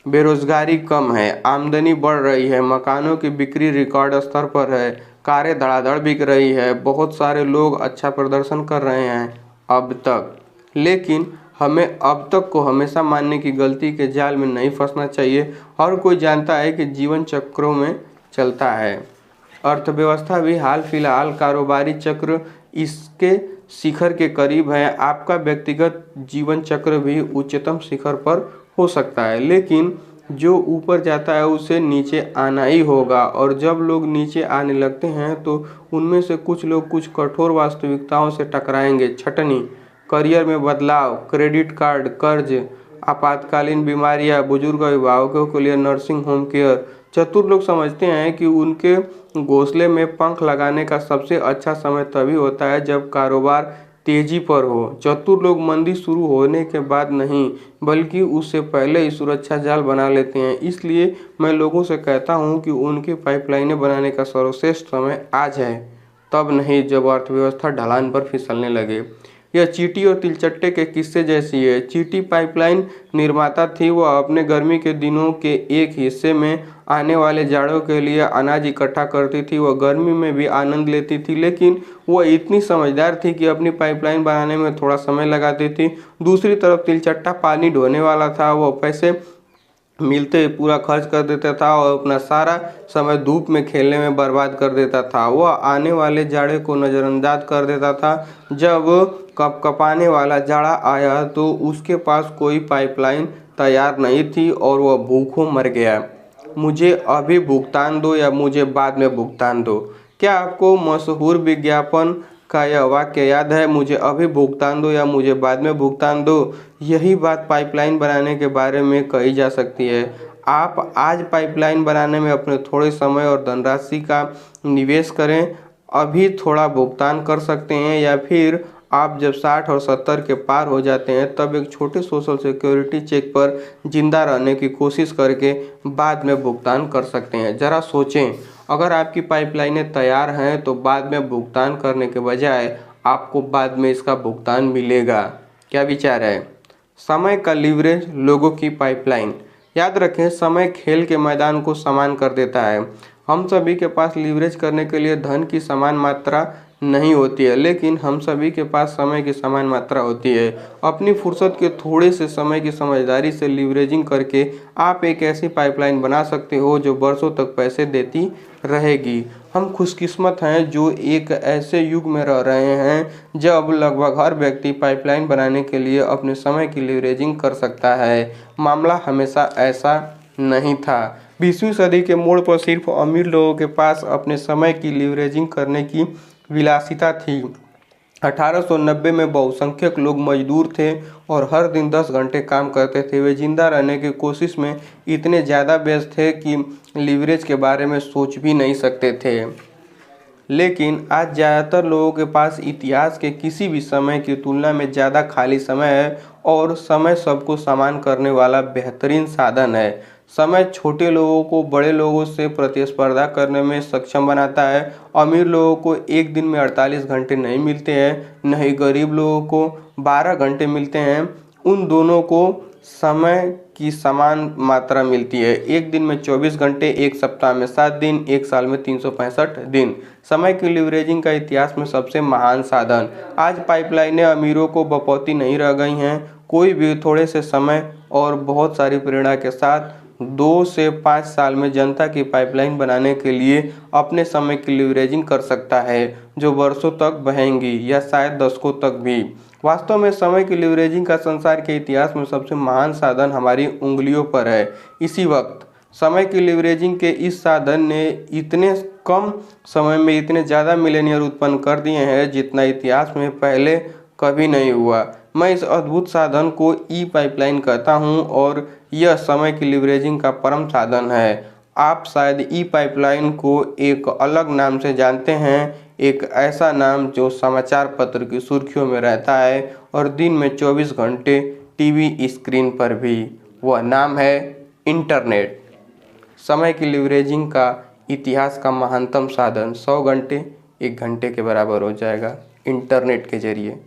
[SPEAKER 1] बेरोजगारी कम है, आमदनी बढ़ रही है, मकानों की बिक्री रिकॉर्ड स्तर पर है, कारें धड़ाधड़ बिक रही है, बहुत सारे लोग अच्छा प्रदर्शन कर रहे हैं अब तक। लेकिन हमें अब तक को हमेशा मानने की गलती के जाल में नहीं फंसना चाहिए। हर कोई जानता है कि जीवन चक्रों में चलता है। अर्थव्यवस्था भी हाल फिलहाल कारोबारी चक्र इसके शिखर के करीब है। आपका व्यक्तिगत जीवन चक्र भी उच्चतम शिखर पर हो सकता है, लेकिन जो ऊपर जाता है उसे नीचे आना ही होगा। और जब लोग नीचे आने लगते हैं तो उनमें से कुछ लोग कुछ कठोर वास्तविकताओं से टकराएंगे। छटनी, करियर में बदलाव, क्रेडिट कार्ड, कर्ज, आपातकालीन बीमारियां, बुजुर्ग अभिभावकों के लिए नर्सिंग होम केयर। चतुर लोग समझते हैं कि उनके घोंसले में पंख लगाने का सबसे अच्छा समय तभी होता है जब कारोबार तेजी पर हो। चतुर लोग मंदी शुरू होने के बाद नहीं, बल्कि उससे पहले ही सुरक्षा जाल बना लेते हैं। इसलिए मैं लोगों से कहता हूं कि उनकी पाइपलाइनें बनाने का सर्वश्रेष्ठ समय आज है, तब नहीं जब अर्थव्यवस्था ढलान पर फिसलने लगे। यह चींटी और तिलचट्टे के किस्से जैसी है। चींटी पाइपलाइन निर्माता थी। वह अपने गर्मी के दिनों के एक हिस्से में आने वाले जाड़ों के लिए अनाज इकट्ठा करती थी। वह गर्मी में भी आनंद लेती थी, लेकिन वह इतनी समझदार थी कि अपनी पाइपलाइन बनाने में थोड़ा समय लगाती थी। दूसरी तरफ तिलचट्टा पानी ढोने वाला था। वह पैसे मिलते ही पूरा खर्च कर देता था और अपना सारा समय धूप में खेलने में बर्बाद कर देता था। वह आने वाले जाड़े को नज़रअंदाज कर देता था। जब कपकपाने वाला जाड़ा आया तो उसके पास कोई पाइपलाइन तैयार नहीं थी और वह भूखों मर गया। मुझे अभी भुगतान दो या मुझे बाद में भुगतान दो। क्या आपको मशहूर विज्ञापन का यह वाक्य याद है? मुझे अभी भुगतान दो या मुझे बाद में भुगतान दो। यही बात पाइपलाइन बनाने के बारे में कही जा सकती है। आप आज पाइपलाइन बनाने में अपने थोड़े समय और धनराशि का निवेश करें। अभी थोड़ा भुगतान कर सकते हैं या फिर आप जब 60 और 70 के पार हो जाते हैं तब एक छोटे सोशल सिक्योरिटी चेक पर जिंदा रहने की कोशिश करके बाद में भुगतान कर सकते हैं। ज़रा सोचें, अगर आपकी पाइपलाइनें तैयार हैं तो बाद में भुगतान करने के बजाय आपको बाद में इसका भुगतान मिलेगा। क्या विचार है? समय का लीवरेज, लोगों की पाइपलाइन। याद रखें, समय खेल के मैदान को समान कर देता है। हम सभी के पास लीवरेज करने के लिए धन की समान मात्रा नहीं होती है, लेकिन हम सभी के पास समय की समान मात्रा होती है। अपनी फुर्सत के थोड़े से समय की समझदारी से लीवरेजिंग करके आप एक ऐसी पाइपलाइन बना सकते हो जो बरसों तक पैसे देती रहेगी। हम खुशकिस्मत हैं जो एक ऐसे युग में रह रहे हैं जब लगभग हर व्यक्ति पाइपलाइन बनाने के लिए अपने समय की लीवरेजिंग कर सकता है। मामला हमेशा ऐसा नहीं था। 20वीं सदी के मोड़ पर सिर्फ अमीर लोगों के पास अपने समय की लीवरेजिंग करने की विलासिता थी। 1890 में बहुसंख्यक लोग मजदूर थे और हर दिन 10 घंटे काम करते थे। वे जिंदा रहने की कोशिश में इतने ज़्यादा व्यस्त थे कि लीवरेज के बारे में सोच भी नहीं सकते थे। लेकिन आज ज़्यादातर लोगों के पास इतिहास के किसी भी समय की तुलना में ज़्यादा खाली समय है और समय सबको समान करने वाला बेहतरीन साधन है। समय छोटे लोगों को बड़े लोगों से प्रतिस्पर्धा करने में सक्षम बनाता है। अमीर लोगों को एक दिन में 48 घंटे नहीं मिलते हैं, न ही गरीब लोगों को 12 घंटे मिलते हैं। उन दोनों को समय की समान मात्रा मिलती है। एक दिन में 24 घंटे, एक सप्ताह में 7 दिन, एक साल में 365 दिन। समय की लीवरेजिंग का इतिहास में सबसे महान साधन। आज पाइपलाइनें अमीरों को बपौती नहीं रह गई हैं। कोई भी थोड़े से समय और बहुत सारी प्रेरणा के साथ 2 से 5 साल में जनता की पाइपलाइन बनाने के लिए अपने समय की लीवरेजिंग कर सकता है, जो वर्षों तक बहेंगी या शायद दशकों तक भी। वास्तव में समय की लीवरेजिंग का संसार के इतिहास में सबसे महान साधन हमारी उंगलियों पर है। इसी वक्त समय की लीवरेजिंग के इस साधन ने इतने कम समय में इतने ज़्यादा मिलेनियर उत्पन्न कर दिए हैं जितना इतिहास में पहले कभी नहीं हुआ। मैं इस अद्भुत साधन को ई पाइपलाइन कहता हूं और यह समय की लीवरेजिंग का परम साधन है। आप शायद ई पाइपलाइन को एक अलग नाम से जानते हैं, एक ऐसा नाम जो समाचार पत्र की सुर्खियों में रहता है और दिन में 24 घंटे टीवी स्क्रीन पर भी। वह नाम है इंटरनेट। समय की लीवरेजिंग का इतिहास का महानतम साधन 100 घंटे 1 घंटे के बराबर हो जाएगा इंटरनेट के जरिए।